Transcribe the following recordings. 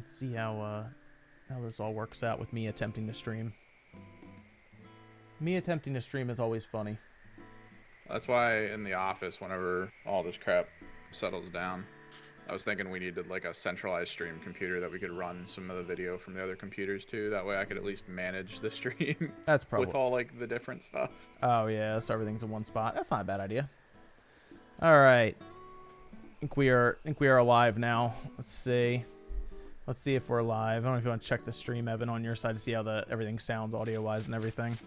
Let's see how this all works out with me attempting to stream. Me attempting to stream is always funny. That's why in the office, whenever all this crap settles down, I was thinking we needed like a centralized stream computer that we could run some of the video from the other computers to. That way I could at least manage the stream. That's probably with all like the different stuff. Oh yeah, so everything's in one spot. That's not a bad idea. All right. I think we are live now. Let's see. Let's see if we're live. I don't know if you want to check the stream, Evan, on your side to see how everything sounds audio-wise and everything.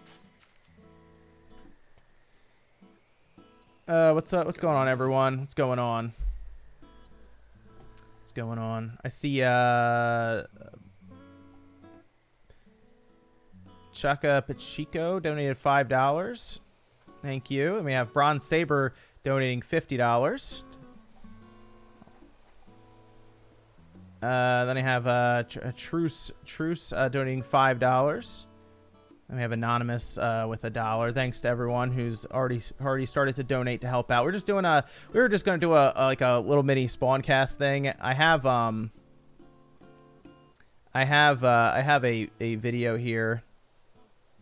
What's up? What's going on, everyone? What's going on? What's going on? I see Chaka Pachico donated $5. Thank you. And we have Bronze Saber donating $50. Then I have Truce donating $5. And we have Anonymous with $1. Thanks to everyone who's already started to donate to help out. We're just doing we were just gonna do a little mini SpawnCast thing. I have a video here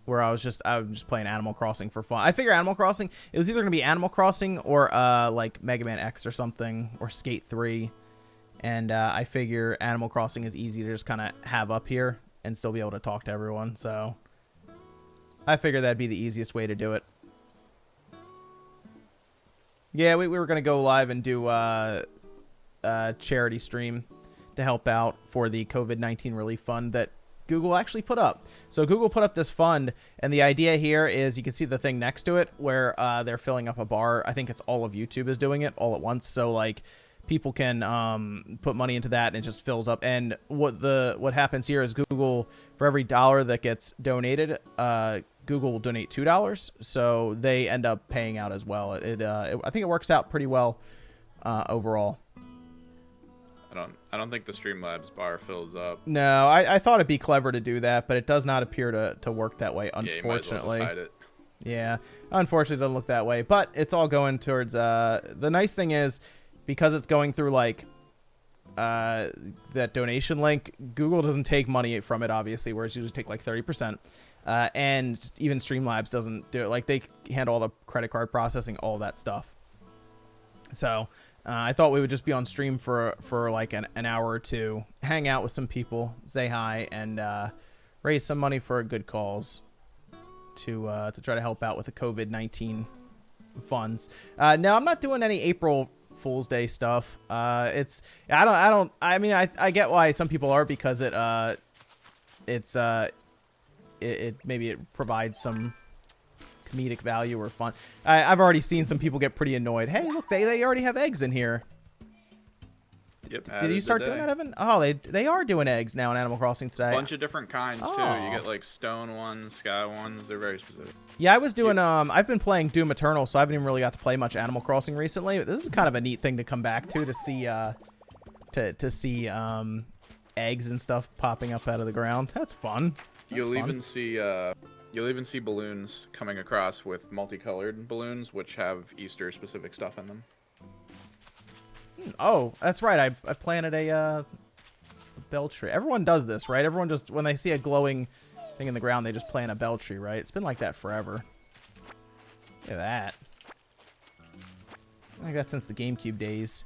where I was just playing Animal Crossing for fun. I figure Animal Crossing, it was either gonna be Animal Crossing or like Mega Man X or something, or Skate 3. And I figure Animal Crossing is easy to just kind of have up here and still be able to talk to everyone. So I figured that'd be the easiest way to do it. Yeah, we were going to go live and do a charity stream to help out for the COVID-19 relief fund that Google actually put up. So Google put up this fund, and the idea here is you can see the thing next to it where they're filling up a bar. I think it's all of YouTube is doing it all at once. So like people can put money into that and it just fills up. And what happens here is Google, for every dollar that gets donated, Google will donate $2, so they end up paying out as well. I think it works out pretty well overall. I don't think the Streamlabs bar fills up. No, I thought it'd be clever to do that, but it does not appear to work that way, unfortunately. Yeah, you might as well just hide it. Yeah, unfortunately, it doesn't look that way. But it's all going towards. The nice thing is, because it's going through like that donation link, Google doesn't take money from it, obviously, whereas you just take like 30%. And even Streamlabs doesn't do it. Like they handle all the credit card processing, all that stuff. So I thought we would just be on stream for like an hour or two, hang out with some people, say hi, and raise some money for a good cause to try to help out with the COVID-19 funds. Now I'm not doing any April Fool's Day stuff. I mean, I get why some people are, because maybe it provides some comedic value or fun. I've already seen some people get pretty annoyed. Hey, look, they already have eggs in here. Yep. Did you start doing that, Evan? Oh, they are doing eggs now in Animal Crossing today. Bunch of different kinds too. You get like stone ones, sky ones. They're very specific. Yeah, I was doing. I've been playing Doom Eternal, so I haven't even really got to play much Animal Crossing recently. But this is kind of a neat thing to come back to see eggs and stuff popping up out of the ground. That's fun. You'll even see balloons coming across with multicolored balloons, which have Easter specific stuff in them. Oh, that's right. I planted a bell tree. Everyone does this, right? Everyone just, when they see a glowing thing in the ground, they just plant a bell tree, right? It's been like that forever. Look at that. I think that's since the GameCube days.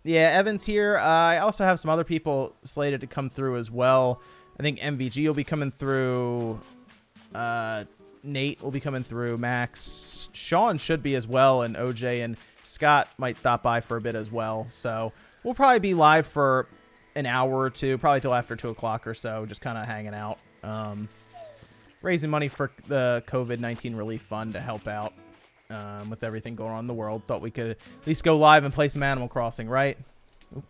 Yeah, Evan's here. I also have some other people slated to come through as well. I think MVG will be coming through. Nate will be coming through. Max. Sean should be as well. And OJ and Scott might stop by for a bit as well. So we'll probably be live for an hour or two, probably till after 2 o'clock or so, just kind of hanging out. Raising money for the COVID-19 relief fund to help out with everything going on in the world. Thought we could at least go live and play some Animal Crossing, right? Oop,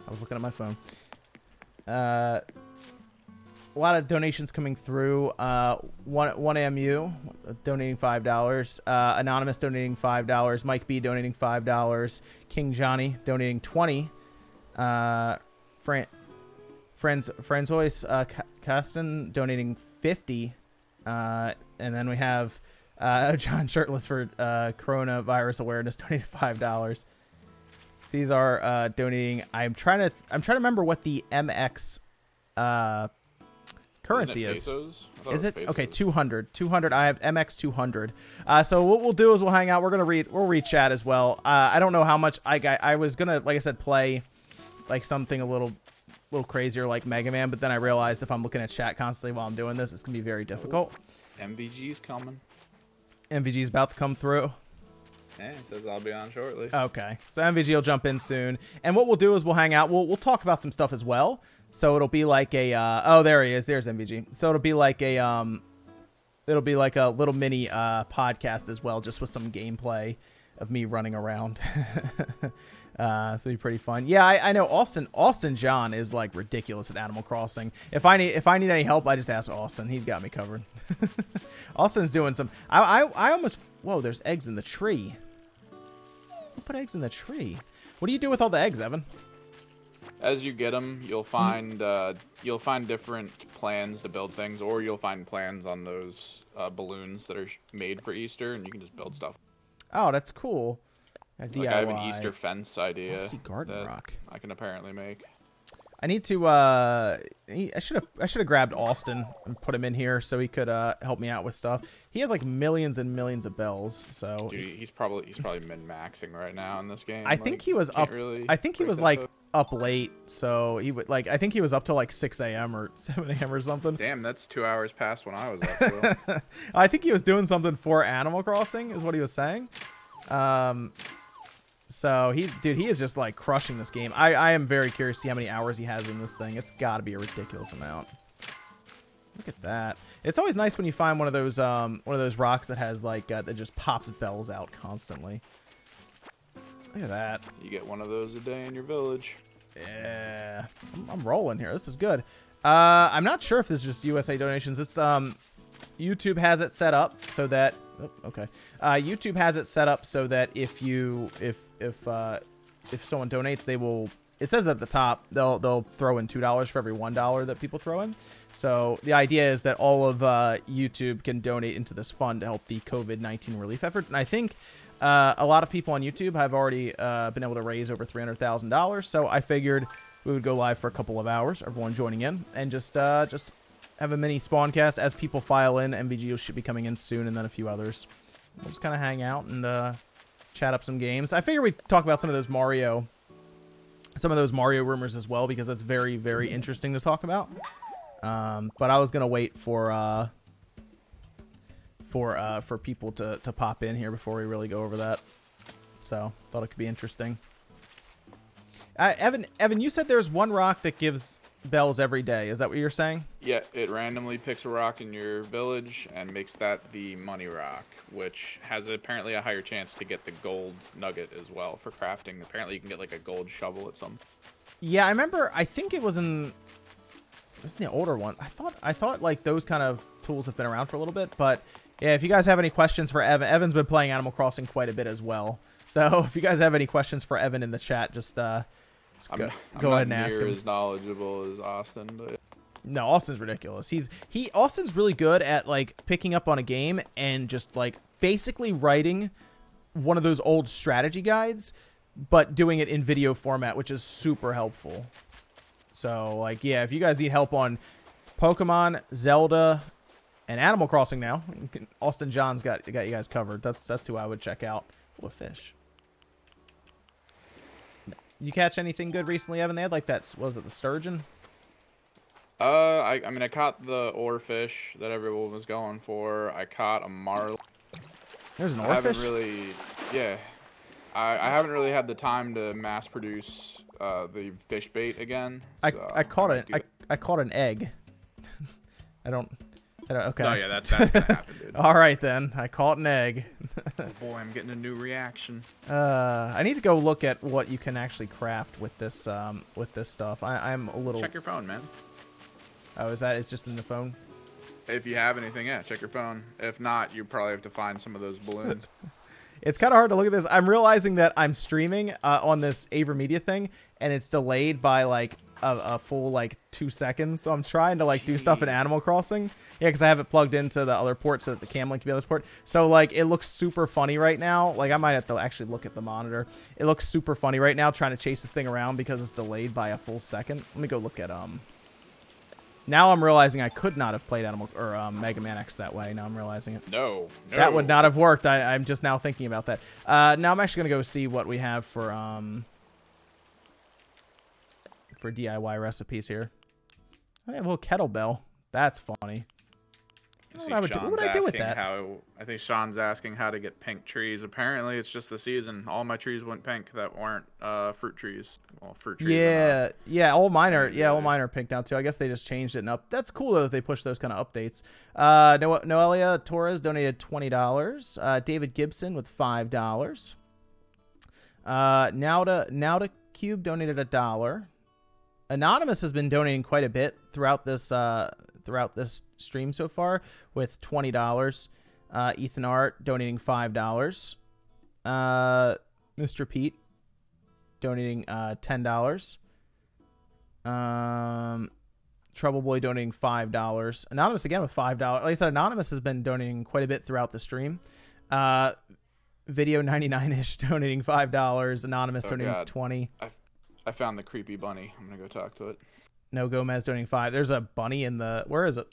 I was looking at my phone. A lot of donations coming through. One AMU donating $5. Anonymous donating $5. Mike B donating $5. King Johnny donating $20. Franzois Caston donating $50. And then we have John Shirtless for coronavirus awareness donated $5. Caesar donating. I'm trying to remember what the MX currency is. Pesos? Is it? Okay, 200. 200. I have MX 200. So what we'll do is we'll hang out. We'll read chat as well. I don't know how much I was gonna, like I said, play like something a little crazier like Mega Man, but then I realized if I'm looking at chat constantly while I'm doing this, it's gonna be very difficult. MVG's coming. MVG's about to come through. Yeah, he says I'll be on shortly. Okay, so MVG will jump in soon, and what we'll do is we'll hang out. We'll talk about some stuff as well. So it'll be like a oh, there he is. There's MVG. So it'll be like a little mini podcast as well, just with some gameplay of me running around. So it'll be pretty fun. Yeah, I know Austin John is like ridiculous at Animal Crossing. If I need any help, I just ask Austin. He's got me covered. Austin's doing some. I almost. Whoa, there's eggs in the tree. Who put eggs in the tree? What do you do with all the eggs, Evan? As you get them, you'll find different plans to build things, or you'll find plans on those balloons that are made for Easter, and you can just build stuff. Oh, that's cool. Like I have an Easter fence idea garden that rock. I can apparently make. I need to. I should have grabbed Austin and put him in here so he could help me out with stuff. He has like millions and millions of bells. So dude, he's probably min-maxing right now in this game. I think he was up. I think he was like up late. So he would like. I think he was up till like 6 a.m. or 7 a.m. or something. Damn, that's 2 hours past when I was up. So. I think he was doing something for Animal Crossing, is what he was saying. So he is just like crushing this game. I am very curious to see how many hours he has in this thing. It's got to be a ridiculous amount. Look at that. It's always nice when you find one of those rocks that has like that just pops bells out constantly. Look at that. You get one of those a day in your village. Yeah, I'm rolling here. This is good. I'm not sure if this is just USA donations. It's YouTube has it set up so that YouTube has it set up so that if someone donates, they will. It says at the top they'll throw in $2 for every $1 that people throw in. So the idea is that all of YouTube can donate into this fund to help the COVID-19 relief efforts. And I think a lot of people on YouTube have already been able to raise over $300,000. So I figured we would go live for a couple of hours, everyone joining in, and just have a mini SpawnCast as people file in. MVG should be coming in soon, and then a few others. We'll just kind of hang out and chat up some games. I figure we'd talk about some of those Mario rumors as well, because that's very, very interesting to talk about. But I was gonna wait for people to pop in here before we really go over that. So thought it could be interesting. Evan, you said there's one rock that gives bells every day. Is that what you're saying? Yeah, it randomly picks a rock in your village and makes that the money rock, which has apparently a higher chance to get the gold nugget as well for crafting. Apparently you can get like a gold shovel at some. Yeah, I remember. I think it was in the older one. I thought like those kind of tools have been around for a little bit. But yeah, if you guys have any questions for Evan, Evan's been playing Animal Crossing quite a bit as well. So if you guys have any questions for Evan in the chat, just go ahead and ask him. I'm not as knowledgeable as Austin, but no, Austin's ridiculous. Austin's really good at like picking up on a game and just like basically writing one of those old strategy guides, but doing it in video format, which is super helpful. So like, yeah, if you guys need help on Pokemon, Zelda, and Animal Crossing now, Austin John's got you guys covered. That's who I would check out. What a fish. You catch anything good recently, Evan? They had like that, what was it, the sturgeon? I mean, I caught the oarfish that everyone was going for. I caught a marlin. There's an oarfish? I haven't really, yeah. I haven't really had the time to mass produce the fish bait again. So I caught an egg. I don't. Okay. Oh yeah, that's gonna happen, dude. All right then. I caught an egg. Oh boy, I'm getting a new reaction. I need to go look at what you can actually craft with this stuff. I'm a little. Check your phone, man. Oh, it's just in the phone? If you have anything, yeah, check your phone. If not, you probably have to find some of those balloons. It's kind of hard to look at this. I'm realizing that I'm streaming on this AverMedia thing, and it's delayed by like a full like 2 seconds. So I'm trying to like do stuff in Animal Crossing. Yeah, because I have it plugged into the other port so that the cam link can be on this port. So like it looks super funny right now. Like I might have to actually look at the monitor. It looks super funny right now trying to chase this thing around because it's delayed by a full second. Let me go look at Now I'm realizing I could not have played Mega Man X that way. Now I'm realizing it. No. That would not have worked. I'm just now thinking about that. Now I'm actually gonna go see what we have for DIY recipes here. I have a little kettlebell. That's funny. What would I do with that? I think Sean's asking how to get pink trees. Apparently, it's just the season. All my trees went pink that weren't fruit trees. Well, fruit trees. Yeah. All mine are pink now too. I guess they just changed it and up. That's cool though that they push those kind of updates. Noelia Torres donated $20. David Gibson with $5. Nauta Cube donated $1. Anonymous has been donating quite a bit throughout this stream so far with $20. Ethan Art donating $5. Mr. Pete donating $10. Trouble Boy donating $5. Anonymous again with $5. Like I said, Anonymous has been donating quite a bit throughout the stream. Video 99ish donating $5. Anonymous donating $20. I found the creepy bunny. I'm gonna go talk to it. No Gomez donating $5. There's a bunny in the. Where is it?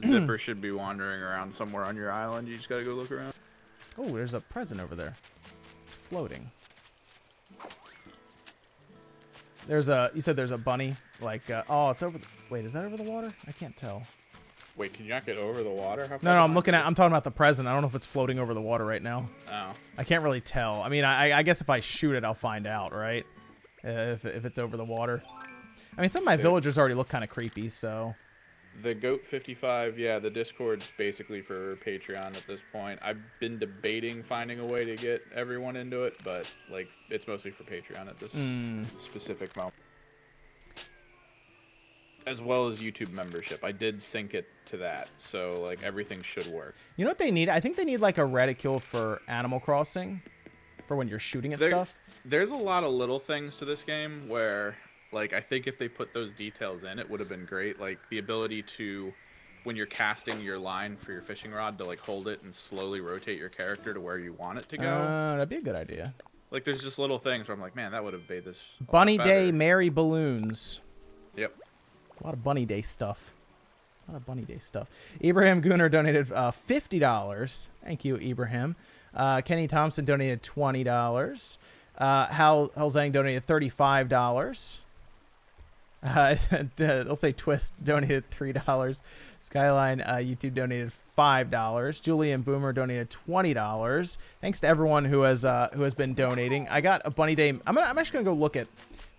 Zipper should be wandering around somewhere on your island. You just gotta go look around. Oh, there's a present over there. It's floating. You said there's a bunny. Like, oh, it's over. Wait, is that over the water? I can't tell. Wait, can you not get over the water? No, I'm talking about the present. I don't know if it's floating over the water right now. Oh. I can't really tell. I mean, I guess if I shoot it, I'll find out, right? If it's over the water. I mean, some of my villagers already look kind of creepy, so. The Goat 55, yeah, the Discord's basically for Patreon at this point. I've been debating finding a way to get everyone into it, but like it's mostly for Patreon at this specific moment. As well as YouTube membership. I did sync it to that, so like everything should work. You know what they need? I think they need like a reticule for Animal Crossing for when you're shooting at stuff. There's a lot of little things to this game where, like, I think if they put those details in, it would have been great. Like, the ability to, when you're casting your line for your fishing rod, to, like, hold it and slowly rotate your character to where you want it to go. That'd be a good idea. Like, there's just little things where I'm like, man, that would have made this Bunny Day, Merry Balloons. Yep. A lot of Bunny Day stuff. Ibrahim Gunner donated $50. Thank you, Ibrahim. Kenny Thompson donated $20. Hal Zhang donated $35. I'll say Twist donated $3. Skyline YouTube donated $5. Julian Boomer donated $20. Thanks to everyone who has been donating. I got a Bunny Day. I'm actually gonna go look at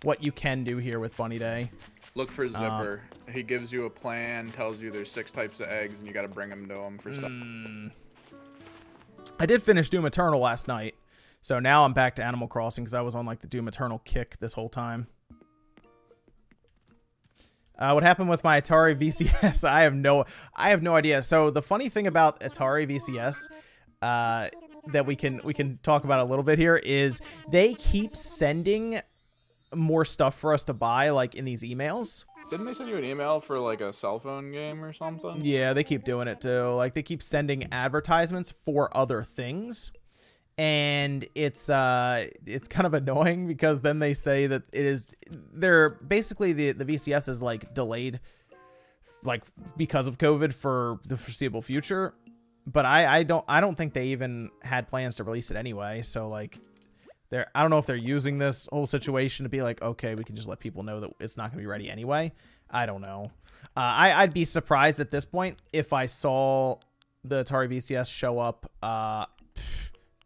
what you can do here with Bunny Day. Look for Zipper. He gives you a plan, tells you there's 6 types of eggs, and you got to bring them to him for stuff. I did finish Doom Eternal last night. So now I'm back to Animal Crossing because I was on like the Doom Eternal kick this whole time. What happened with my Atari VCS? I have no idea. So the funny thing about Atari VCS that we can talk about a little bit here is they keep sending more stuff for us to buy, like in these emails. Didn't they send you an email for like a cell phone game or something? Yeah, they keep doing it too. Like they keep sending advertisements for other things. And it's kind of annoying because then they say that they're basically the VCS is like delayed like because of COVID for the foreseeable future. But I don't think they even had plans to release it anyway. So like I don't know if they're using this whole situation to be like, okay, we can just let people know that it's not going to be ready anyway. I don't know. I'd be surprised at this point if I saw the Atari VCS show up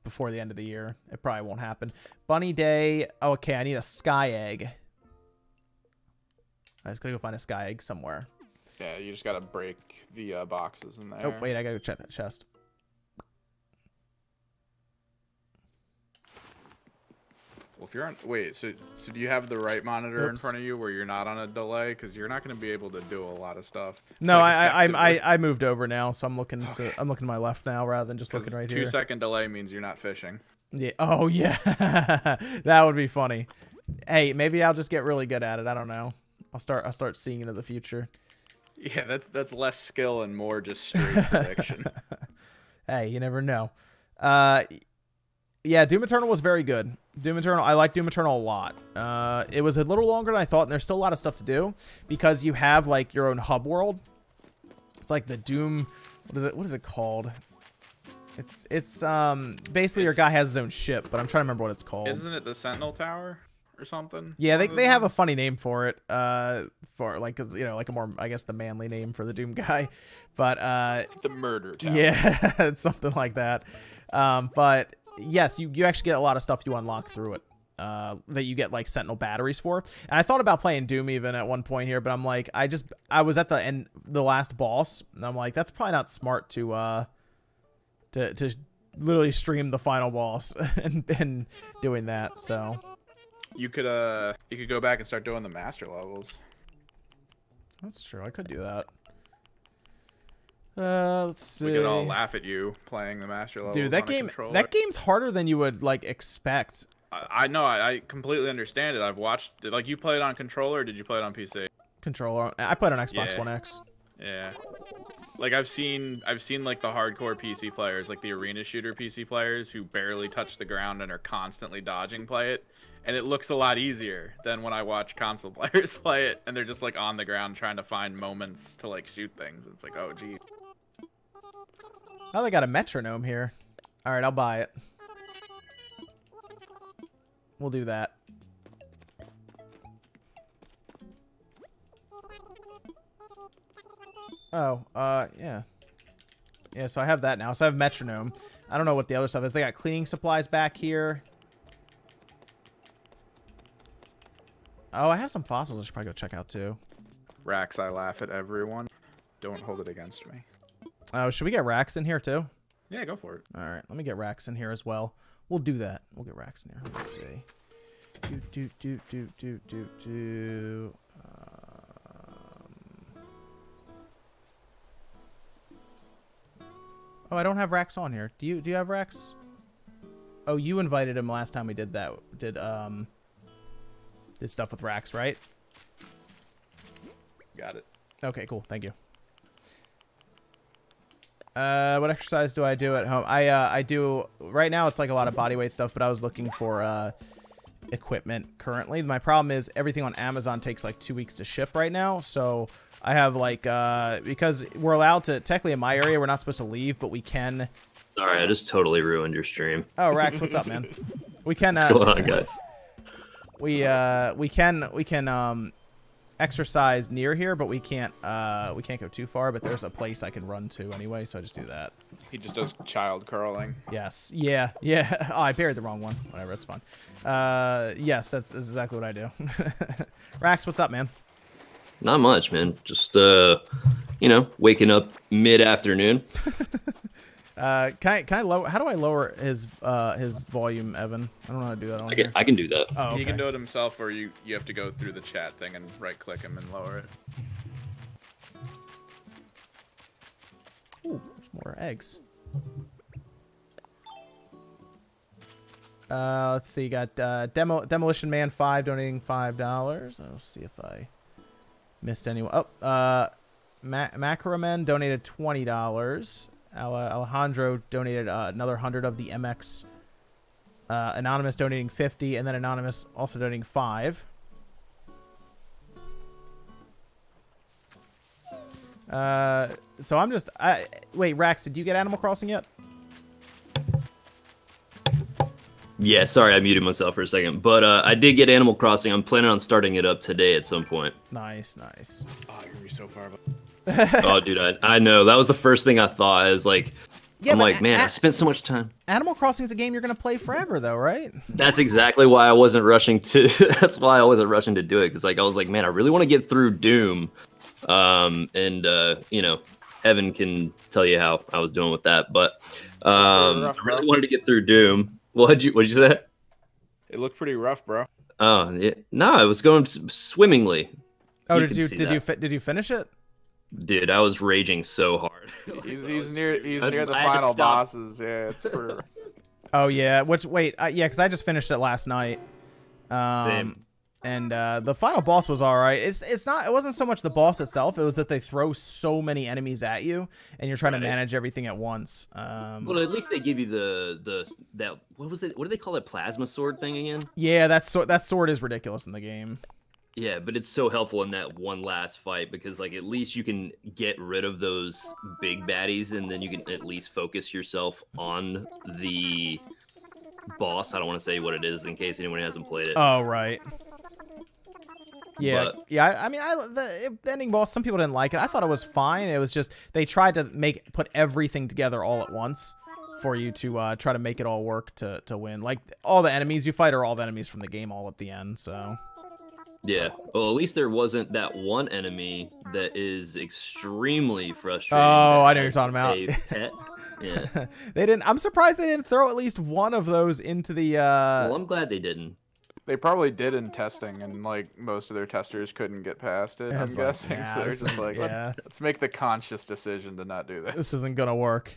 before the end of the year. It probably won't happen. Bunny Day. Okay, I need a sky egg. I just gotta go find a sky egg somewhere. Yeah, you just gotta break the boxes in there. Oh, wait, I gotta go check that chest. Well, if you're on... Wait, so do you have the right monitor in front of you where you're not on a delay? Because you're not going to be able to do a lot of stuff. No, like I moved over now, so I'm looking to my left now rather than just looking right here. 2-second delay means you're not fishing. Yeah. Oh, yeah. That would be funny. Hey, maybe I'll just get really good at it. I don't know. I'll start seeing into the future. Yeah, that's less skill and more just straight prediction. Hey, you never know. Yeah, Doom Eternal was very good. Doom Eternal, I like Doom Eternal a lot. It was a little longer than I thought, and there's still a lot of stuff to do because you have like your own hub world. It's like the Doom. What is it called? It's basically your guy has his own ship, but I'm trying to remember what it's called. Isn't it the Sentinel Tower or something? Yeah, they have a funny name for it. For like, cause like a more, I guess, the manly name for the Doom guy, but the Murder Tower. Yeah, it's something like that. But yes, you actually get a lot of stuff you unlock through it. That you get like Sentinel batteries for. And I thought about playing Doom even at one point here, but I'm like, I was at the last boss, and I'm like, that's probably not smart to literally stream the final boss and doing that. So you could go back and start doing the master levels. That's true. I could do that. Let's see. We could all laugh at you playing the master levels. Dude, that game's harder than you would like expect. I know. I completely understand it. I've watched. Like, you played on controller, or did you play it on PC? Controller. I played on Xbox One X. Yeah. Like, I've seen like the hardcore PC players, like the arena shooter PC players who barely touch the ground and are constantly dodging play it, and it looks a lot easier than when I watch console players play it and they're just like on the ground trying to find moments to like shoot things. It's like, oh geez. Oh, they got a metronome here. All right, I'll buy it. We'll do that. Oh, yeah. Yeah, so I have that now. So I have metronome. I don't know what the other stuff is. They got cleaning supplies back here. Oh, I have some fossils I should probably go check out too. Rax, I laugh at everyone. Don't hold it against me. Oh, should we get Rax in here too? Yeah, go for it. All right, let me get Rax in here as well. We'll do that. We'll get Rax in here. Let's see. Oh, I don't have Rax on here. Do you have Rax? Oh, you invited him last time we did that. Did stuff with Rax, right? Got it. Okay, cool. Thank you. What exercise do I do at home? I do right now. It's like a lot of body weight stuff, but I was looking for equipment currently. My problem is everything on Amazon takes like 2 weeks to ship right now. So I have like because we're allowed to technically in my area we're not supposed to leave, but we can. Sorry, I just totally ruined your stream. Oh, Rax, what's up, man? We can. What's going on, guys? We can exercise near here, but we can't go too far. But there's a place I can run to anyway, so I just do that. He just does child curling. Yes. Yeah. Oh, I buried the wrong one. Whatever, it's fine. Yes, that's exactly what I do. Rax, what's up, man? Not much, man. Just waking up mid-afternoon. Can I lower? How do I lower his volume, Evan? I don't know how to do that on here. I can do that. Oh, okay. He can do it himself, or you have to go through the chat thing and right-click him and lower it. Ooh, there's more eggs. Let's see. Got Demolition Man 5 donating $5. I'll see if I missed anyone. Oh, Macaramen donated $20. Alejandro donated another 100 of the MX. Anonymous donating 50, and then Anonymous also donating 5. So I'm just wait, Rax, did you get Animal Crossing yet? Yeah, sorry, I muted myself for a second. But I did get Animal Crossing. I'm planning on starting it up today at some point. Nice. Oh, you're gonna be so far. Oh, dude, I know. That was the first thing I thought. I was like, yeah, I'm like, man, I spent so much time. Animal Crossing is a game you're gonna play forever, though, right? That's exactly why I wasn't rushing to. That's why I wasn't rushing to do it, because like I was like, man, I really want to get through Doom. Evan can tell you how I was doing with that, but I really wanted to get through Doom. What'd you say? It looked pretty rough, bro. Oh, yeah. No, it was going swimmingly. Oh, did you finish it? Dude, I was raging so hard. He's near the final bosses. Yeah, it's for. Oh yeah, yeah, because I just finished it last night. Same. And the final boss was all right. It wasn't so much the boss itself. It was that they throw so many enemies at you, and you're trying to manage everything at once. Well, at least they give you that what was it? What do they call that plasma sword thing again? Yeah, that sword is ridiculous in the game. Yeah, but it's so helpful in that one last fight because like at least you can get rid of those big baddies, and then you can at least focus yourself on the boss. I don't want to say what it is in case anyone hasn't played it. Oh right. Yeah, But, yeah. I mean, the ending boss. Some people didn't like it. I thought it was fine. It was just they tried to put everything together all at once for you to try to make it all work to win. Like all the enemies you fight are all the enemies from the game all at the end. So. yeah. Well, at least there wasn't that one enemy that is extremely frustrating. Oh, I know what you're talking about. A pet. Yeah. They didn't. I'm surprised they didn't throw at least one of those into the. Well, I'm glad they didn't. They probably did in testing, and like most of their testers couldn't get past it. I'm guessing, nah, so they're just like, yeah. let's make the conscious decision to not do this. This isn't gonna work.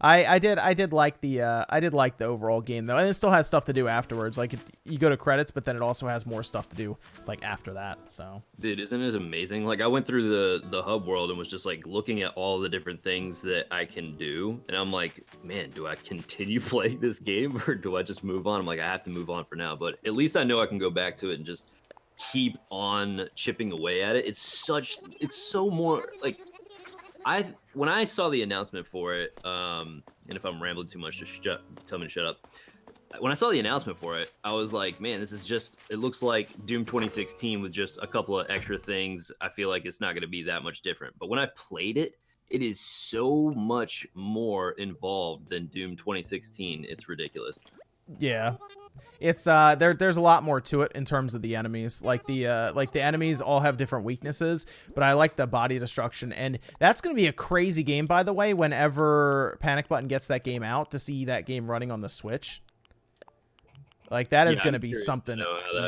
I did like the overall game though, and it still has stuff to do afterwards. Like you go to credits, but then it also has more stuff to do like after that. So Dude, isn't it amazing? Like I went through the hub world and was just like looking at all the different things that I can do, and I'm like, man, do I continue playing this game or do I just move on? I'm like, I have to move on for now, but at least I know I can go back to it and just keep on chipping away at it. It's so more like when I saw the announcement for it, and if I'm rambling too much, just tell me to shut up. When I saw the announcement for it, I was like, man, it looks like Doom 2016 with just a couple of extra things. I feel like it's not going to be that much different. But when I played it, it is so much more involved than Doom 2016. It's ridiculous. yeah. It's there's a lot more to it in terms of the enemies. Like the enemies all have different weaknesses, but I like the body destruction, and that's gonna be a crazy game, by the way, whenever Panic Button gets that game out, to see that game running on the Switch. Like that is gonna be something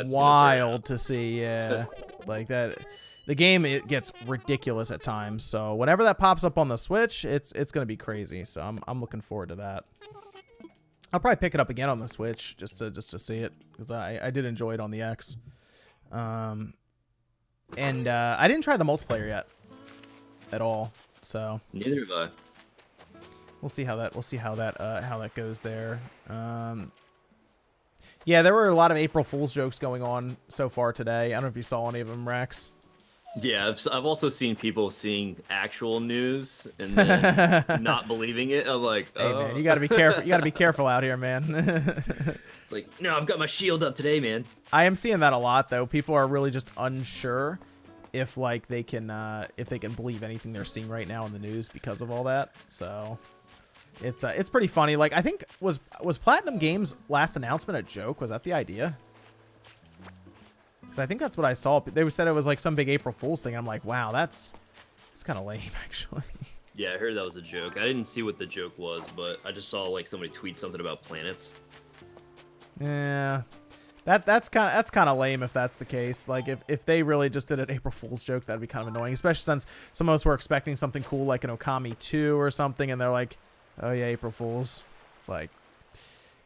wild to see. Yeah. Like that the game, it gets ridiculous at times. So whenever that pops up on the Switch, it's gonna be crazy. So I'm looking forward to that. I'll probably pick it up again on the Switch just to see it, because I did enjoy it on the X. And I didn't try the multiplayer yet at all. So Neither have I. we'll see how that goes there. Yeah, there were a lot of April Fool's jokes going on so far today. I don't know if you saw any of them, Rex. Yeah, I've also seen people seeing actual news and then not believing it. I'm like, Hey man, you gotta be careful. You gotta be careful out here, man. It's like, no, I've got my shield up today, man. I am seeing that a lot though. People are really just unsure if like they can believe anything they're seeing right now in the news because of all that. So it's pretty funny. Like I think was Platinum Games' last announcement a joke? Was that the idea? I think that's what I saw. They said it was like some big April Fool's thing. I'm like, wow, it's kind of lame, actually. Yeah, I heard that was a joke. I didn't see what the joke was, but I just saw like somebody tweet something about planets. Yeah, that's kind of lame if that's the case. Like if they really just did an April Fool's joke, that'd be kind of annoying, especially since some of us were expecting something cool like an Okami 2 or something, and they're like, oh yeah, April Fool's. It's like,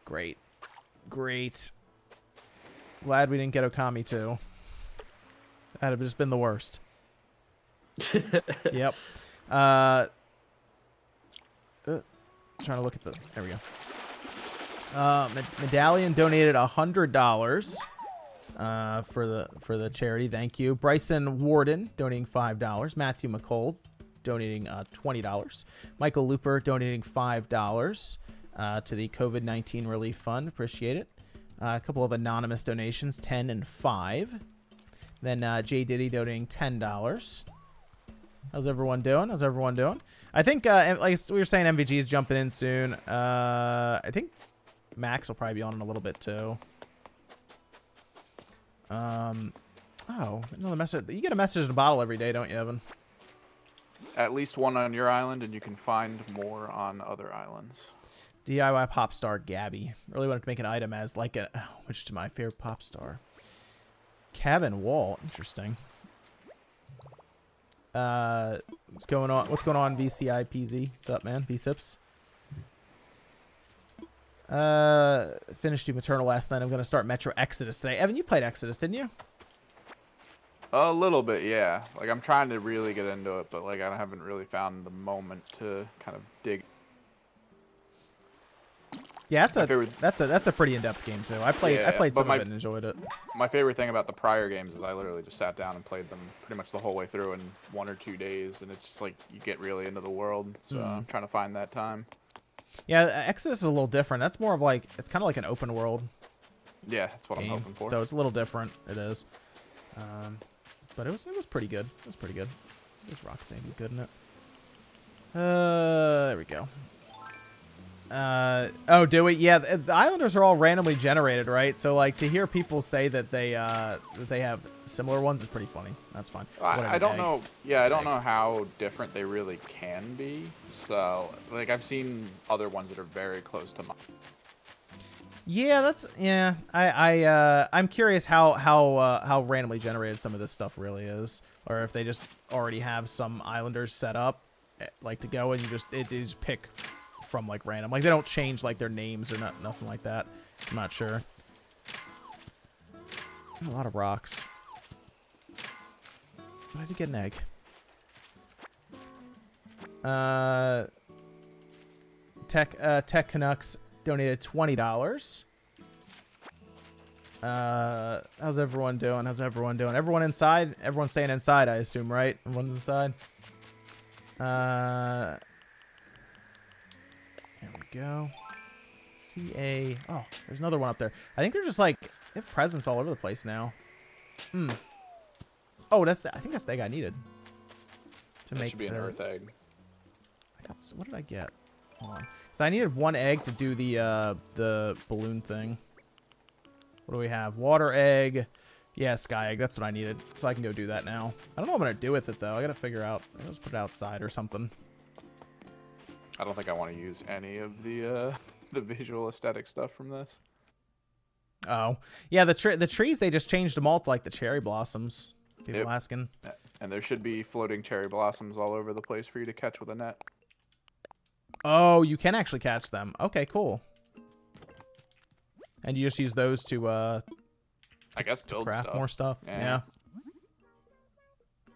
great. Glad we didn't get Okami 2. That'd have just been the worst. Yep. Trying to look at the... There we go. Medallion donated $100 for the charity. Thank you. Bryson Warden donating $5. Matthew McColl donating $20. Michael Looper donating $5 to the COVID-19 Relief Fund. Appreciate it. A couple of anonymous donations, 10 and 5. Then Jay Diddy donating $10. How's everyone doing? I think, like we were saying, MVG is jumping in soon. I think Max will probably be on in a little bit, too. Oh, another message. You get a message in a bottle every day, don't you, Evan? At least one on your island, and you can find more on other islands. DIY pop star Gabby. Really wanted to make an item as like a which to my favorite pop star. Cabin Wall. Interesting. What's going on? VCIPZ? What's up, man? VSIPs. Finished Doom Eternal last night. I'm gonna start Metro Exodus today. Evan, you played Exodus, didn't you? A little bit, yeah. Like, I'm trying to really get into it, but, like, I haven't really found the moment to kind of dig. Yeah, that's a pretty in-depth game too. I played some of it and enjoyed it. My favorite thing about the prior games is I literally just sat down and played them pretty much the whole way through in 1 or 2 days, and it's just like you get really into the world. So I'm trying to find that time. Yeah, Exodus is a little different. That's more of like, it's kind of like an open world. Yeah, that's what game, I'm hoping for. So it's a little different. It is, but it was pretty good. It was pretty good. This rocket's gonna be good in it. There we go. Oh, do we? Yeah, the islanders are all randomly generated, right? So, like, to hear people say that they have similar ones is pretty funny. That's fine. I don't know. Yeah, I don't know how different they really can be. So, like, I've seen other ones that are very close to mine. Yeah, I'm curious how randomly generated some of this stuff really is, or if they just already have some islanders set up, like, to go and they just pick from like random, like they don't change like their names or nothing like that. I'm not sure. A lot of rocks. But I did get an egg. Tech Canucks donated $20. How's everyone doing? Everyone inside? Everyone's staying inside, I assume, right? Everyone's inside. There we go. CA. Oh, there's another one up there. I think they're just like, they have presents all over the place now. Oh, I think that's the egg I needed. That should be an earth egg. What did I get? Hold on. So I needed 1 egg to do the balloon thing. What do we have? Water egg. Yeah, sky egg. That's what I needed. So I can go do that now. I don't know what I'm going to do with it, though. I got to figure out. I'll just put it outside or something. I don't think I want to use any of the visual aesthetic stuff from this. Oh, yeah, the trees, they just changed them all to like the cherry blossoms. People asking. And there should be floating cherry blossoms all over the place for you to catch with a net. Oh, you can actually catch them. Okay, cool. And you just use those to I guess build craft stuff. More stuff. Yeah.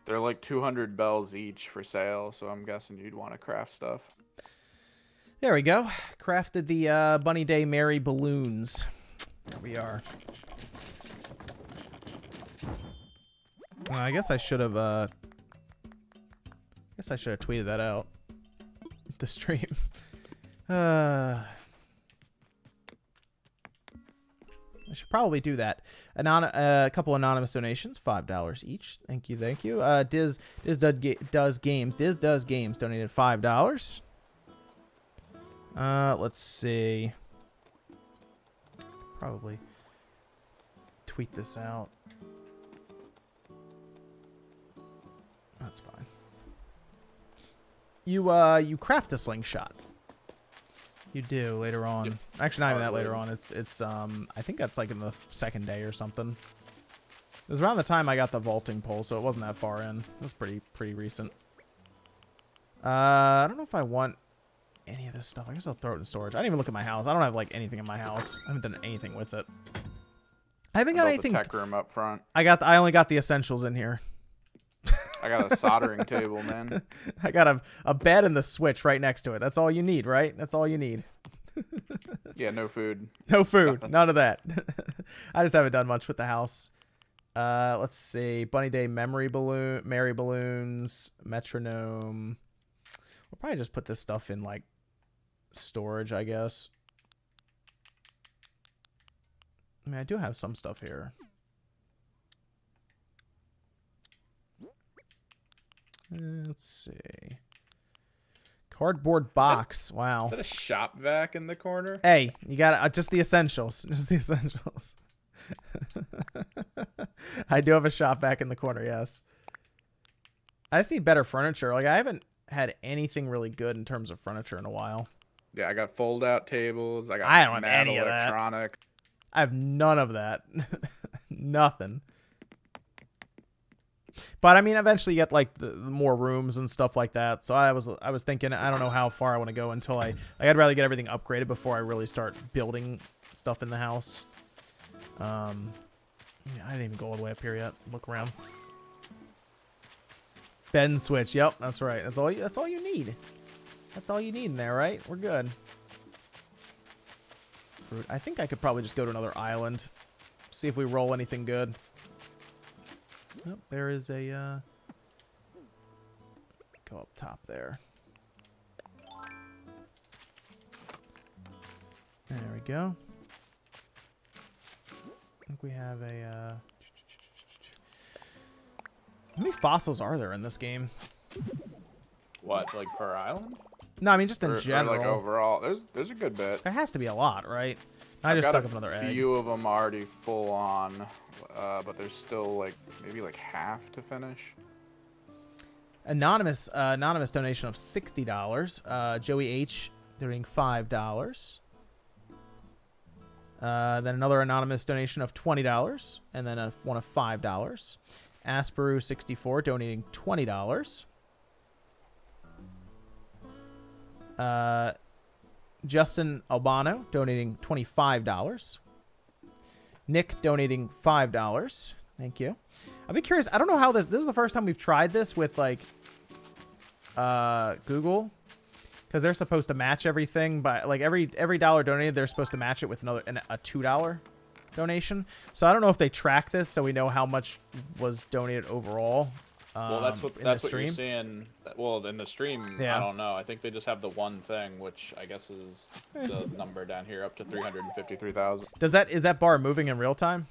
They're like 200 bells each for sale, so I'm guessing you'd want to craft stuff. There we go. Crafted the Bunny Day Merry balloons. There we are. I guess I should have. Tweeted that out. The stream. I should probably do that. A couple anonymous donations, $5 each. Thank you. Diz does games donated $5. Let's see. Probably tweet this out. That's fine. You craft a slingshot. You do later on. Yep. Actually, not even that later on. It's I think that's like in the 2nd day or something. It was around the time I got the vaulting pole, so it wasn't that far in. It was pretty recent. I don't know if I want any of this stuff. I guess I'll throw it in storage. I didn't even look at my house. I don't have like anything in my house. I haven't done anything with it. I haven't got anything. The tech room up front. I only got the essentials in here. I got a soldering table, man. I got a bed and the switch right next to it. That's all you need, right? That's all you need. Yeah, no food. No food. None of that. I just haven't done much with the house. Let's see. Bunny Day Merry balloons, metronome. We'll probably just put this stuff in like storage, I guess. I mean, I do have some stuff here. Let's see. Cardboard box. Wow. Is that a shop vac in the corner? Hey, you got just the essentials. Just the essentials. I do have a shop vac in the corner, yes. I just need better furniture. Like, I haven't had anything really good in terms of furniture in a while. Yeah, I got fold-out tables. I don't have any of that. Electronic. I have none of that. Nothing. But I mean, eventually you get like the more rooms and stuff like that. So I was thinking, I don't know how far I want to go until I'd rather get everything upgraded before I really start building stuff in the house. I didn't even go all the way up here yet. Look around. Bed and switch. Yep, that's right. That's all you need. That's all you need in there, right? We're good. Fruit. I think I could probably just go to another island. See if we roll anything good. Oh, there is a go up top there. There we go. I think we have a how many fossils are there in this game? What, like per island? No, I mean just in Or general. like overall, there's a good bit. There has to be a lot, right? I I've just got stuck up another a egg. few of them already full on, but there's still like maybe like half to finish. Anonymous donation of $60. Joey H donating $5. Then another anonymous donation of $20, and then one of $5. Asperu64 donating $20. Justin Albano donating $25. Nick donating $5. Thank you. I'd be curious. I don't know how this is the first time we've tried this with like Google, because they're supposed to match everything by like every dollar donated, they're supposed to match it with a $2 donation. So I don't know if they track this so we know how much was donated overall. Well, that's what you're seeing. Well, in the stream, Yeah. I don't know. I think they just have the one thing, which I guess is the number down here, up to 353,000. Is that bar moving in real time?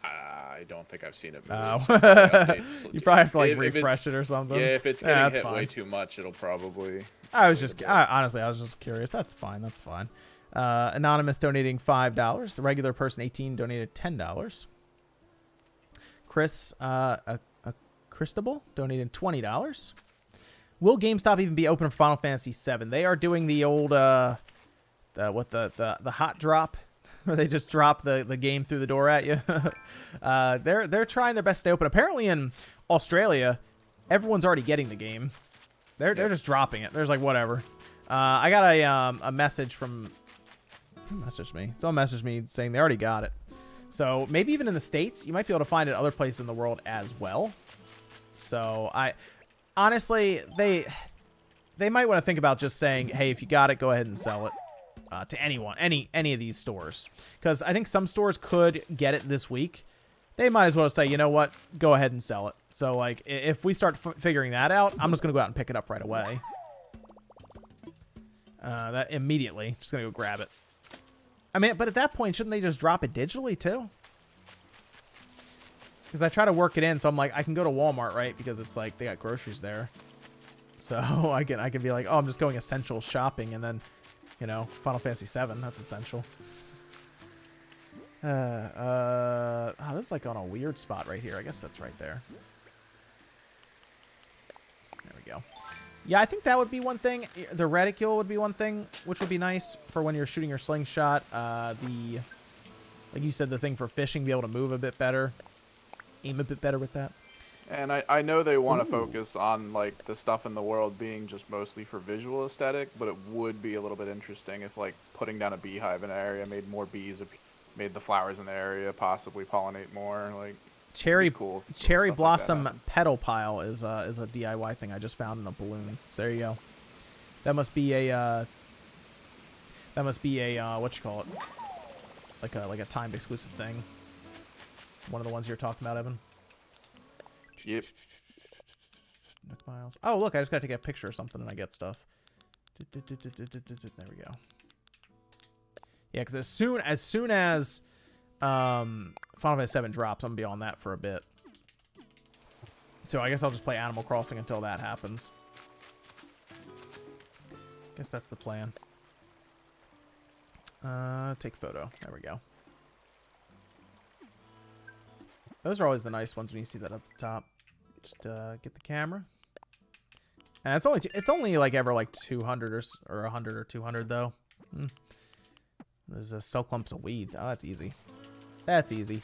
I don't think I've seen it move. Oh. Updates. You probably have to like If refresh it's- it or something. Yeah, if it's Yeah, getting that's hit way fine. too much, it'll probably. Honestly, I was just curious. That's fine. That's fine. Anonymous donating $5. The regular person 18 donated $10. Chris, Christabel donated $20. Will GameStop even be open for Final Fantasy VII? They are doing the old the hot drop, where they just drop the game through the door at you. They're trying their best to stay open. Apparently in Australia, everyone's already getting the game. They're just dropping it. There's like whatever. I got a message from who messaged me? Someone messaged me saying they already got it. So maybe even in the States, you might be able to find it other places in the world as well. So I honestly, they might want to think about just saying, hey, if you got it, go ahead and sell it to anyone, any of these stores, because I think some stores could get it this week. They might as well say, you know what, go ahead and sell it. So like, if we start figuring that out, I'm just gonna go out and pick it up right away. That immediately, just gonna go grab it. I mean, but at that point, shouldn't they just drop it digitally too? Because I try to work it in, so I'm like, I can go to Walmart, right? Because it's like they got groceries there, so I can be like, oh, I'm just going essential shopping, and then, you know, Final Fantasy VII, that's essential. Oh, this is like on a weird spot right here. I guess that's right there. There we go. Yeah, I think that would be one thing. The reticule would be one thing, which would be nice for when you're shooting your slingshot. Like you said, the thing for fishing, be able to move a bit better. Aim a bit better with that. And I know they want to focus on like the stuff in the world being just mostly for visual aesthetic, but it would be a little bit interesting if like putting down a beehive in an area made more bees, made the flowers in the area possibly pollinate more. Like cherry cool. Cherry Stuff blossom like that. petal pile is a DIY thing I just found in a balloon. So there you go. That must be a what you call it? Like a timed exclusive thing. One of the ones you're talking about, Evan. Yep. Nook Miles. Oh, look, I just gotta take a picture or something and I get stuff. There we go. Yeah, because as soon as Final Fantasy VII drops, I'm gonna be on that for a bit. So I guess I'll just play Animal Crossing until that happens. Guess that's the plan. Take photo. There we go. Those are always the nice ones when you see that at the top. Just get the camera. And it's only like ever like 200 or 100 or 200 though. There's a sell clumps of weeds. Oh, that's easy. That's easy.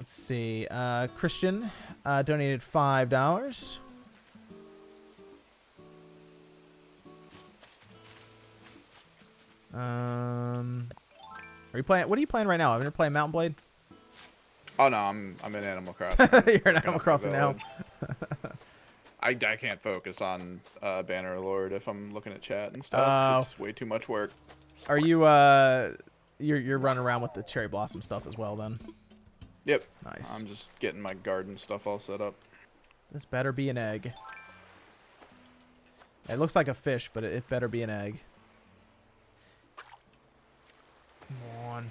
Let's see. Christian donated $5. Are you playing? What are you playing right now? You're playing Mountain Blade? Oh no, I'm in Animal Crossing. You're in Animal Crossing now. I can't focus on Banner Lord if I'm looking at chat and stuff. It's way too much work. Are you you're running around with the cherry blossom stuff as well then? Yep. Nice. I'm just getting my garden stuff all set up. This better be an egg. It looks like a fish, but it better be an egg. Come on.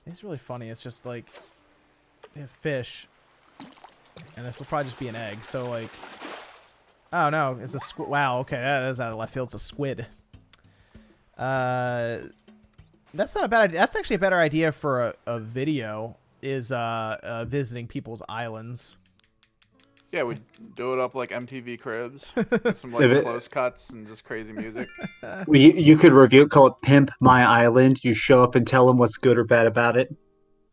It's really funny. It's just like they have fish, and this will probably just be an egg. So like, oh no, it's a squid. Wow. Okay, that is out of left field. It's a squid. That's not a bad idea. That's actually a better idea for a video. Is visiting people's islands. Yeah, we do it up like MTV Cribs. With some like close cuts and just crazy music. You could review it, call it Pimp My Island. You show up and tell them what's good or bad about it.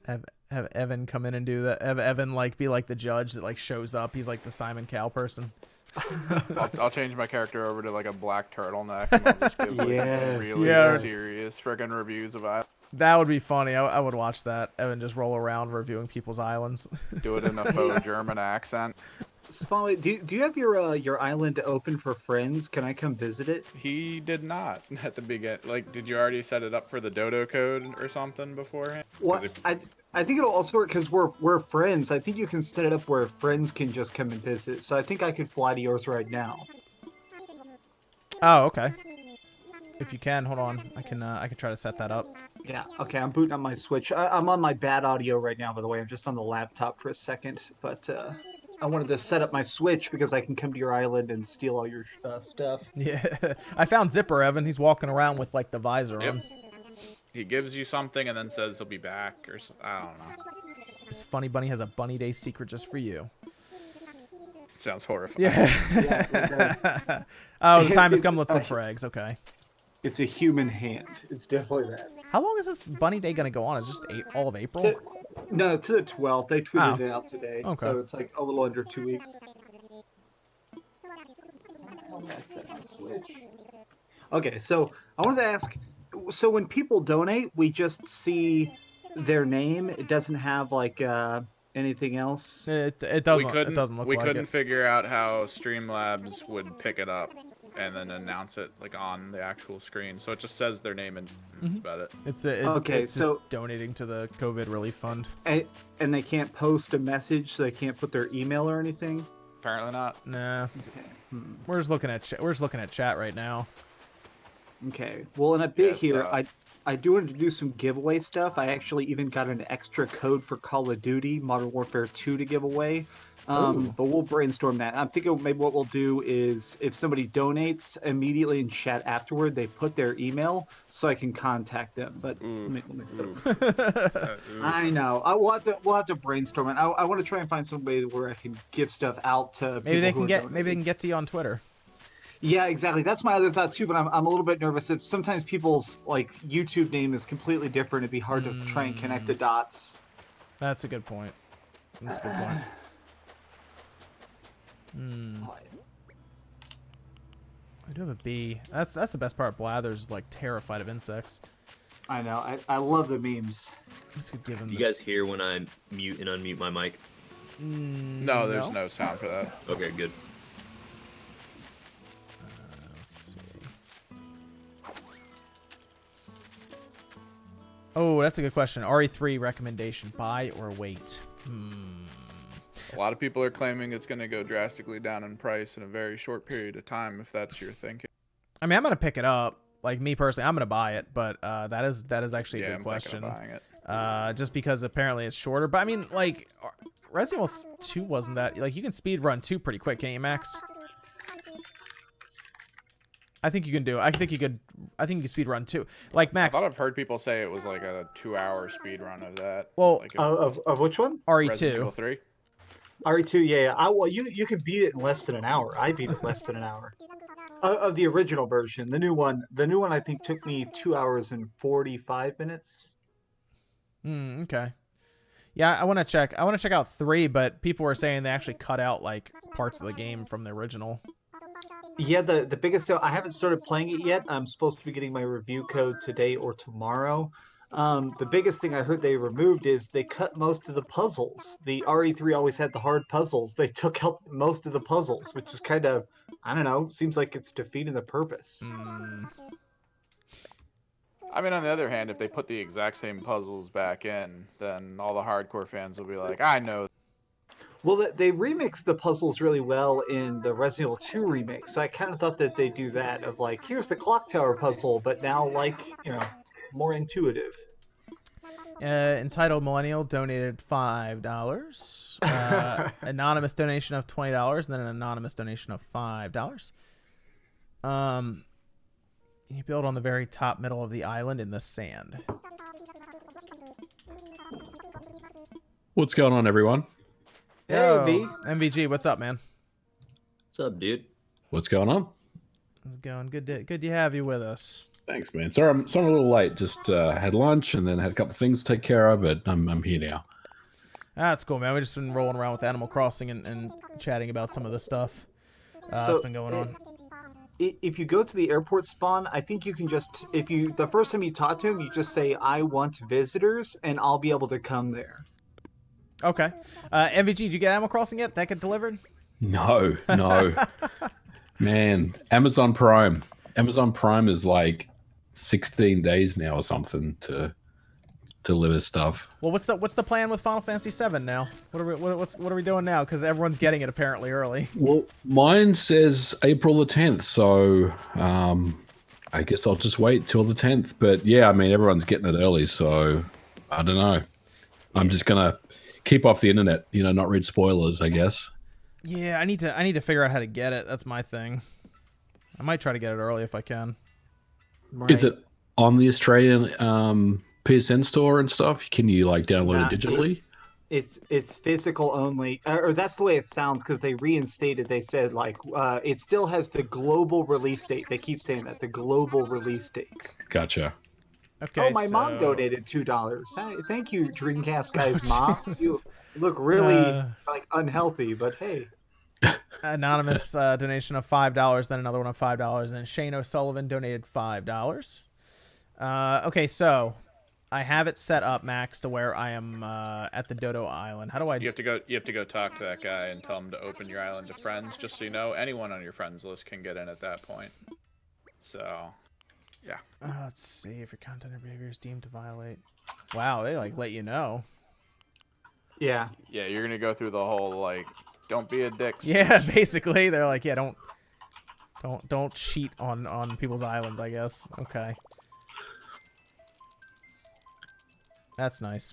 Have Evan come in and do that. Have Evan like be like the judge that like shows up. He's like the Simon Cowell person. I'll change my character over to like a black turtleneck and I'll just give like really serious friggin' reviews of it. That would be funny. I would watch that. Evan just roll around reviewing people's islands. Do it in a faux German accent. Spawn, do you have your island open for friends? Can I come visit it? He did not at the beginning. Like, did you already set it up for the dodo code or something beforehand? What? I think it'll also work because we're friends. I think you can set it up where friends can just come and visit. So I think I could fly to yours right now. Oh, okay. If you can, hold on. I can try to set that up. Yeah. Okay. I'm booting up my Switch. I'm on my bad audio right now, by the way. I'm just on the laptop for a second, but I wanted to set up my Switch because I can come to your island and steal all your stuff. Yeah. I found Zipper, Evan. He's walking around with like the visor on. He gives you something and then says he'll be back, or I don't know. This funny bunny has a bunny day secret just for you. Sounds horrifying. Yeah. Oh, the time has come. Let's look for eggs. Okay. It's a human hand. It's definitely that. How long is this bunny day gonna go on? Is it just all of April? No, to the 12th. They tweeted it out today. Okay. So it's like a little under 2 weeks. Okay, so I wanted to ask, so when people donate, we just see their name. It doesn't have like anything else. It doesn't. It doesn't look like it. We couldn't figure out how Streamlabs would pick it up and then announce it like on the actual screen. So it just says their name and that's about it. It's it's just donating to the COVID relief fund. And they can't post a message, so they can't put their email or anything. Apparently not. Nah. We're just looking at chat right now. Okay. Well, in a bit here, I do want to do some giveaway stuff. I actually even got an extra code for Call of Duty Modern Warfare 2 to give away. But we'll brainstorm that. I'm thinking maybe what we'll do is if somebody donates immediately in chat afterward, they put their email so I can contact them. But let me I know. We'll have to brainstorm it. I want to try and find some way where I can give stuff out to maybe they can get to you on Twitter. Yeah, exactly. That's my other thought too. But I'm a little bit nervous. If sometimes people's like YouTube name is completely different, it'd be hard to try and connect the dots. That's a good point. That's a good point. I do have a bee. That's the best part. Blather's like terrified of insects. I know. I love the memes. This could give him. You guys hear when I mute and unmute my mic? No, there's no sound for that. Okay, good. Let's see. Oh, that's a good question. RE3 recommendation: buy or wait? A lot of people are claiming it's going to go drastically down in price in a very short period of time, if that's your thinking. I mean, I'm going to pick it up. Like, me personally, I'm going to buy it, but that is actually a good question. I'm thinking of buying it. Just because apparently it's shorter. But, I mean, like, Resident Evil 2 wasn't that... Like, you can speed run 2 pretty quick, can't you, Max? I think you can do it. I think you can speed run 2. Like, Max... I thought I've heard people say it was like a 2-hour speed run of that. Well... Like of which one? RE2. Resident Evil 3? RE2, yeah. Well, you can beat it in less than an hour. I beat it in less than an hour. Of the original version. The new one I think took me 2 hours and 45 minutes. Okay. Yeah, I want to check. I want to check out 3, but people were saying they actually cut out like parts of the game from the original. Yeah, the biggest I haven't started playing it yet. I'm supposed to be getting my review code today or tomorrow. The biggest thing I heard they removed is they cut most of the puzzles. The RE3 always had the hard puzzles. They took out most of the puzzles, which is kind of, I don't know, seems like it's defeating the purpose. I mean, on the other hand, if they put the exact same puzzles back in, then all the hardcore fans will be like, I know. Well, they remixed the puzzles really well in the Resident Evil 2 remake, so I kind of thought that they do that of like, here's the clock tower puzzle, but now like, more intuitive. Entitled Millennial donated $5. Anonymous donation of $20, and then an anonymous donation of $5. You build on the very top middle of the island in the sand. What's going on, everyone? Yo, Hey, V. MVG, what's up, man? What's up, dude? What's going on? How's it going? Good to have you with us. Thanks, man. Sorry, I'm a little late. Just had lunch and then had a couple of things to take care of, but I'm here now. That's cool, man. We've just been rolling around with Animal Crossing and chatting about some of the stuff that's been going on. If you go to the airport spawn, I think you can just, the first time you talk to him, you just say, I want visitors, and I'll be able to come there. Okay. MVG, did you get Animal Crossing yet? That get delivered? No. Man, Amazon Prime is like 16 days now or something to deliver stuff. Well, what's the plan with Final Fantasy VII now? What are we doing now? Because everyone's getting it apparently early. Well, mine says April the 10th, so I guess I'll just wait till the 10th. But yeah, I mean everyone's getting it early, so I don't know. I'm just gonna keep off the internet, not read spoilers, I guess. Yeah, I need to figure out how to get it. That's my thing. I might try to get it early if I can. Right. Is it on the Australian PSN store and stuff? Can you like download it digitally? It's physical only, or that's the way it sounds, because they reinstated. They said like it still has the global release date. They keep saying that, the global release date. Gotcha. Okay. Oh, my mom donated $2. Thank you, Dreamcast guy's mom. You look really like unhealthy, but hey. Anonymous donation of $5, then another one of $5, and Shane O'Sullivan donated $5. Okay, so I have it set up, Max, to where I am at the Dodo Island. How do I? You have to go talk to that guy and tell him to open your island to friends. Just so you know, anyone on your friends list can get in at that point. So, yeah. Let's see if your content or behavior is deemed to violate. Wow, they like let you know. Yeah. Yeah, you're gonna go through the whole like, don't be a dick. Yeah, basically they're like, yeah, don't cheat on people's islands, I guess. Okay. That's nice.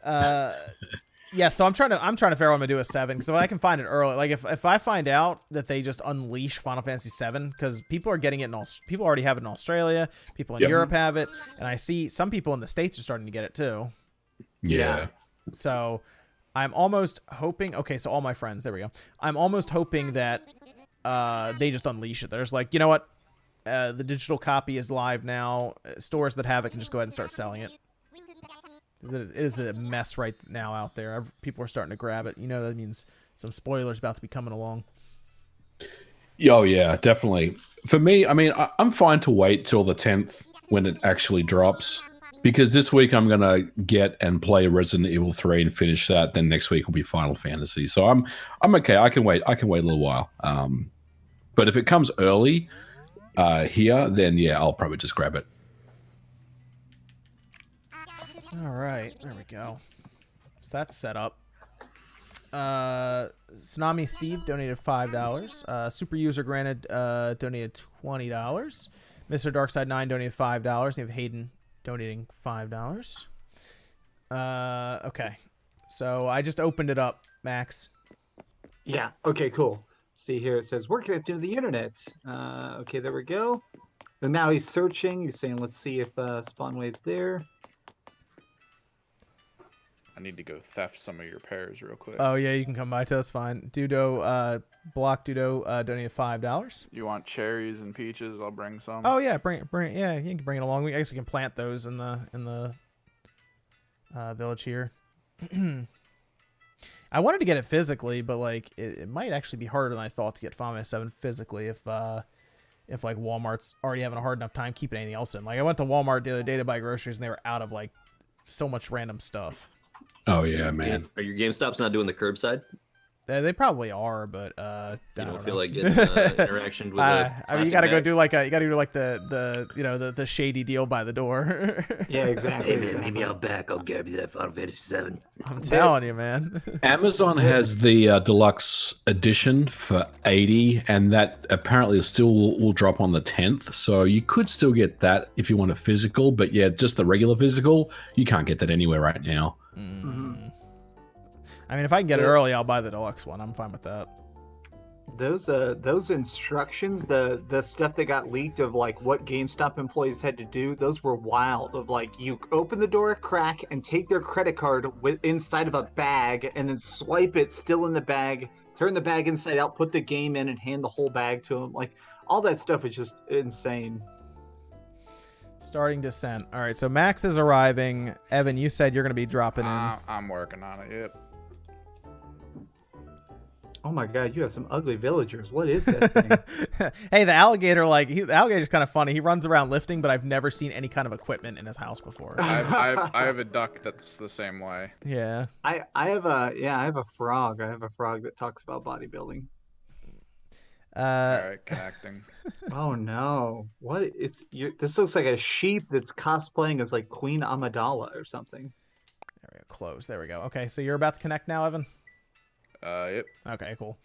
Yeah, so I'm trying to figure out what I'm gonna do with 7, because if I can find it early, like if I find out that they just unleash Final Fantasy 7, because people are getting it people already have it in Australia, people in Europe have it, and I see some people in the States are starting to get it too. Yeah. So I'm almost hoping. Okay, so all my friends, there we go. I'm almost hoping that they just unleash it. There's like, you know what? The digital copy is live now. Stores that have it can just go ahead and start selling it. It is a mess right now out there. People are starting to grab it. That means some spoilers about to be coming along. Oh, yeah, definitely. For me, I mean, I'm fine to wait till the 10th when it actually drops, because this week I'm going to get and play Resident Evil 3 and finish that. Then next week will be Final Fantasy. So I'm okay. I can wait a little while. But if it comes early here, then yeah, I'll probably just grab it. All right, there we go. So that's set up. Tsunami Steve donated $5. Super User Granted donated $20. Mr. Darkside9 donated $5. We have Hayden donating $5. Okay. So I just opened it up, Max. Yeah. Okay, cool. See here, it says, we're connected to the internet. Okay, there we go. And now he's searching. He's saying, let's see if Spawnway's there. I need to go theft some of your pears real quick. Oh yeah, you can come by to us. Fine. Dudo, Block Dudo donated $5. You want cherries and peaches? I'll bring some. Oh yeah, bring it. Yeah, you can bring it along. I guess we can plant those in the village here. I wanted to get it physically, but like it might actually be harder than I thought to get Final 7 physically if like Walmart's already having a hard enough time keeping anything else in. Like I went to Walmart the other day to buy groceries and they were out of like so much random stuff. Oh yeah, man. Are your GameStops not doing the curbside? They probably are, but You don't know. feel like getting interaction with I mean, you gotta bag? go do the shady deal by the door. Yeah, exactly. Hey man, meet me out back. I'll grab you that Final Fantasy 7. I'm telling you, man. Amazon has the deluxe edition for $80, and that apparently still will drop on the 10th. So you could still get that if you want a physical, but yeah, just the regular physical, you can't get that anywhere right now. I mean, if I can get it early, I'll buy the deluxe one. I'm fine with that. Those instructions, the stuff that got leaked of like what GameStop employees had to do, those were wild. Of like you open the door a crack and take their credit card inside of a bag and then swipe it still in the bag, turn the bag inside out, put the game in, and hand the whole bag to them. Like all that stuff is just insane. Starting descent. All right, so Max is arriving. Evan, you said you're going to be dropping in. I'm working on it. Yep. Oh my god, you have some ugly villagers. What is that thing? Hey, the alligator, the alligator's kind of funny. He runs around lifting, but I've never seen any kind of equipment in his house before. I have a duck that's the same way. Yeah. I have a frog. I have a frog that talks about bodybuilding. All right, connecting. Oh no! What? This looks like a sheep that's cosplaying as like Queen Amidala or something. There we go. Close. There we go. Okay, so you're about to connect now, Evan? Yep. Okay, cool.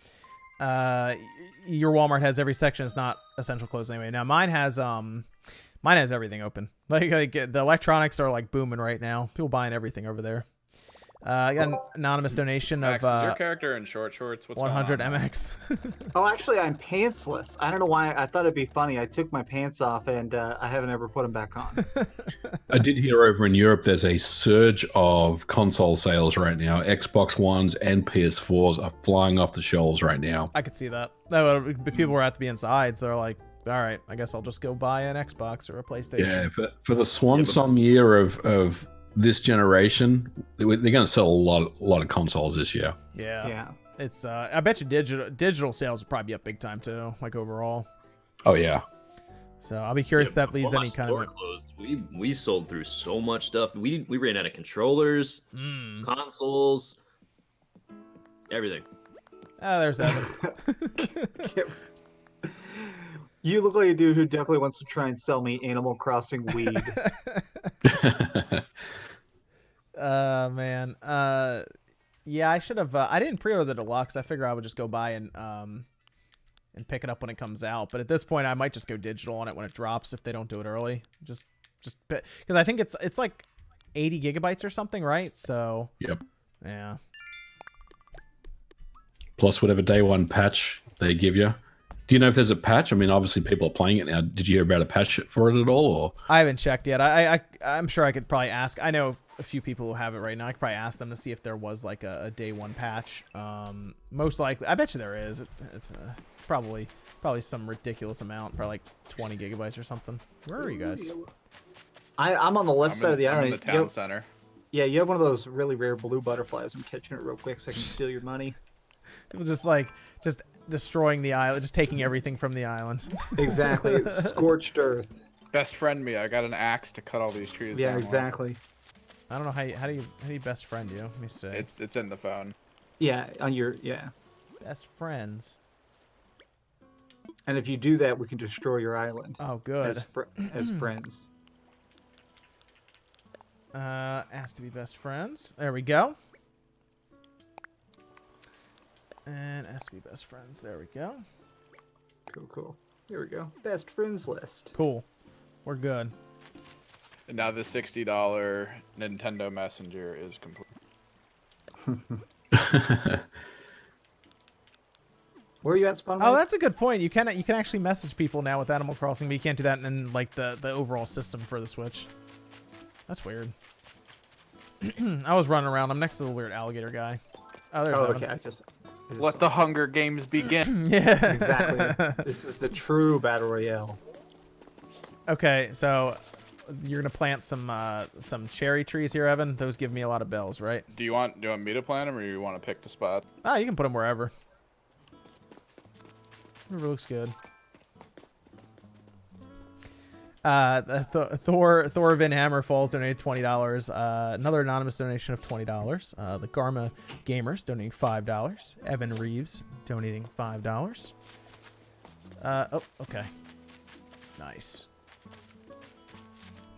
Your Walmart has every section. It's not essential clothes anyway. Now mine has everything open. Like the electronics are like booming right now. People buying everything over there. I got an anonymous donation Max, of is your character in short shorts? What's 100 going on? MX. Oh, actually, I'm pantsless. I don't know why. I thought it'd be funny. I took my pants off and I haven't ever put them back on. I did hear over in Europe there's a surge of console sales right now. Xbox Ones and PS4s are flying off the shelves right now. I could see that. People were at to be inside, so they're like, all right, I guess I'll just go buy an Xbox or a PlayStation. Yeah, for the swan song year of this generation, they're going to sell a lot of consoles this year. Yeah. Yeah. It's I bet you digital sales will probably be up big time too, like overall. Oh yeah. So I'll be curious if that leaves any kind of. Closed. We sold through so much stuff. We ran out of controllers, consoles, everything. Oh, there's Evan. You look like a dude who definitely wants to try and sell me Animal Crossing weed. Man. Yeah, I should have. I didn't pre-order the deluxe. I figure I would just go buy and pick it up when it comes out. But at this point, I might just go digital on it when it drops if they don't do it early. Just because I think it's like 80 gigabytes or something, right? So. Yep. Yeah. Plus whatever day one patch they give you. Do you know if there's a patch? I mean, obviously people are playing it now. Did you hear about a patch for it at all? Or I haven't checked yet. I'm sure I could probably ask. I know a few people who have it right now. I could probably ask them to see if there was like a day one patch. Most likely, I bet you there is. It's probably some ridiculous amount, probably like 20 gigabytes or something. Where are you guys? I'm on the left side of the I'm island. in the town center. Yeah, you have one of those really rare blue butterflies. I'm catching it real quick so I can steal your money. People just destroying the island, just taking everything from the island. Exactly. It's scorched earth. Best friend me. I got an axe to cut all these trees Yeah, down with. exactly. I don't know how do you best friend you? Let me see. It's in the phone. Yeah, on your Best friends. And if you do that, we can destroy your island. Oh, good. As friends. Asked to be best friends. There we go. And asked to be best friends. There we go. Cool. Here we go. Best friends list. Cool. We're good. And now the $60 Nintendo Messenger is complete. Where are you at, Spawn? Oh, that's a good point. You can actually message people now with Animal Crossing, but you can't do that in like the overall system for the Switch. That's weird. I was running around. I'm next to the weird alligator guy. Oh, there's Evan. Okay. I just Let the Hunger Games begin. Yeah. Exactly. This is the true battle royale. Okay, so you're gonna plant some cherry trees here, Evan. Those give me a lot of bells, right? Do you want me to plant them, or you want to pick the spot? Ah, you can put them wherever. Whatever looks good. Thor Van Hammer Falls donated $20. Another anonymous donation of $20. The Garma Gamers donating $5. Evan Reeves donating $5. Oh, okay. Nice.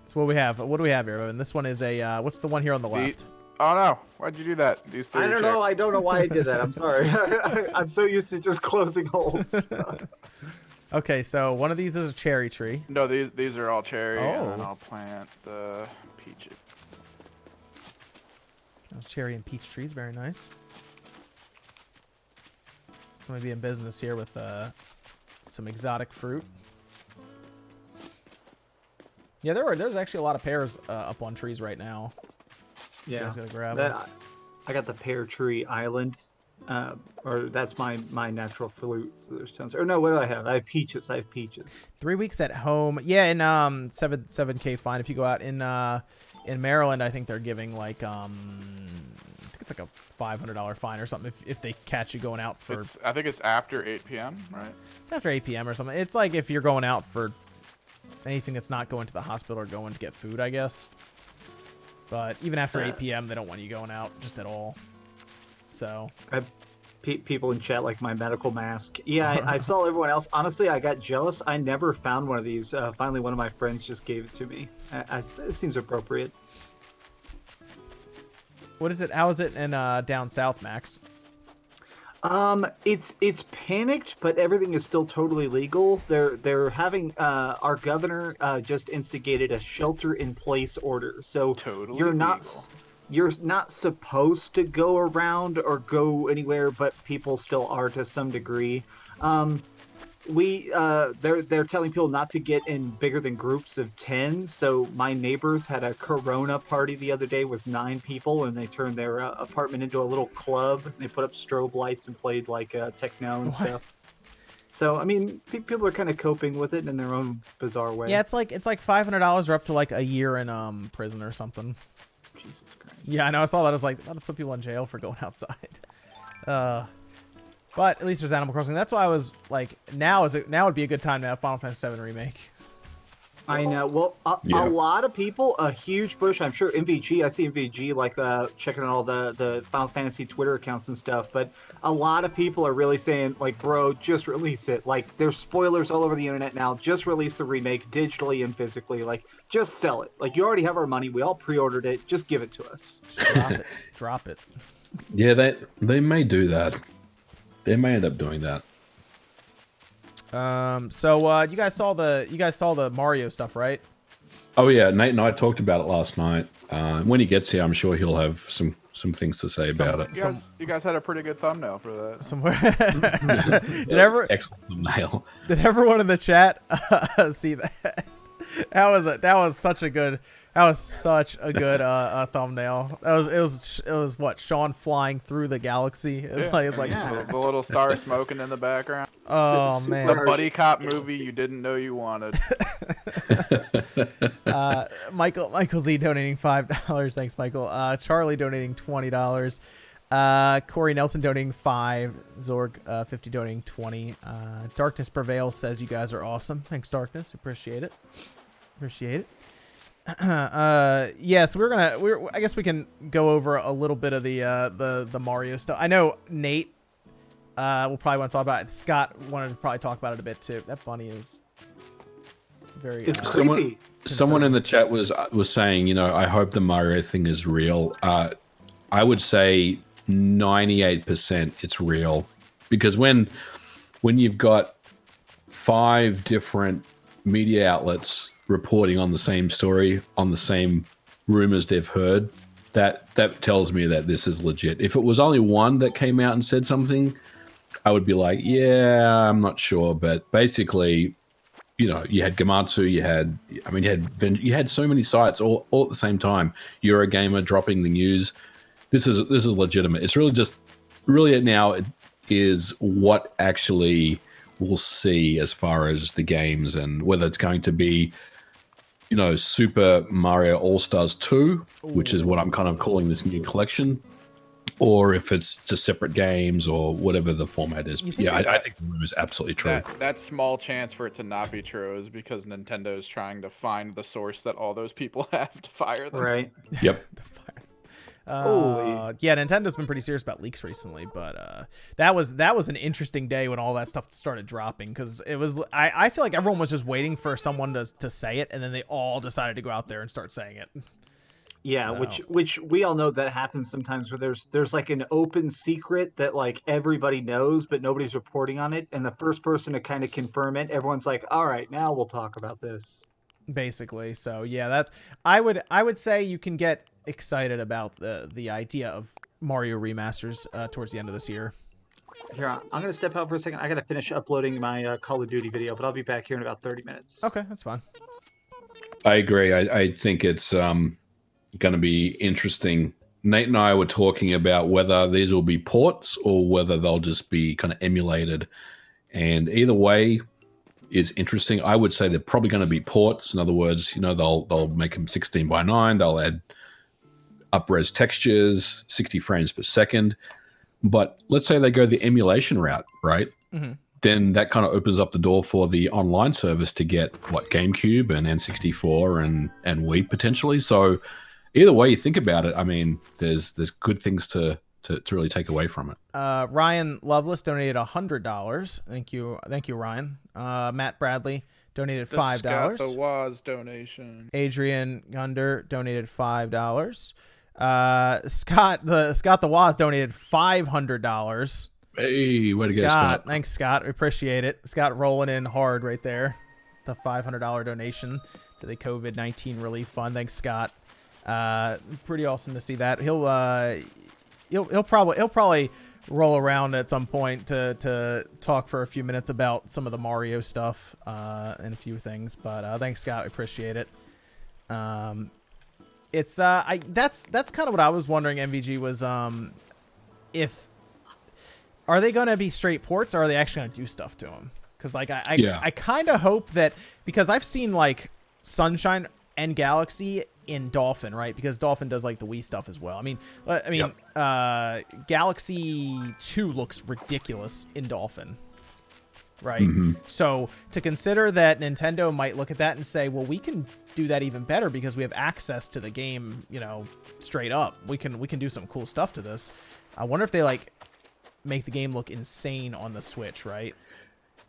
So what we have? What do we have here, Evan? This one is a what's the one here on the left? Oh no! Why'd you do that? These three. I don't know. I don't know why I did that. I'm sorry. I'm so used to just closing holes. Okay, so one of these is a cherry tree. No, these are all cherry, and then Oh. I'll plant the peach. Cherry and peach trees, very nice. Somebody be in business here with some exotic fruit. Yeah, there's actually a lot of pears up on trees right now. You Yeah. guys gotta grab them. I got the pear tree island, or that's my natural fruit. So there's tons. Or no, what do I have? I have peaches. 3 weeks at home. Yeah, in 7K fine. If you go out in Maryland, I think they're giving like I think it's like a $500 fine or something if they catch you going out for. I think it's after 8 p.m. Right? It's after 8 p.m. or something. It's like if you're going out for anything that's not going to the hospital or going to get food, I guess. But even after 8 p.m., they don't want you going out just at all. So I have people in chat like my medical mask. Yeah, I saw everyone else. Honestly, I got jealous. I never found one of these. Finally, one of my friends just gave it to me. It seems appropriate. what is it? How is it in down south, Max? It's panicked, but everything is still totally legal. They're having our governor just instigated a shelter-in-place order. So Totally you're not legal. you're not supposed to go around or go anywhere, but people still are to some degree. They're telling people not to get in bigger than groups of 10. So my neighbors had a Corona party the other day with 9 people, and they turned their apartment into a little club. They put up strobe lights and played like techno and stuff. So I mean, people are kind of coping with it in their own bizarre way. Yeah, it's like $500 or up to like a year in prison or something. Jesus Christ. Yeah, I know. I saw that. I was like, about to put people in jail for going outside. But at least there's Animal Crossing. That's why I was like, now would be a good time to have Final Fantasy VII Remake. I know. Well, a lot of people, a huge push. I'm sure MVG. I see MVG like checking out all the Final Fantasy Twitter accounts and stuff. But a lot of people are really saying like, bro, just release it. Like, there's spoilers all over the internet now. Just release the remake digitally and physically. Like, just sell it. Like, you already have our money. We all pre-ordered it. Just give it to us. Just drop it. Drop it. Yeah, they may do that. They may end up doing that. So you guys saw the Mario stuff, right? Oh yeah, Nate and I talked about it last night. When he gets here, I'm sure he'll have some things to say about it. You guys had a pretty good thumbnail for that. Somewhere. Excellent thumbnail. Did everyone in the chat see that? That was such a good thumbnail. It was what, Sean flying through the galaxy. It's like The little star smoking in the background. Oh man, The buddy cop movie you didn't know you wanted. Michael Z donating $5. Thanks, Michael. Charlie donating $20. Corey Nelson donating $5. Zorg 50 donating $20. Darkness Prevails says you guys are awesome. Thanks, Darkness. Appreciate it. Yeah, so I guess we can go over a little bit of the Mario stuff. I know Nate will probably want to talk about it. Scott wanted to probably talk about it a bit too. That bunny is very. It's creepy. Someone in the chat was saying, I hope the Mario thing is real. I would say 98% it's real, because when you've got 5 different media outlets reporting on the same story, on the same rumors they've heard, that tells me that this is legit. If it was only one that came out and said something, I would be like, yeah, I'm not sure. But basically, you know, you had Gamatsu, you had so many sites all at the same time. Eurogamer dropping the news. This is legitimate. It's really now it is what actually we'll see as far as the games and whether it's going to be, you know, Super Mario All-Stars 2, which is what I'm kind of calling this new collection, or if it's just separate games or whatever the format is. Yeah, I think the rumor is absolutely true. That small chance for it to not be true is because Nintendo is trying to find the source that all those people have to fire them. Right. Yep. Yeah, Nintendo's been pretty serious about leaks recently, but that was an interesting day when all that stuff started dropping, because it was I feel like everyone was just waiting for someone to say it, and then they all decided to go out there and start saying it. Yeah, So. which we all know that happens sometimes, where there's like an open secret that like everybody knows but nobody's reporting on it, and the first person to kind of confirm it, everyone's like, all right, now we'll talk about this. Basically. So yeah, that's I would say you can get excited about the idea of Mario remasters towards the end of this year. Here, I'm going to step out for a second. I got to finish uploading my Call of Duty video, but I'll be back here in about 30 minutes. Okay, that's fine. I agree. I think it's going to be interesting. Nate and I were talking about whether these will be ports or whether they'll just be kind of emulated. And either way is interesting. I would say they're probably going to be ports. In other words, you know, they'll make them 16:9. They'll add up-res textures, 60 frames per second. But let's say they go the emulation route, right? Mm-hmm. Then that kind of opens up the door for the online service to get GameCube and N64 and Wii potentially. So either way you think about it, I mean, there's good things to really take away from it. Ryan Loveless donated $100. Thank you, Ryan. Matt Bradley donated $5. Scott the Waz donation. Adrian Gunder donated $5. Scott the Waz donated $500. Hey, way to go, Scott. Thanks, Scott. We appreciate it. Scott rolling in hard right there. The $500 donation to the COVID-19 relief fund. Thanks, Scott. Pretty awesome to see that. He'll probably roll around at some point to talk for a few minutes about some of the Mario stuff and a few things. But thanks, Scott. We appreciate it. It's that's kind of what I was wondering. MVG was if are they going to be straight ports, or are they actually going to do stuff to them? Because like I kind of hope that, because I've seen like Sunshine and Galaxy in Dolphin, right? Because Dolphin does like the Wii stuff as well. I mean, Galaxy 2 looks ridiculous in Dolphin, right? Mm-hmm. So to consider that Nintendo might look at that and say, well, we can do that even better because we have access to the game, you know, straight up. We can do some cool stuff to this. I wonder if they like make the game look insane on the Switch, right?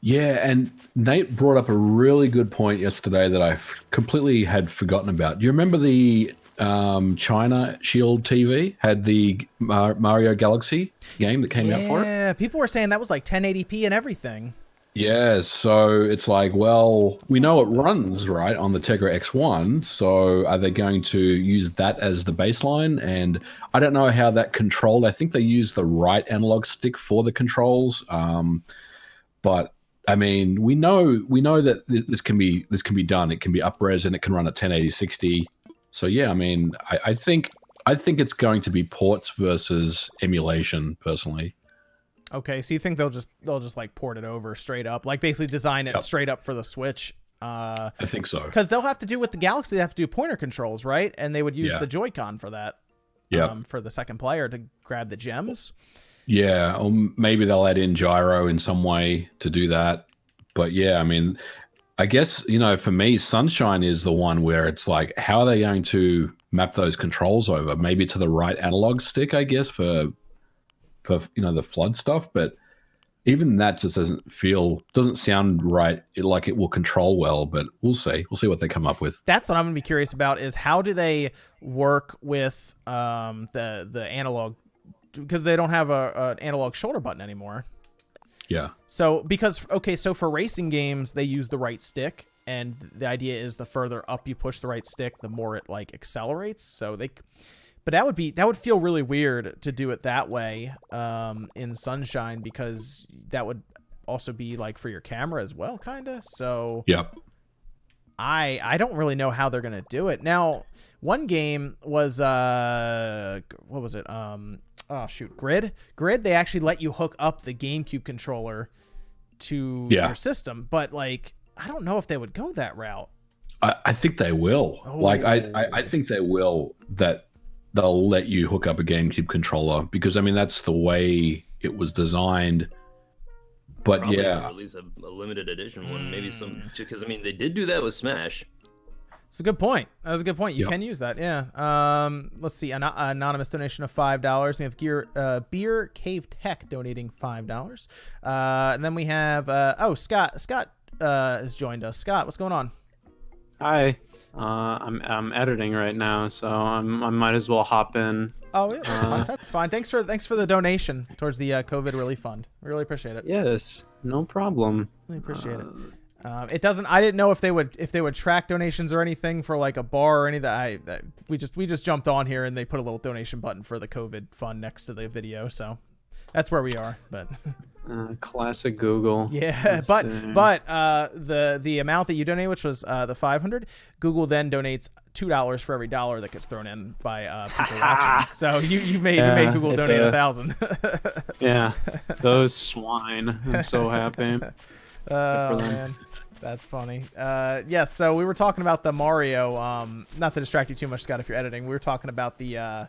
Yeah, and Nate brought up a really good point yesterday that I completely had forgotten about. Do you remember the China Shield TV had the Mario Galaxy game that came out for it? Yeah, people were saying that was like 1080p and everything. Yeah, so it's like, well, we know it runs, right, on the Tegra X1, so are they going to use that as the baseline? And I don't know how that controlled. I think they use the right analog stick for the controls, but I mean, we know that this can be done. It can be up-res and it can run at 1080 60. So yeah, I mean, I think it's going to be ports versus emulation, personally. Okay, so you think they'll just like port it over straight up, like basically design it straight up for the Switch? I think so. Because they'll have to do with the Galaxy, they have to do pointer controls, right? And they would use the Joy-Con for that. For the second player to grab the gems. Yeah, or maybe they'll add in gyro in some way to do that. But yeah, I mean, I guess, you know, for me, Sunshine is the one where it's like, how are they going to map those controls over? Maybe to the right analog stick, I guess, for you know, the flood stuff. But even that just doesn't sound right. Like it will control well, but we'll see what they come up with. That's what I'm gonna be curious about, is how do they work with the analog, because they don't have an analog shoulder button anymore. Yeah. So so for racing games, they use the right stick, and the idea is the further up you push the right stick, the more it like accelerates. But that would feel really weird to do it that way in Sunshine, because that would also be like for your camera as well, kind of. So Yep. I don't really know how they're gonna do it. Now, one game was what was it? Oh shoot, Grid. They actually let you hook up the GameCube controller to your system, but like I don't know if they would go that route. I think they will. Like I think they will, that they'll let you hook up a GameCube controller, because I mean that's the way it was designed. But Probably yeah, release a limited edition one, maybe some, because I mean they did do that with Smash. It's a good point. That was a good point. You can use that. Yeah. Let's see. Anonymous donation of $5. We have Beer Cave Tech donating $5. And then we have Scott. Scott has joined us. Scott, what's going on? Hi. I'm editing right now, so I might as well hop in. Oh, yeah, that's fine. Thanks for the donation towards the COVID relief fund. We really appreciate it. Yes, no problem. Really appreciate it. It doesn't. I didn't know if they would track donations or anything for like a bar or any that. We just jumped on here and they put a little donation button for the COVID fund next to the video, so that's where we are. But classic Google. Yeah, but the amount that you donate, which was the $500, Google then donates $2 for every dollar that gets thrown in by people watching. So you made Google donate 1,000. Yeah, those swine. I'm so happy. Oh man, that's funny. Yes, so we were talking about the Mario. Not to distract you too much, Scott, if you're editing. We were talking about the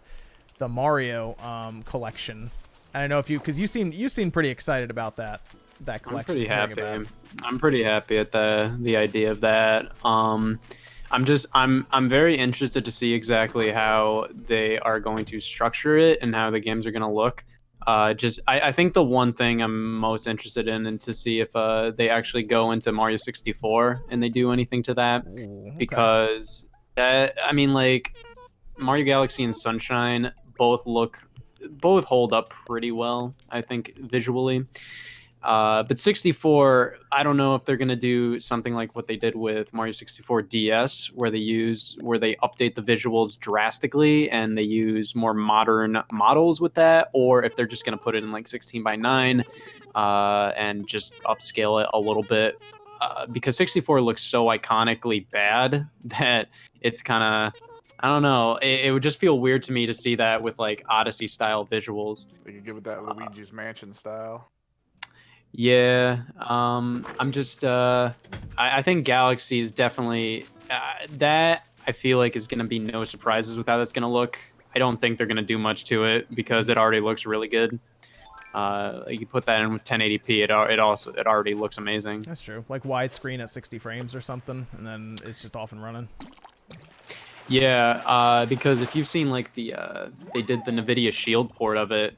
Mario collection. I don't know if because you seem pretty excited about that collection. I'm pretty happy. I'm pretty happy at the idea of that. I'm very interested to see exactly how they are going to structure it and how the games are going to look. I think the one thing I'm most interested in and to see if they actually go into Mario 64 and they do anything to that. Ooh, okay. Because I mean, like Mario Galaxy and Sunshine both hold up pretty well, I think, visually. But 64, I don't know if they're gonna do something like what they did with Mario 64 DS, where they update the visuals drastically and they use more modern models with that, or if they're just gonna put it in like 16:9 and just upscale it a little bit. Because 64 looks so iconically bad that it's kind of, I don't know. It would just feel weird to me to see that with like Odyssey style visuals. They could give it that Luigi's Mansion style. Yeah. I'm just. I think Galaxy is definitely that. I feel like is going to be no surprises with how that's going to look. I don't think they're going to do much to it because it already looks really good. You put that in with 1080p, it already looks amazing. That's true. Like widescreen at 60 frames or something, and then it's just off and running. Yeah, because if you've seen like they did the NVIDIA Shield port of it,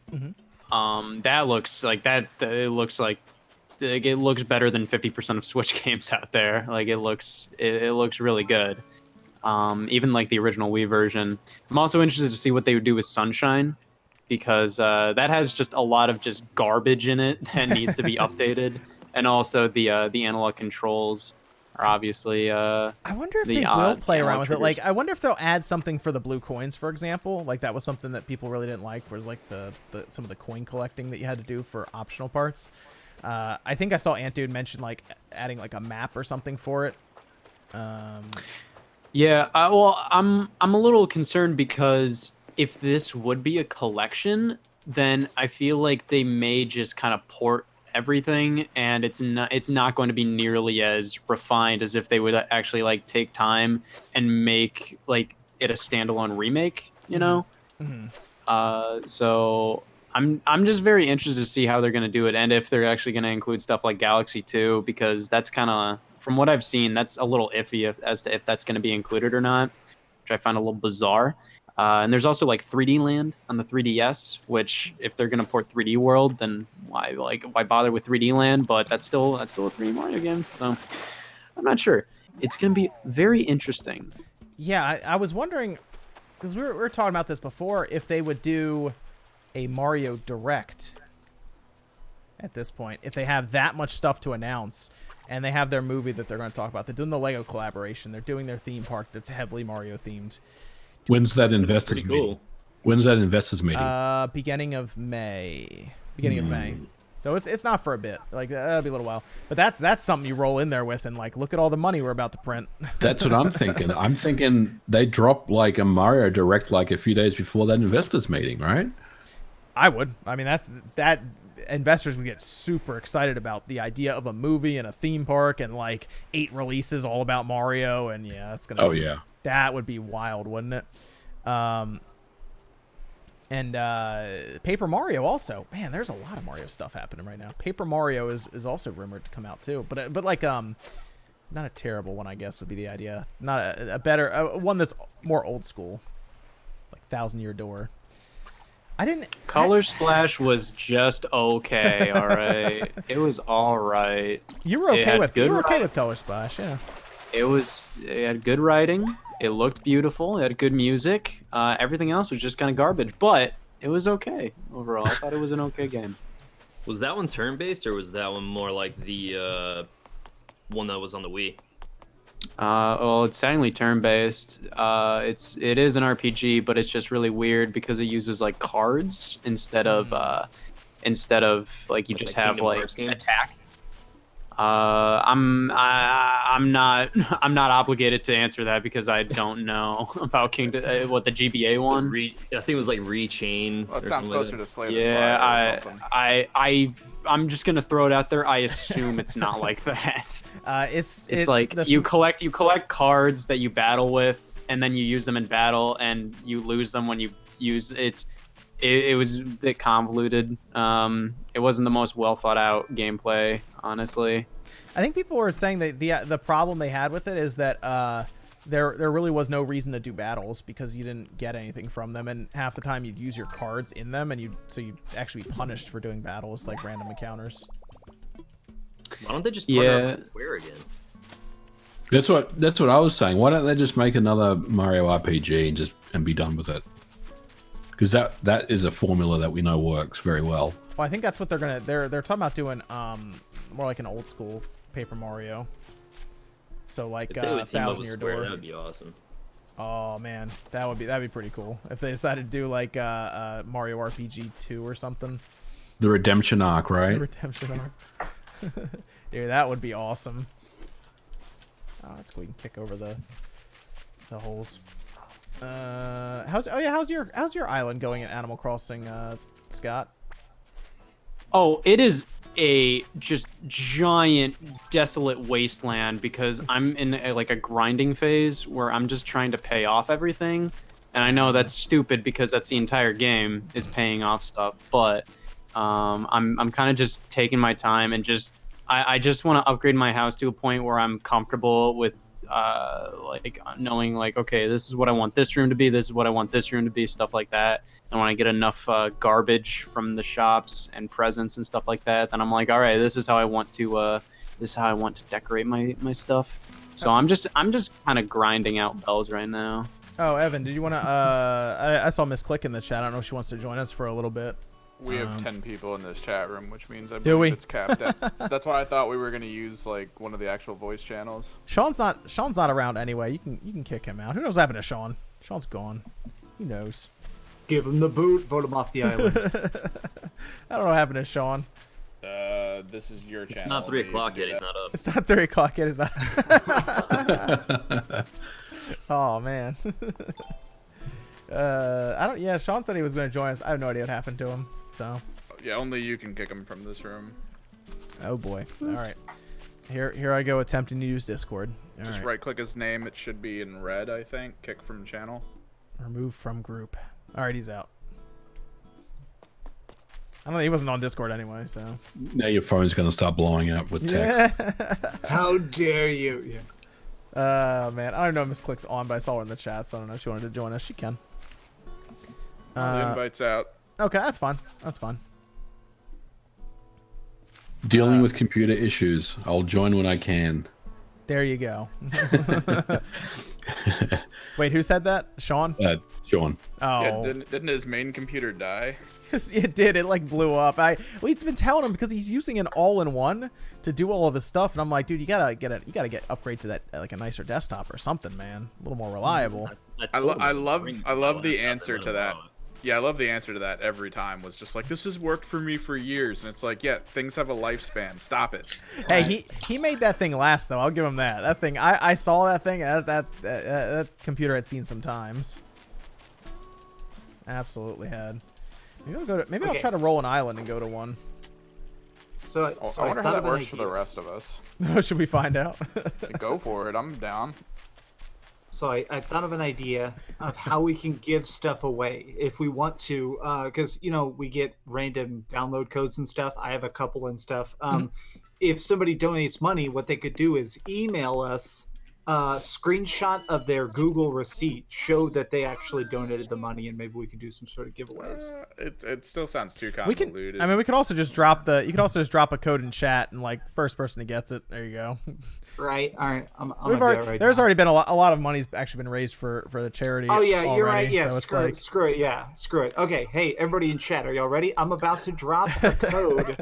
that looks like it looks better than 50% of Switch games out there. Like it looks really good. Even like the original Wii version. I'm also interested to see what they would do with Sunshine, because that has just a lot of just garbage in it that needs to be updated, and also the analog controls. Obviously, I wonder if they will play around with it. Like, I wonder if they'll add something for the blue coins, for example. Like, that was something that people really didn't like, was like some of the coin collecting that you had to do for optional parts. I think I saw Antdude mention like adding like a map or something for it. Yeah, well, I'm a little concerned because if this would be a collection, then I feel like they may just kind of port everything, and it's not going to be nearly as refined as if they would actually like take time and make like it a standalone remake, you know. So I'm just very interested to see how they're going to do it, and if they're actually going to include stuff like Galaxy 2, because that's kind of, from what I've seen, that's a little iffy as to if that's going to be included or not, which I find a little bizarre. And there's also like 3D Land on the 3DS, which if they're gonna port 3D World, then why bother with 3D Land? But that's still a 3D Mario game, so I'm not sure. It's gonna be very interesting. Yeah, I was wondering, because we were talking about this before, if they would do a Mario Direct at this point, if they have that much stuff to announce, and they have their movie that they're going to talk about. They're doing the Lego collaboration. They're doing their theme park that's heavily Mario themed. When's that investors meeting? When's that investors meeting? Beginning of May. Beginning of May. So it's not for a bit. Like that'll be a little while. But that's something you roll in there with and like look at all the money we're about to print. That's what I'm thinking. I'm thinking they drop like a Mario Direct like a few days before that investors meeting, right? I would. I mean, that investors would get super excited about the idea of a movie and a theme park and like 8 releases all about Mario, and yeah, that's gonna. Oh yeah, that would be wild, wouldn't it? And Paper Mario also. Man, there's a lot of Mario stuff happening right now. Paper Mario is also rumored to come out too, but like not a terrible one, I guess would be the idea. Not a better one that's more old school, like 1,000-Year Door. Color Splash was just okay, all right. It was all right. You were okay with Color Splash, yeah. It had good writing. It looked beautiful. It had good music. Everything else was just kind of garbage, but it was okay overall. I thought it was an okay game. Was that one turn-based, or was that one more like the one that was on the Wii? Well, it's technically turn-based. It is an RPG, but it's just really weird because it uses like cards instead of like you just like have Kingdom like Hearts game? attacks. I'm not obligated to answer that because I don't know about what the GBA one. I think it was like Rechain. Well, it or sounds something closer like to Slay the Yeah, Spire or something. I'm just gonna throw it out there. I assume it's not like that. It's like you collect cards that you battle with, and then you use them in battle, and you lose them when you use it was a bit convoluted. It wasn't the most well thought out gameplay, honestly. I think people were saying that the problem they had with it is that there really was no reason to do battles because you didn't get anything from them, and half the time you'd use your cards in them, and you'd actually be punished for doing battles like random encounters. Why don't they just partner up with Square again? that's what I was saying. Why don't they just make another Mario RPG and be done with it? Because that is a formula that we know works very well. Well, I think that's what they're talking about doing. More like an old school Paper Mario. So like If they would team up 1,000-Year with Square, Door. that would be awesome. Oh man, that'd be pretty cool if they decided to do like Mario RPG 2 or something. The redemption arc, right? The redemption arc. Dude, that would be awesome. Oh, that's cool. You can kick over the holes. How's your island going in Animal Crossing, Scott? Oh, it is a just giant desolate wasteland because I'm in a grinding phase where I'm just trying to pay off everything, and I know that's stupid because that's the entire game is paying off stuff, but I'm kind of just taking my time and I just want to upgrade my house to a point where I'm comfortable with knowing okay, this is what I want this room to be, this is what I want this room to be, stuff like that. And when I get enough garbage from the shops and presents and stuff like that, then I'm like, all right, this is how I want to decorate my stuff. So I'm just kind of grinding out bells right now. Oh, Evan, did you want to? I saw Miss Click in the chat. I don't know if she wants to join us for a little bit. We have 10 people in this chat room, which means I Do we? believe it's capped at. That's why I thought we were going to use like one of the actual voice channels. Sean's not around anyway. You can kick him out. Who knows what happened to Sean? Sean's gone. Who knows? Give him the boot. Vote him off the island. I don't know what happened to Sean. This is your channel. It's not 3 o'clock yet. He's not up. It's not 3 o'clock yet. It's not. Oh man. I don't. Yeah, Sean said he was going to join us. I have no idea what happened to him. So. Yeah, only you can kick him from this room. Oh boy. All right. Here I go attempting to use Discord. All Just right. right-click his name. It should be in red, I think. Kick from channel. Remove from group. All right, he's out. I don't know. He wasn't on Discord anyway, so. Now your phone's going to start blowing up with text. How dare you? Yeah. Man, I don't know if Miss Click's on, but I saw her in the chat, so I don't know if she wanted to join us. She can. The invite's out. Okay, that's fine. That's fine. Dealing with computer issues. I'll join when I can. There you go. Wait, who said that? Sean? Sean. Oh. Yeah, didn't his main computer die? Yes, it did. It like blew up. We've been telling him because he's using an all-in-one to do all of his stuff, and I'm like, dude, you gotta upgrade to that like a nicer desktop or something, man. A little more reliable. I love the answer to that. Yeah, I love the answer to that every time. Was just like, this has worked for me for years, and it's like, yeah, things have a lifespan. Stop it. Hey, he made that thing last though. I'll give him that. That thing, I saw that thing. That computer had seen some times. Absolutely had. Maybe I'll try to roll an island and go to one. So I wonder how that works for the rest of us. Should we find out? Go for it. I'm down. So I thought of an idea of how we can give stuff away if we want to, because we get random download codes and stuff. I have a couple and stuff. If somebody donates money, what they could do is email us a screenshot of their Google receipt, show that they actually donated the money, and maybe we could do some sort of giveaways. It still sounds too We convoluted. can. We could also just drop the. You could also just drop a code in chat, and like first person that gets it, there you go. Right. All right. I'm gonna do it right There's now. already been a lot of money's actually been raised for the charity. Oh yeah, already, you're right. Yeah, so it's screw like, it. Screw it. Yeah, screw it. Okay, hey everybody in chat, are y'all ready? I'm about to drop a code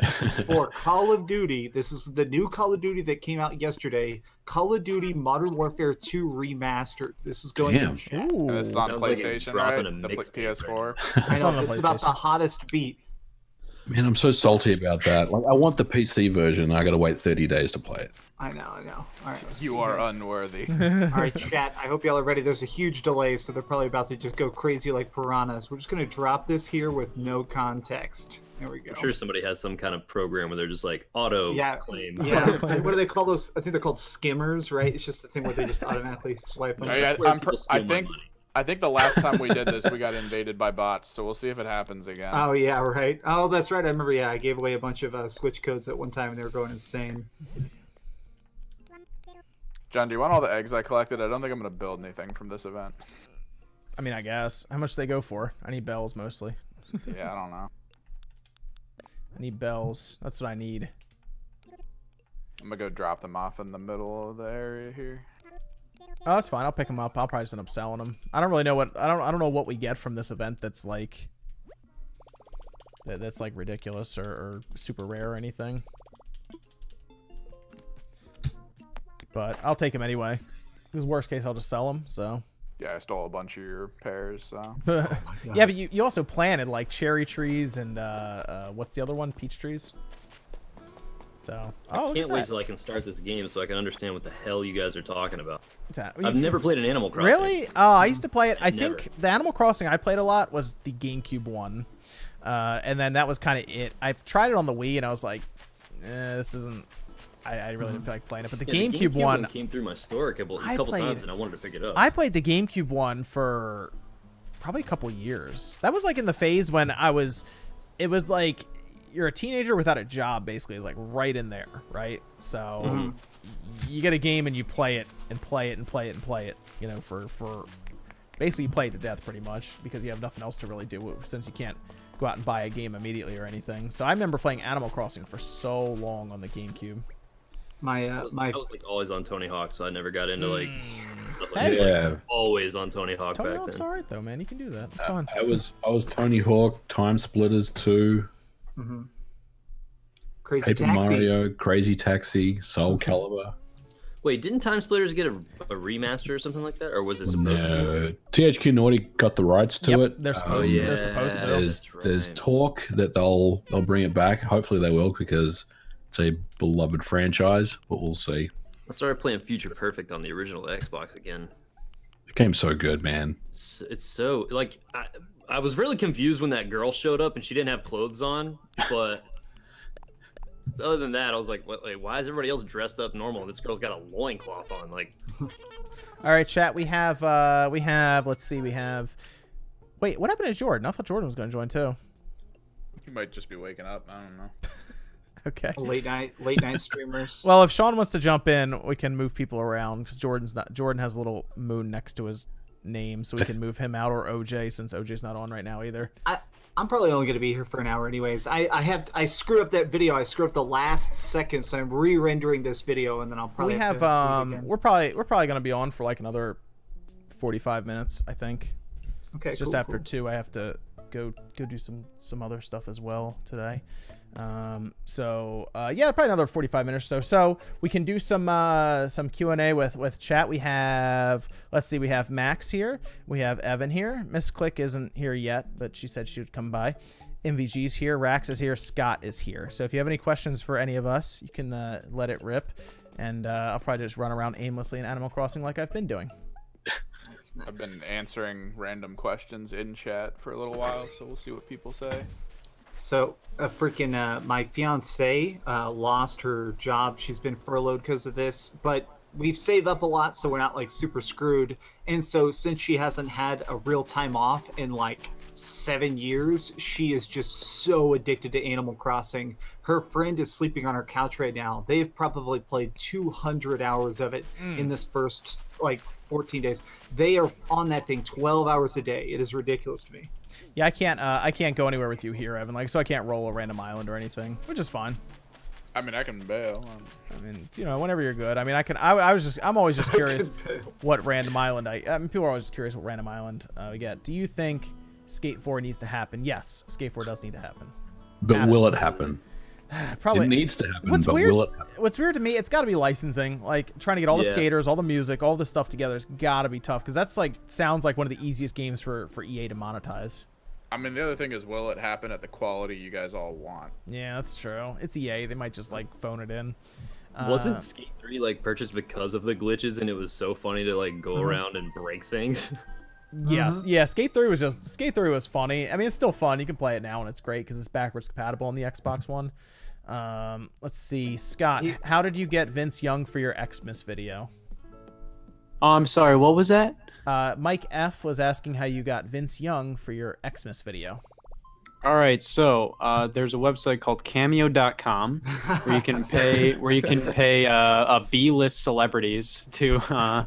for Call of Duty. This is the new Call of Duty that came out yesterday. Call of Duty Modern Warfare 2 Remastered. This is going in chat. Ooh. And it's on Sounds like it's PlayStation, dropping right? a The mixtape PS4. I know on the this is about the PlayStation. hottest beat. Man, I'm so salty about that. Like, I want the PC version. I got to wait 30 days to play it. I know. All right. let's You see are here. unworthy. All right, chat. I hope y'all are ready. There's a huge delay, so they're probably about to just go crazy like piranhas. We're just gonna drop this here with no context. There we go. I'm sure somebody has some kind of program where they're just like auto claim. Yeah. And what do they call those? I think they're called skimmers, right? It's just the thing where they just automatically swipe them. Yeah, Where people steal my money. I think the last time we did this, we got invaded by bots, so we'll see if it happens again. Oh yeah, right. Oh, that's right. I remember. Yeah, I gave away a bunch of Switch codes at one time, and they were going insane. John, do you want all the eggs I collected? I don't think I'm going to build anything from this event. I mean, I guess. How much do they go for? I need bells mostly. Yeah, I don't know. I need bells. That's what I need. I'm going to go drop them off in the middle of the area here. Oh, that's fine. I'll pick them up. I'll probably just end up selling them. I don't really know what I don't know what we get from this event that's like ridiculous or super rare or anything. But I'll take them anyway. Because worst case, I'll just sell them. So. Yeah, I stole a bunch of your pears, so. Yeah, but you also planted like cherry trees and what's the other one? Peach trees. So I can't wait till I can start this game so I can understand what the hell you guys are talking about. I've I've never played an Animal Crossing. Really? Oh, I used to play it. I Never. think the Animal Crossing I played a lot was the GameCube one. And then that was kind of it. I tried it on the Wii and I was like, this isn't. I really didn't feel like playing it. But the Yeah, GameCube one came through my store a couple times and I wanted to pick it up. I played the GameCube one for probably a couple years. That was like in the phase when it was like you're a teenager without a job, basically. It's like right in there, right? So you get a game and you play it and play it and play it and play it, you know, for basically you play it to death pretty much because you have nothing else to really do since you can't go out and buy a game immediately or anything. So I remember playing Animal Crossing for so long on the GameCube. I was like always on Tony Hawk, so I never got into like stuff like Hey. that. Yeah. Like, always on Tony Hawk Tony back Hawk's then. alright though, man. You can do that. It's fun. I was Tony Hawk, Time Splitters 2, Crazy Paper Taxi. Mario, Crazy Taxi, Soul Calibur. Wait, didn't Time Splitters get a remaster or something like that, or was it supposed to? No, THQ Nordic got the rights to Yep, it. they're supposed yeah. they're supposed to. There's right. talk that they'll bring it back. Hopefully they will because it's a beloved franchise, but we'll see. I started playing Future Perfect on the original Xbox again. The game's so good, man. It's so like I was really confused when that girl showed up and she didn't have clothes on, but other than that, I was like, why is everybody else dressed up normal? This girl's got a loincloth on. Like, All right, chat. We have. Let's see. We have. Wait, what happened to Jordan? I thought Jordan was going to join too. You might just be waking up. I don't know. Okay. Late night streamers. Well, if Sean wants to jump in, we can move people around because Jordan has a little moon next to his name, so we can move him out, or OJ, since OJ's not on right now either. I'm probably only going to be here for an hour anyways. I screwed up that video. I screwed up the last second, so I'm re-rendering this video, and then I'll probably We have have to leave again. we're probably going to be on for like another 45 minutes, I think. Okay, It's just cool, after cool. 2. I have to go do some other stuff as well today. Yeah, probably another 45 minutes or so. So we can do some Q&A with chat. We have, let's see, we have Max here. We have Evan here. Miss Click isn't here yet, but she said she would come by. MVG's here. Rax is here. Scott is here. So if you have any questions for any of us, you can let it rip. And I'll probably just run around aimlessly in Animal Crossing like I've been doing. That's nice. I've been answering random questions in chat for a little while, so we'll see what people say. So, my fiance lost her job. She's been furloughed because of this, but we've saved up a lot, so we're not like super screwed. And so, since she hasn't had a real time off in like 7 years, she is just so addicted to Animal Crossing. Her friend is sleeping on her couch right now. They've probably played 200 hours of it in this first like 14 days. They are on that thing 12 hours a day. It is ridiculous to me. Yeah, I can't go anywhere with you here, Evan. Like, so I can't roll a random island or anything, which is fine. I mean, I can bail. I mean, whenever you're good. I mean, I'm always just curious what random island I mean, people are always just curious what random island we get. Do you think Skate 4 needs to happen? Yes, Skate 4 does need to happen. But Absolutely. will it happen? Probably. It needs to happen, What's but weird, will it happen? What's weird to me, it's got to be licensing. Like, trying to get all the skaters, all the music, all this stuff together. It's got to be tough, because that's like, sounds like one of the easiest games for EA to monetize. I mean, the other thing is, will it happen at the quality you guys all want? Yeah, that's true. It's EA. They might just like phone it in. Wasn't Skate 3 like purchased because of the glitches, and it was so funny to like go around and break things? Yes, yeah. Skate 3 was funny. I mean, it's still fun. You can play it now, and it's great because it's backwards compatible on the Xbox One. Let's see, Scott. How did you get Vince Young for your Xmas video? Oh, I'm sorry. What was that? Mike F was asking how you got Vince Young for your Xmas video. All right, so there's a website called Cameo.com where you can pay B-list celebrities to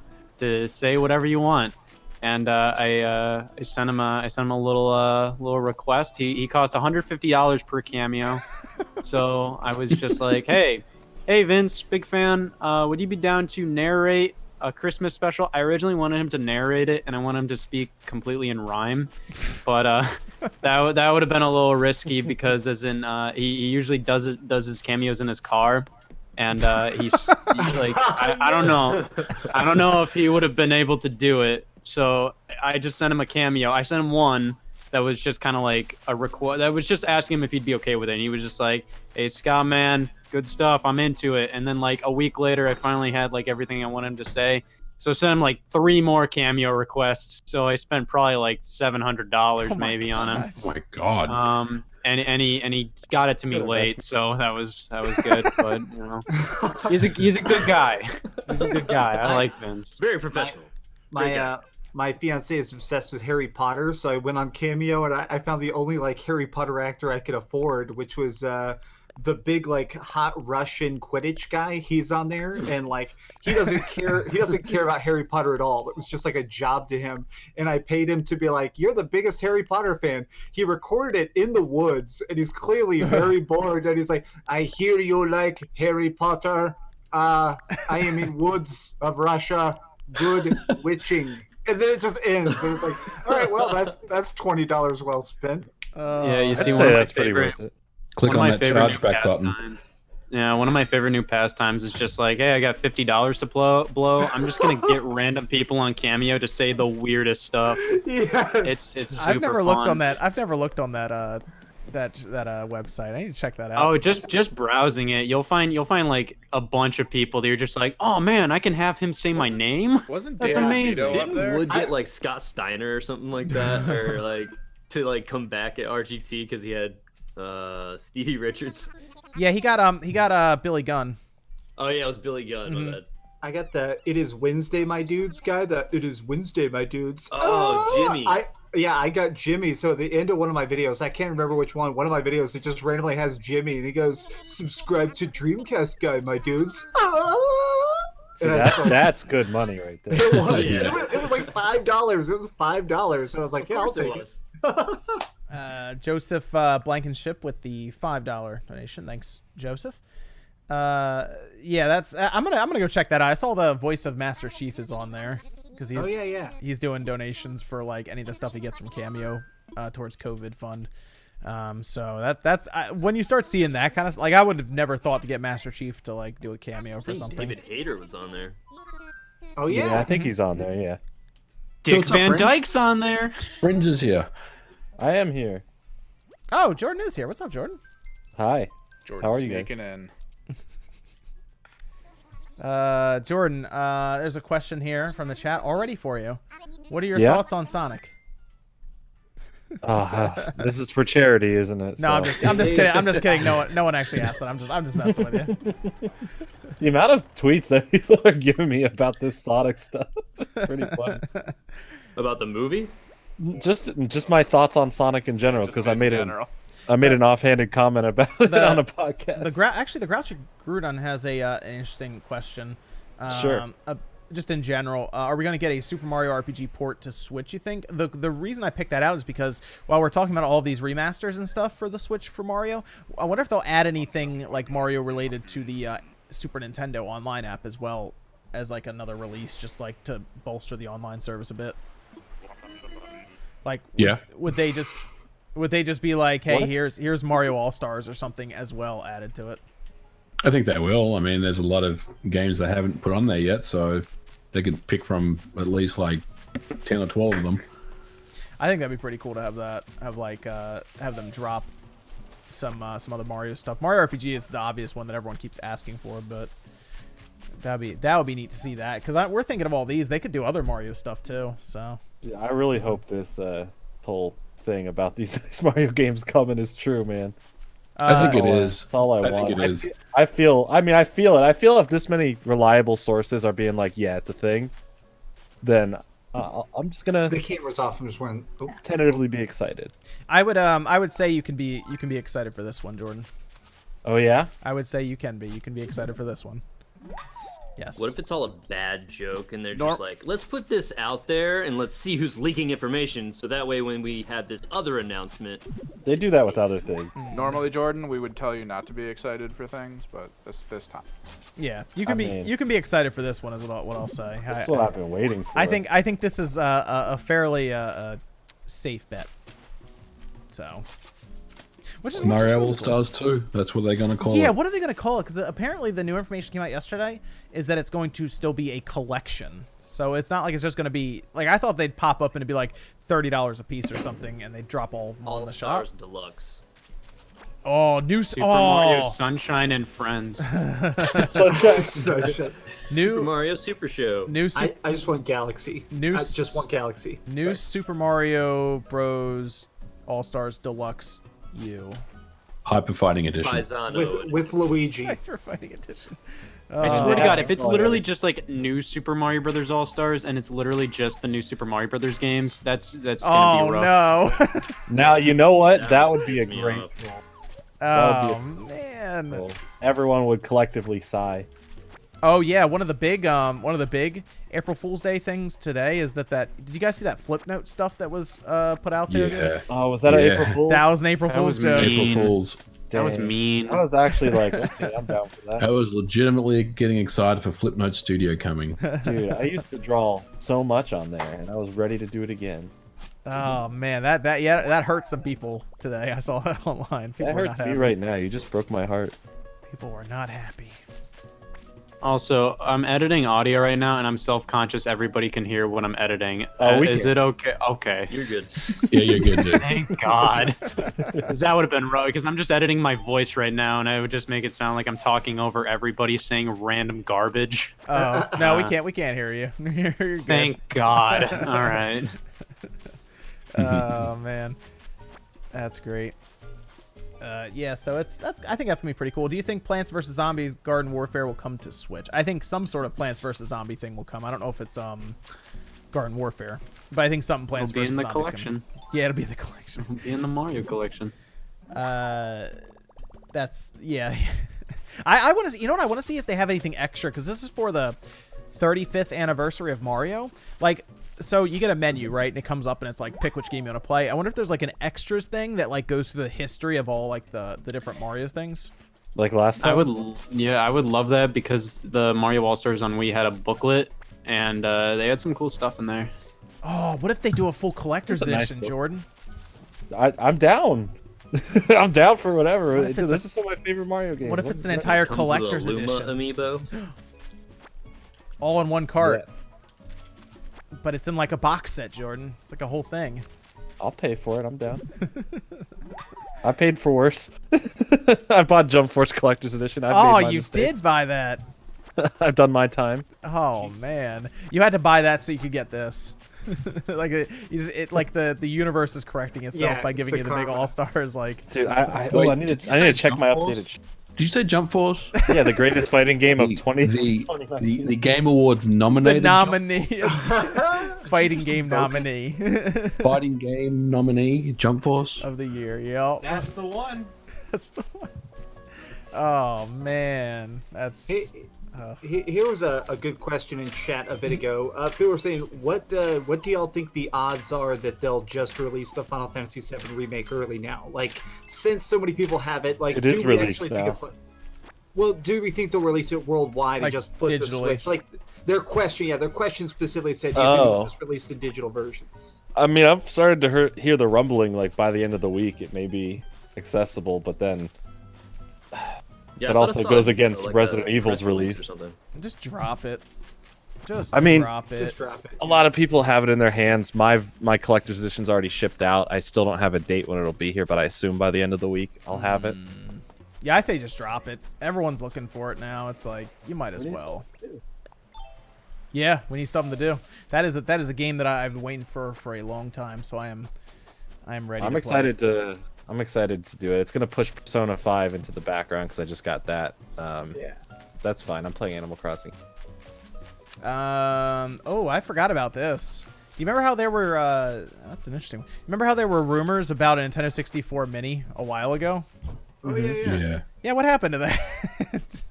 say whatever you want. And I sent him a little request. He cost $150 per cameo. So I was just like, hey Vince, big fan. Would you be down to narrate a Christmas special? I originally wanted him to narrate it, and I want him to speak completely in rhyme, but that would have been a little risky because he usually does his cameos in his car, and he's like I don't know if he would have been able to do it. So I just sent him a cameo. I sent him one that was just kind of like a request. That was just asking him if he'd be okay with it. And he was just like, "Hey, Scott, man, good stuff. I'm into it." And then like a week later, I finally had like everything I wanted him to say. So I sent him like 3 more cameo requests. So I spent probably like $700 maybe on him. Oh my god. And he got it to me late, so that was good. But you know, he's a good guy. He's a good guy. I like Vince. Very professional. My fiance is obsessed with Harry Potter, so I went on Cameo and I found the only like Harry Potter actor I could afford, which was the big like hot Russian Quidditch guy. He's on there, and like he doesn't care about Harry Potter at all. It was just like a job to him, and I paid him to be like, "You're the biggest Harry Potter fan." He recorded it in the woods, and he's clearly very bored, and he's like, "I hear you like Harry Potter. I am in woods of Russia. Good witching." And then it just ends. And it's like, all right, well, that's $20 well spent. Yeah, you see, that's pretty worth it. Click on that chargeback button. Yeah, one of my favorite new pastimes is just like, hey, I got $50 to blow. I'm just gonna get random people on Cameo to say the weirdest stuff. Yes, it's super I've never fun. looked on that. I've never looked on that website. I need to check that out. Oh, just browsing it, you'll find like a bunch of people that you're just like, oh man, I can have him say my name. Wasn't That's Dan amazing. Vito up Didn't there? Wood get like Scott Steiner or something like that, or like to like come back at RGT because he had Stevie Richards? Yeah, he got Billy Gunn. Oh yeah, it was Billy Gunn. Mhm. My bad. I got the "It is Wednesday, my dudes" guy. It is Wednesday, my dudes. Oh, Jimmy. I got Jimmy. So at the end of one of my videos, I can't remember which one. One of my videos, it just randomly has Jimmy, and he goes, "Subscribe to Dreamcast guy, my dudes." See, that's good money right there. It was. Yeah. It was like $5. It was $5. So I was like, Of yeah, I'll course it take it. was. Joseph Blankenship with the $5 donation. Thanks, Joseph. Yeah, that's. I'm gonna go check that out. I saw the voice of Master Chief is on there because he's Oh yeah. he's doing donations for like any of the stuff he gets from Cameo towards COVID fund. So that's when you start seeing that kind of like, I would have never thought to get Master Chief to like do a cameo for something. David Hayter was on there. Oh yeah. Yeah, I think he's on there. Yeah. Dick What's up, Van Fringe? Dyke's on there. Fringe is here. I am here. Oh, Jordan is here. What's up, Jordan? Hi. Jordan How are you guys? sneaking in. Jordan, there's a question here from the chat already for you. What are your Yeah? thoughts on Sonic? This is for charity, isn't it? No, So- I'm just kidding. I'm just kidding. No one actually asked that. I'm just messing with you. The amount of tweets that people are giving me about this Sonic stuff is pretty fun. About the movie? Just my thoughts on Sonic in general, Just because I in made general. an offhanded comment about it on a podcast. Actually, the Grouchy Grudon has an interesting question. Sure. Just in general, are we going to get a Super Mario RPG port to Switch, you think? The reason I picked that out is because while we're talking about all of these remasters and stuff for the Switch for Mario, I wonder if they'll add anything like Mario related to the Super Nintendo online app as well as like another release, just like to bolster the online service a bit. Like, Yeah. would they just be like, hey, here's Mario All-Stars or something as well added to it? I think they will. I mean, there's a lot of games they haven't put on there yet, so they could pick from at least like 10 or 12 of them. I think that'd be pretty cool to have that. Have them drop some other Mario stuff. Mario RPG is the obvious one that everyone keeps asking for, but that would be neat to see that, because we're thinking of all these. They could do other Mario stuff too. So Yeah, I really hope this whole thing about these Mario games coming is true, man. I think it all is. That's all I I want. think it is. I feel it. I feel if this many reliable sources are being like, yeah, it's a thing, then I'm just gonna The camera's off and just went. Oh. tentatively be excited. I would say you can be excited for this one, Jordan. Oh yeah? I would say you can be excited for this one. Yes. What if it's all a bad joke and they're just like, let's put this out there and let's see who's leaking information, so that way when we have this other announcement, They do that with other things. Normally, Jordan, we would tell you not to be excited for things, but this time. Yeah, you can be excited for this one is what I'll say. That's what I've been waiting for. I think this is a fairly safe bet. So, which is Mario really All Stars 2. That's what they're going to call Yeah, it. what are they going to call it? Because apparently the new information came out yesterday is that it's going to still be a collection. So it's not like it's just going to be like, I thought they'd pop up and it'd be like $30 a piece or something, and they'd drop all of them on All the shop. Stars Deluxe. Oh, new Super Mario Sunshine and Friends. So shit. Super new Mario Super Show. new I just want Galaxy. New I just want Galaxy. new Sorry. Super Mario Bros. All Stars Deluxe U. Hyper Fighting Edition. Paisano. with Luigi. Hyper Fighting Edition. I swear to yeah, God, if it's oh, literally yeah. just like new Super Mario Brothers All Stars and it's literally just the new Super Mario Brothers games, that's gonna Oh be rough. no. Now you know what? That would be a pisses me great off. goal. Oh would be man. So everyone would collectively sigh. Oh yeah, one of the big April Fool's Day things today is that did you guys see that flip note stuff that was put out there? Yeah. Oh, was that an Yeah. April Fool's? That was an April That Fool's was joke. mean. April Fools. That was Dang. mean. I was actually like, okay, I'm down for that. I was legitimately getting excited for Flipnote Studio coming. Dude, I used to draw so much on there, and I was ready to do it again. Oh man, that hurt some people today. I saw that online. People That were hurts not me happy. right now. You just broke my heart. People were not happy. Also, I'm editing audio right now, and I'm self-conscious. Everybody can hear what I'm editing. Oh, we is can. it okay? Okay. You're good. Yeah, you're good, dude. Thank God. 'Cause that would have been rough. Because I'm just editing my voice right now, and I would just make it sound like I'm talking over everybody saying random garbage. Oh no, we can't hear you. You're good. Thank God. All right. Oh man, that's great. Yeah, so I think that's gonna be pretty cool. Do you think Plants vs Zombies Garden Warfare will come to Switch? I think some sort of Plants vs Zombie thing will come. I don't know if it's Garden Warfare, but I think something Plants It'll be vs in the Zombies collection. Yeah, it'll be the collection. It'll be in the Mario collection. That's yeah. I want to. You know what? I want to see if they have anything extra, because this is for the 35th anniversary of Mario. Like, so you get a menu, right? And it comes up and it's like, pick which game you want to play. I wonder if there's like an extras thing that like goes through the history of all like the different Mario things. Like last time? I would love that, because the Mario All Stars on Wii had a booklet, and they had some cool stuff in there. Oh, what if they do a full collector's That's a nice edition, book. Jordan? I'm down. I'm down for whatever. What if it's This is still my favorite Mario game. What if it's an entire Comes with a collector's Luma edition, amiibo. all in one cart? But it's in like a box set, Jordan. It's like a whole thing. I'll pay for it. I'm down. I paid for worse. I bought Jump Force Collector's Edition. Oh, you did buy that. I've done my time. Oh man, you had to buy that so you could get this. Like like the universe is correcting itself by giving you the big all stars. Like, Dude, I Wait, need did to you I need to say check my Jump Force? updated. Did you say Jump Force? Yeah, the greatest fighting game of the 2019. the Game Awards the nominated nominee, fighting game nominee fighting game nominee Jump Force. of the year. Yep, That's the one. that's the one. Oh man, that's. Here was a good question in chat a bit ago. People were saying, what do y'all think the odds are that they'll just release the Final Fantasy VII remake early now? Like, since so many people have it, like, It is do we released actually now. think it's like? Well, do we think they'll release it worldwide Like, and just flip the digitally. switch? Like, their question specifically said, do you think they'll just release the digital versions? I mean, I've started to hear the rumbling. Like by the end of the week, it may be accessible, but then Yeah, That I thought I also saw, goes you know, against like Resident a Evil's press release release. or something. Just drop it. Just I mean, drop it. Just drop it. a lot of people have it in their hands. My collector's edition's already shipped out. I still don't have a date when it'll be here, but I assume by the end of the week I'll have it. Yeah, I say just drop it. Everyone's looking for it now. It's like you might as well. Yeah, we need something to do. That is a game that I've been waiting for a long time. So I am ready. I'm to excited to do it. It's gonna push Persona 5 into the background because I just got that. Yeah. That's fine. I'm playing Animal Crossing. Oh, I forgot about this. You remember how there were? That's an interesting one. Remember how there were rumors about a Nintendo 64 Mini a while ago? Oh yeah. Yeah, what happened to that?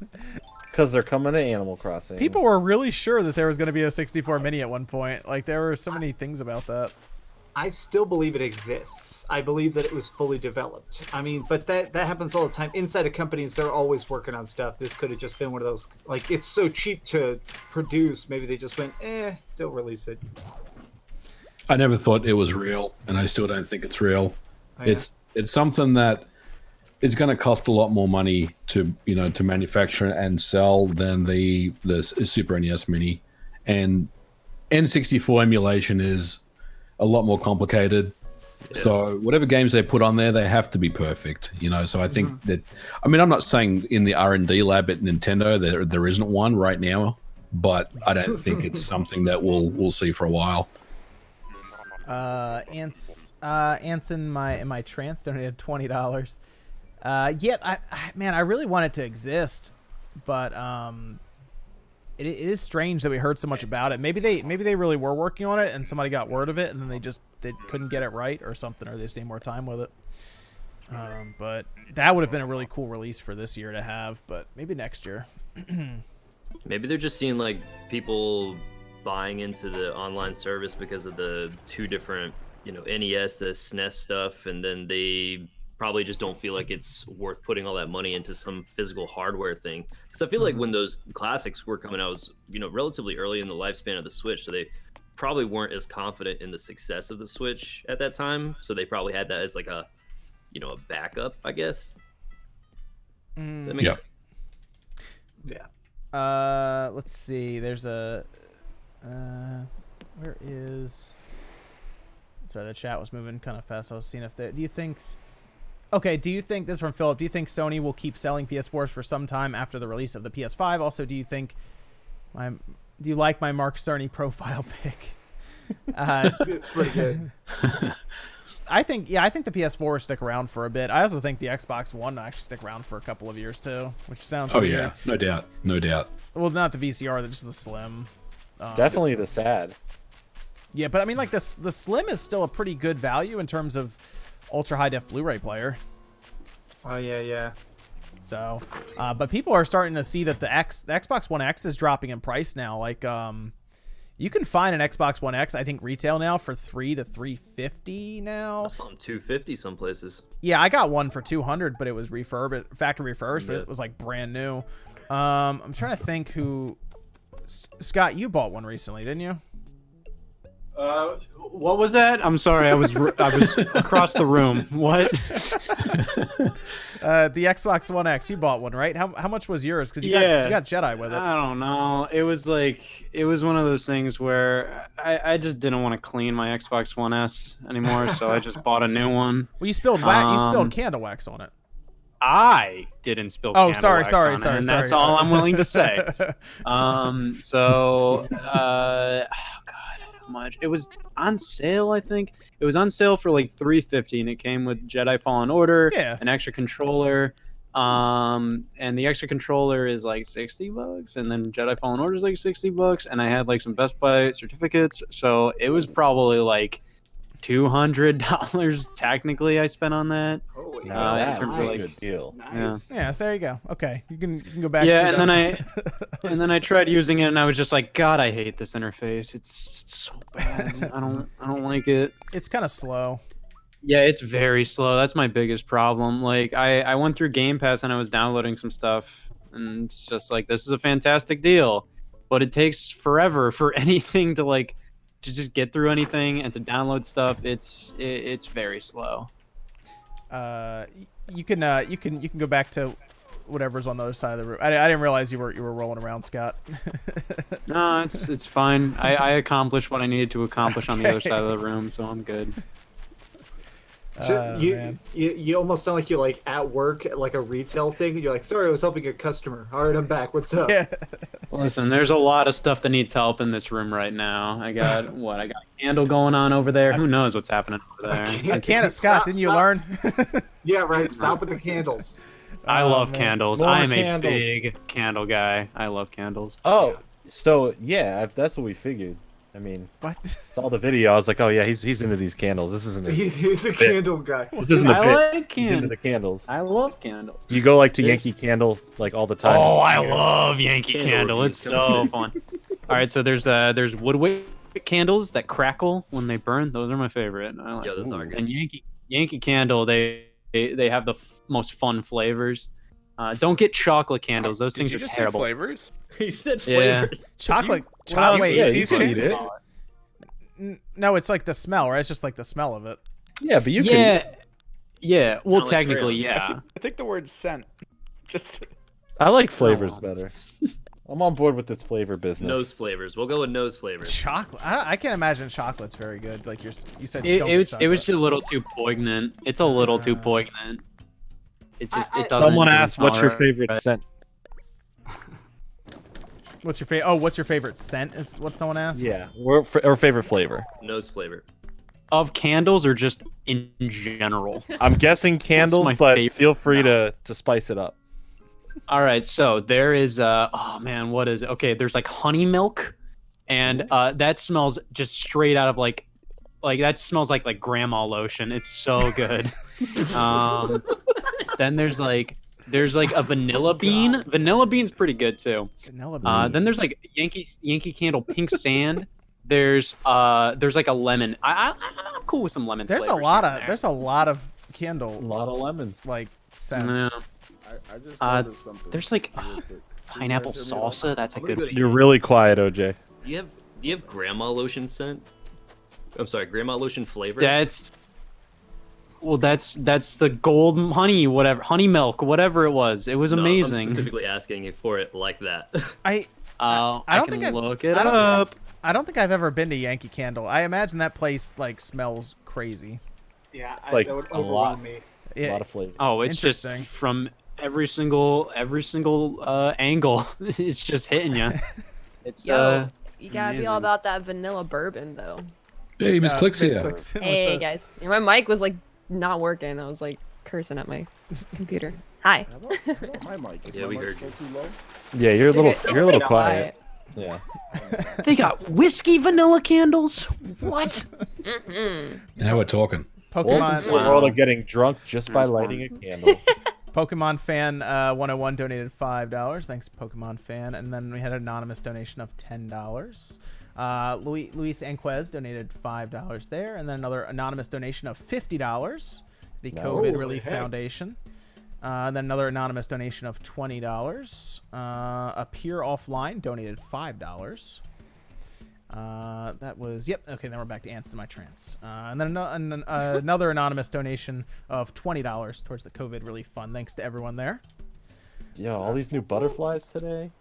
Because they're coming to Animal Crossing. People were really sure that there was going to be a 64 Mini at one point. Like there were so many things about that. I still believe it exists. I believe that it was fully developed. I mean, but that happens all the time. Inside of companies, they're always working on stuff. This could have just been one of those, like, it's so cheap to produce. Maybe they just went, they'll release it. I never thought it was real, and I still don't think it's real. Oh, yeah? It's something that is going to cost a lot more money to manufacture and sell than the Super NES Mini, and N64 emulation is a lot more complicated. Yeah. So whatever games they put on there, they have to be perfect. So I think that, I mean, I'm not saying in the R&D lab at Nintendo there isn't one right now, but I don't think it's something that we'll see for a while. Ants in my trance donated $20. I really want it to exist, but it is strange that we heard so much about it. Maybe they really were working on it and somebody got word of it and then they couldn't get it right or something, or they just need more time with it. But that would have been a really cool release for this year to have, but maybe next year. Maybe they're just seeing like people buying into the online service because of the two different, NES, the SNES stuff, and then they probably just don't feel like it's worth putting all that money into some physical hardware thing. Because I feel like when those classics were coming out, it was, relatively early in the lifespan of the Switch, so they probably weren't as confident in the success of the Switch at that time. So they probably had that as like a, a backup, I guess. Does that make sense? Yeah. Let's see. There's a. Where is? Sorry, the chat was moving kind of fast. I was seeing if they. Do you think? Okay. Do you think this is from Philip? Do you think Sony will keep selling PS4s for some time after the release of the PS5? Also, do you think? Do you like my Mark Cerny profile pic? It's pretty good. I think the PS4 will stick around for a bit. I also think the Xbox One will actually stick around for a couple of years too, which sounds weird. Yeah, no doubt. Well, not the VCR, just the Slim. Definitely the SAD. Yeah, but I mean, like the Slim is still a pretty good value in terms of ultra high def Blu-ray player. Oh yeah. So, but people are starting to see that the Xbox One X is dropping in price now. Like, you can find an Xbox One X, I think, retail now for $300 to $350 now. I saw them $250 some places. Yeah, I got one for $200, but it was factory refurbished, but it was like brand new. I'm trying to think who. Scott, you bought one recently, didn't you? What was that? I'm sorry. I was across the room. What? The Xbox One X. You bought one, right? How much was yours? Because you got Jedi with it. I don't know. It was one of those things where I just didn't want to clean my Xbox One S anymore, so I just bought a new one. Well, you spilled you spilled candle wax on it. I didn't spill. Oh, candle sorry, wax sorry, on it, sorry, and sorry. that's all I'm willing to say. Oh God, how much? It was on sale. I think it was on sale for like $350, and it came with Jedi Fallen Order, an extra controller. And the extra controller is like $60, and then Jedi Fallen Order is like $60, and I had like some Best Buy certificates, so it was probably like $200 technically I spent on that. Holy in terms of like good deal. Nice. Yeah, so there you go. Okay, you can go back. Yeah, to and then I tried using it, and I was just like, God, I hate this interface. It's so bad. I don't like it. It's kind of slow. Yeah, it's very slow. That's my biggest problem. Like I went through Game Pass and I was downloading some stuff, and it's just like, this is a fantastic deal, but it takes forever for anything to just get through anything and to download stuff. It's very slow. You can go back to whatever's on the other side of the room. I didn't realize you were rolling around, Scott. No, it's fine. I accomplished what I needed to accomplish on the other side of the room, so I'm good. You almost sound like you're like at work at like a retail thing. You're like, sorry, I was helping a customer. All right, I'm back. What's up? Yeah. Listen, there's a lot of stuff that needs help in this room right now. I got a candle going on over there. Who knows what's happening over there? I can't, Scott. Didn't you learn? Yeah, right. Stop with the candles. I love candles. More I am candles. a big candle guy. I love candles. Oh, so yeah, that's what we figured. I mean, What? saw the video. I was like, oh yeah, he's into these candles. This isn't. He's a candle guy. This isn't a I bit. like He's into candles. the candles. I love candles. You go like to Yankee Candle like all the time. Oh, I love Yankee Candle Candle. It's so fun. All right, so there's woodwick candles that crackle when they burn. Those are my favorite. I like Yeah, those are good. And Yankee Candle, they have the most fun flavors. Don't get chocolate candles. Those things Did are you just say terrible. flavors? He said Yeah. flavors. Chocolate. Well, Wait. yeah, you can eat it. No, it's like the smell, right? It's just like the smell of it. Yeah, but you can. Yeah. Well, kinda like technically, crayons. yeah. I think the word scent. Just I like flavors on. better. I'm on board with this flavor business. Nose flavors. We'll go with nose flavors. Chocolate. I can't imagine chocolate's very good. Like you said. It don't was get just a little too poignant. It's a little too poignant. It doesn't. Someone doesn't asked, "What's your smell favorite right. scent?" What's your favorite? Oh, what's your favorite scent? Is what someone asked. Yeah, or favorite flavor. Nose flavor. Of candles or just in general? I'm guessing candles, my but favorite? feel free to spice it up. All right, so there is oh man, what is it? Okay, there's like honey milk, and that smells just straight out of like that smells like grandma lotion. It's so good. Then there's like a vanilla bean. Vanilla bean's pretty good too. Vanilla bean. Then there's like Yankee Candle pink sand. There's like a lemon. I'm cool with some lemon. There's a flavors lot here of and there. there's a lot of A candle lot of lemons. like scents. Yeah. I just Uh, noticed something. There's like real quick. Can you pineapple guys hear me? salsa. That's a good. You're really quiet, OJ. Do you have grandma lotion scent? I'm sorry, grandma lotion flavor. That's the gold honey, whatever, honey milk, whatever it was. It was No, I'm amazing. specifically asking for it like that. I I don't can think I- look it I don't- up. I don't think I've ever been to Yankee Candle. I imagine that place like smells crazy. Yeah, like that would a lot. overwhelm me. A Yeah. lot of flavor. Oh, it's just Interesting. from every single angle. It's just hitting you. It's Yo, you gotta be all amazing. about that vanilla bourbon, though. Hey, Miss Clicks Miss here. Clicks with Hey, the- guys. My mic was, like, not working. I was, like, cursing at my computer. Hi. How about my mic? Is Yeah, my we mic heard still too low? Yeah, you're a little quiet. Yeah. They got whiskey vanilla candles. What? Now we're talking. Welcome Pokemon to the world of getting drunk just by That's lighting a candle. Pokemon fan 101 donated $5. Thanks, Pokemon fan. And then we had an anonymous donation of $10. Luis Anquez donated $5 there, and then another anonymous donation of $50. The COVID Relief Foundation. Then another anonymous donation of $20. Appear Offline donated $5. That was okay. Then we're back to ants in my trance, and then another anonymous donation of $20 towards the COVID relief fund. Thanks to everyone there. Yeah, all these new butterflies today.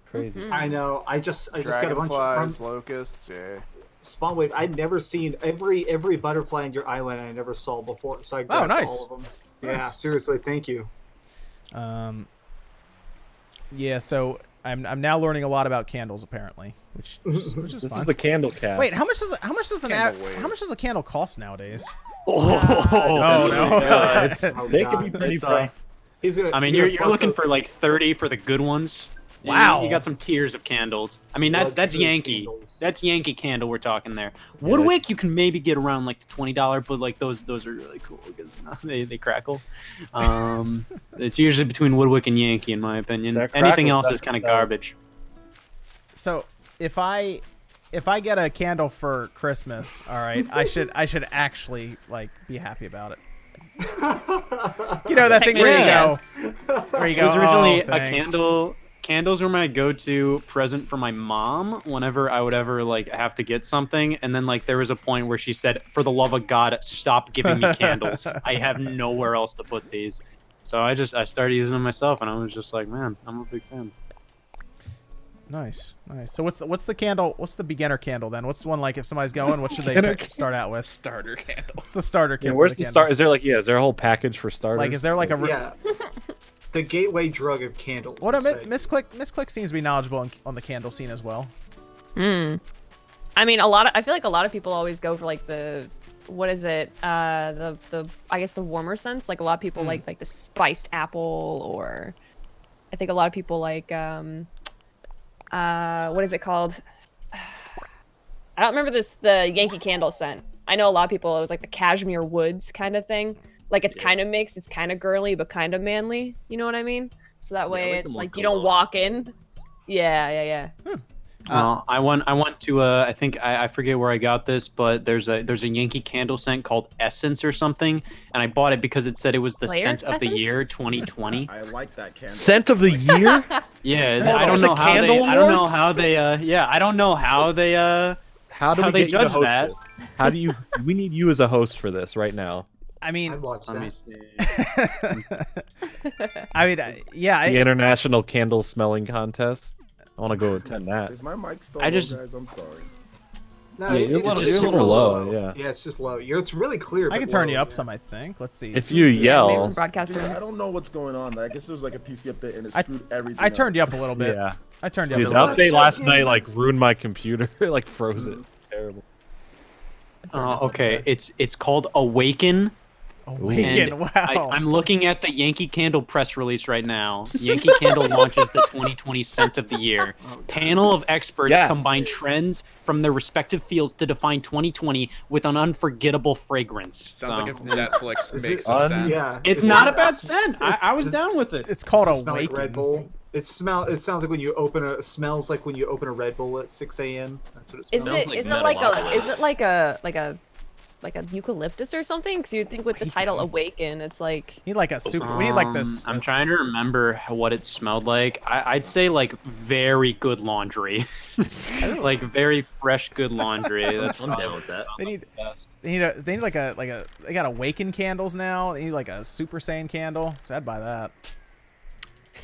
Crazy. I know. I just got a bunch of locusts. Yeah. Spawn Wave. I'd never seen every butterfly in your island. I never saw before, so I grabbed nice. all of them. Nice. Yeah, seriously, thank you. Yeah. So I'm now learning a lot about candles apparently, which is This fun. is the candle cast. Wait, how much does a candle cost nowadays? Oh, no. They can be pretty pricey. I mean, you're looking for like 30 for the good ones. Wow. You got some tiers of candles. I mean, that's Yankee. candles. That's Yankee candle we're talking there. Woodwick, you can maybe get around like the $20, but like those are really cool because they crackle. It's usually between Woodwick and Yankee, in my opinion. That Anything crackles, else is kind of garbage. So if I get a candle for Christmas, all right, I should actually like be happy about it. You know that thing where you go, where you It go. was originally "Oh, a thanks." candle. Candles were my go-to present for my mom whenever I would ever like have to get something, and then like there was a point where she said, "For the love of God, stop giving me candles. I have nowhere else to put these." So I started using them myself, and I was just like, man, I'm a big fan. Nice. So what's the candle? What's the beginner candle then? What's the one like if somebody's going? What should they start out with? Starter candle. What's the starter Yeah, candle? where's for the candle? start? Is there like is there a whole package for starters? Like, is there like a Yeah. The gateway drug of candles. what? is like- Miss Click seems to be knowledgeable on the candle scene as well. I mean, I feel like a lot of people always go for like the what is it? The I guess the warmer scents. Like a lot of people like the spiced apple, or I think a lot of people like what is it called? I don't remember the Yankee Candle scent. I know a lot of people, it was like the cashmere woods kind of thing. Like it's kind of mixed, it's kind of girly but kind of manly. You know what I mean? So that way it's like you don't walk in. Yeah. I went to I think I forget where I got this, but there's a Yankee Candle scent called Essence or something, and I bought it because it said it was the Player scent of the Essence? year 2020. I like that candle. scent of the year? Yeah, I don't there's know a how they. candle I don't know awards? how they. I don't know how they. How do How we they get you to judge host that? this? How do you? We need you as a host for this right now. I mean, I'd watch Let me that. see. I mean, yeah. The international candle smelling contest. I want to go attend that. Is my mic still I low, just- guys? I'm sorry. No, Yeah, you're it's a little- just you're a super little low, yeah. Yeah, it's just low. It's really clear. I but can turn you low, up yeah. some, I think. Let's see. If you Maybe yell, from broadcaster. Dude, I don't know what's going on. I guess there's like a PC update and it I- screwed everything. I turned you up a little bit. yeah. I turned you Dude, up the a little bit. update last night like ruined my computer. Like froze it. Terrible. Okay, it's called Awaken. Awaken, And wow. I'm looking at the Yankee Candle press release right now. Yankee Candle launches the 2020 scent of the year. Panel of experts Yes. combine trends from their respective fields to define 2020 with an unforgettable fragrance. Sounds like if So, Netflix Is makes it- a scent. Yeah, it's not a bad scent. I was down with it. It's called Does it smell like Awaken. Red Bull. It sounds like when you open a. Smells like when you open a Red Bull at 6 a.m. That's what it Is smells. it like is it like Metalocalypse. like a eucalyptus or something? Because you'd think with the title Awaken, it's like We need like a super. We need like this. I'm trying to remember what it smelled like. I'd say like very good laundry, like very fresh good laundry. That's I'm down with that. They need. the best. They need like a. They got Awaken candles now. They need like a Super Saiyan candle. So I'd buy that.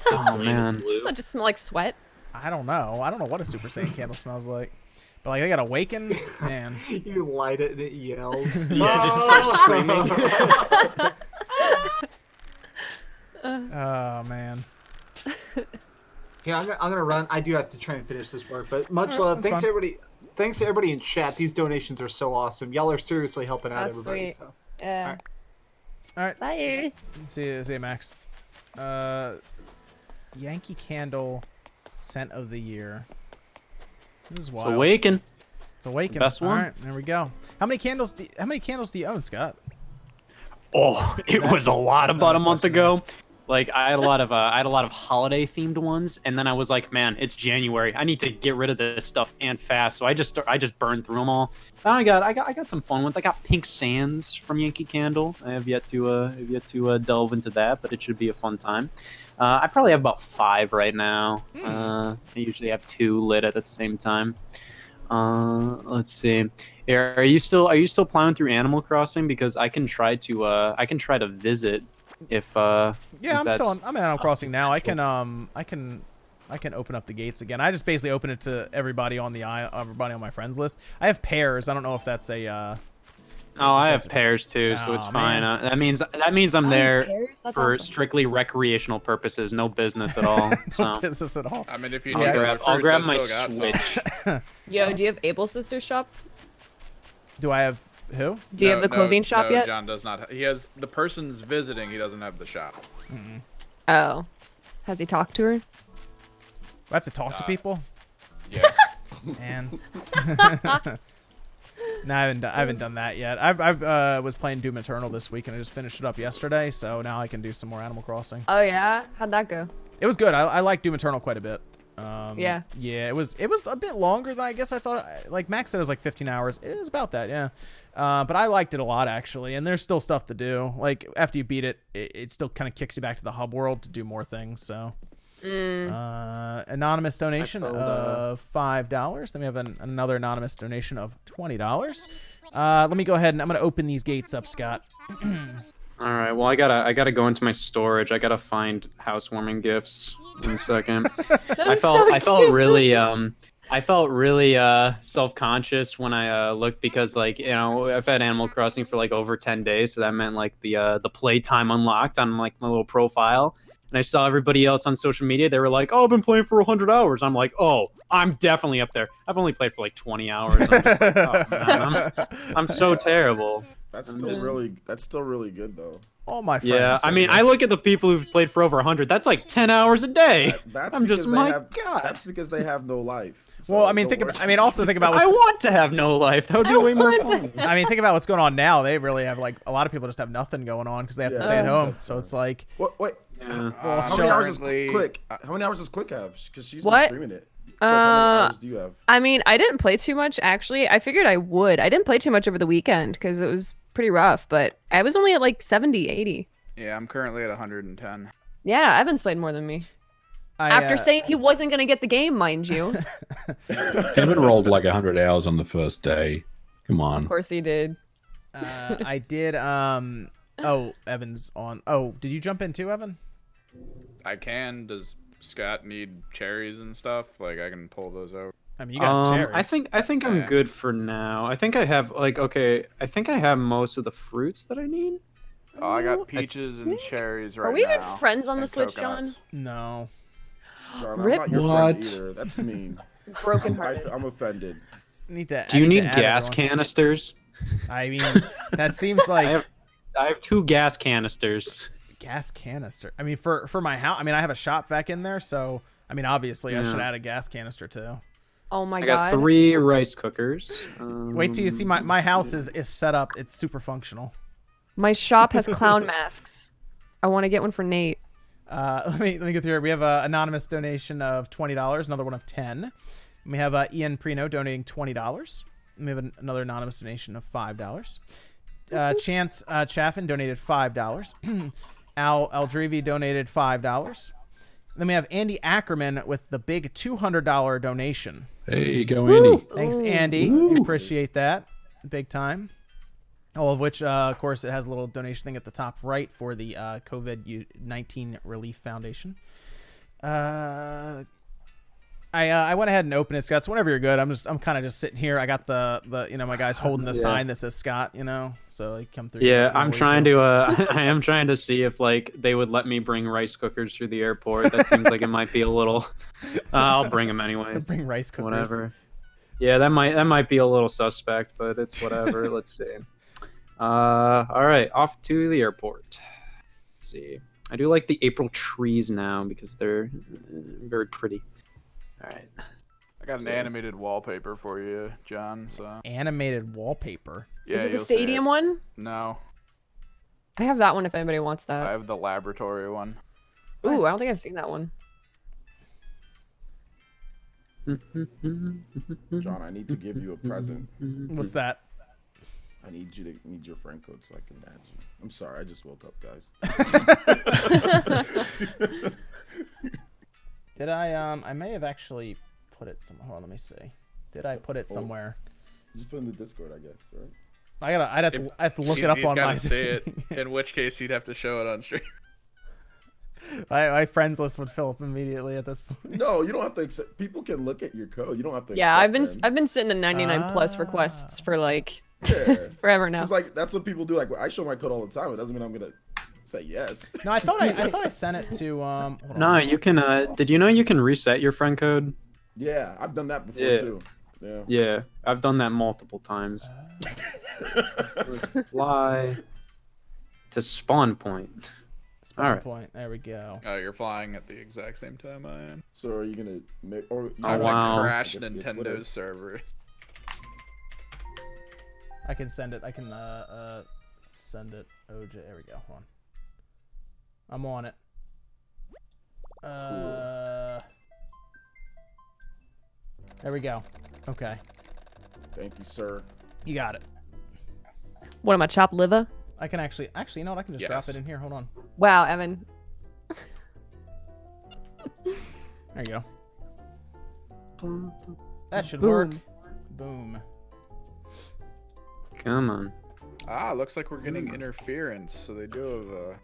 Oh man. does that just smell like sweat? I don't know. I don't know what a Super Saiyan candle smells like. But like they got Awaken, man. You light it and it yells. Yeah, just starts screaming. Oh man. Yeah, I'm gonna run. I do have to try and finish this work, but much love. that's Thanks fine. everybody. Thanks to everybody in chat. These donations are so awesome. Y'all are seriously helping out That's everybody. sweet. So. Yeah. All right. Bye. See you, Max. Yankee Candle scent of the year. This is It's wild. Awaken. It's Awaken. Best one. All right, there we go. How many candles do you own, Scott? Oh, it was a lot That's about not a a month question, ago. Like I had a lot of holiday themed ones, and then I was like, man, it's January. I need to get rid of this stuff and fast. So I just burned through them all. Now I got some fun ones. I got Pink Sands from Yankee Candle. I have yet to delve into that, but it should be a fun time. I probably have about 5 right now. I usually have 2 lit at the same time. Let's see. Are you still plowing through Animal Crossing? Because I can try to visit if Yeah, if I'm that's... I'm in Animal Crossing now. I can open up the gates again. I just basically open it to everybody on everybody on my friends list. I have pairs. I don't know if that's a. Oh, I have pairs too, so it's fine. That means I'm there for strictly recreational purposes, no business at all. No So. business at all. I mean, if you I'll grab my Switch. Yo, do you have Able Sisters shop? Do I have who? Do you have the clothing shop yet? John does not. He has the person's visiting. He doesn't have the shop. Oh, has he talked to her? Do I have to talk to people? Yeah. Man. No, I haven't done that yet. I was playing Doom Eternal this week and I just finished it up yesterday, so now I can do some more Animal Crossing. Oh yeah, how'd that go? It was good. I like Doom Eternal quite a bit. Yeah. Yeah, it was a bit longer than I guess I thought. Like Max said, it was like 15 hours. It was about that, yeah. But I liked it a lot actually, and there's still stuff to do. Like after you beat it, it still kind of kicks you back to the hub world to do more things. So. Anonymous donation of $5. Then we have another anonymous donation of $20. Let me go ahead and I'm gonna open these gates up, Scott. All right. Well, I gotta go into my storage. I gotta find housewarming gifts. In a second. I felt really self-conscious when I looked because I've had Animal Crossing for like over 10 days, so that meant like the playtime unlocked on like my little profile. And I saw everybody else on social media. They were like, "Oh, I've been playing for 100 hours." I'm like, "Oh, I'm definitely up there. I've only played for like 20 hours." I'm just like, "Oh man, I'm so terrible." That's still really good though. All my friends. Yeah, I mean, I look at the people who've played for over 100. That's like 10 hours a day. I'm just, God. That's because they have no life. So well, I mean, also think about. I want to have no life. That would be way more fun. I mean, think about what's going on now. They really have like a lot of people just have nothing going on because they have to stay at home. So it's like. Wait. Yeah. Well, how many hours does Click? How many hours does Click have? Because she's been streaming it. Click, how many hours do you have? I mean, I didn't play too much actually. I figured I would. I didn't play too much over the weekend because it was pretty rough. But I was only at like 70, 80. Yeah, I'm currently at 110. Yeah, Evan's played more than me. After saying he wasn't gonna get the game, mind you. Evan rolled like 100 hours on the first day. Come on. Of course he did. I did. Oh, Evan's on. Oh, did you jump in too, Evan? I can. Does Scott need cherries and stuff? Like I can pull those over. I mean, you got cherries. I think I'm good for now. I think I have I think I have most of the fruits that I need. Oh, I got peaches and cherries right now. Are we even friends on the Switch, coconuts. John? No. John, I'm not your friend either. That's mean. Broken hearted. I'm offended. Do you need gas canisters? I mean, that seems like I have 2 gas canisters. Gas canister. I mean, for my house. I mean, I have a shop vac in there, so I mean, obviously, I should add a gas canister too. Oh my God! I got 3 rice cookers. Wait till you see my house is set up. It's super functional. My shop has clown masks. I want to get one for Nate. Let me go through here. We have an anonymous donation of $20, another one of 10. We have Ian Prino donating $20. We have another anonymous donation of $5. Chance Chaffin donated $5. Al Aldrivi donated $5. Then we have Andy Ackerman with the big $200 donation. Hey, go Andy. Thanks, Andy. We appreciate that. Big time. All of which, of course, it has a little donation thing at the top right for the COVID-19 Relief Foundation. I went ahead and opened it, Scott. So whenever you're good, I'm kind of just sitting here. I got the my guys holding the sign that says Scott, so they come through. Yeah, I'm trying to I am trying to see if like they would let me bring rice cookers through the airport. That seems like it might be a little. I'll bring them anyways. Bring rice cookers. Whatever. Yeah, that might be a little suspect, but it's whatever. Let's see. All right, off to the airport. Let's see. I do like the April trees now because they're very pretty. All right. I got an animated wallpaper for you, John. So animated wallpaper. Yeah, is it the stadium one? No. I have that one if anybody wants that. I have the laboratory one. Ooh, I don't think I've seen that one. John, I need to give you a present. What's that? I need your friend code so I can add you. I'm sorry, I just woke up, guys. Did I may have actually put it somewhere. Hold on, let me see. Did I put it somewhere? Just put it in the Discord, I guess, right? I have to look it up on my. He's gotta say it. In which case, he'd have to show it on stream. My friends list would fill up immediately at this point. No, you don't have to accept. People can look at your code. You don't have to. Yeah, accept I've been sitting in 99 plus requests for like forever now. It's like that's what people do. Like I show my code all the time. It doesn't mean I'm gonna say yes. No, I thought I sent it to hold on. No, you can. Did you know you can reset your friend code? Yeah, I've done that before too. Yeah. Yeah, I've done that multiple times. Fly to spawn point. Spawn point. There we go. Oh, you're flying at the exact same time I am. So are you gonna make? Or I'm wow. gonna crash Nintendo's server. I can send it. I can send it. OJ. There we go. Hold on. I'm on it. There we go. Okay. Thank you, sir. You got it. What am I, chopped liver? I can actually, you know what? I can just drop it in here. Hold on. Wow, Evan. There you go. That should work. Boom. Come on. Ah, looks like we're getting interference. So they do have a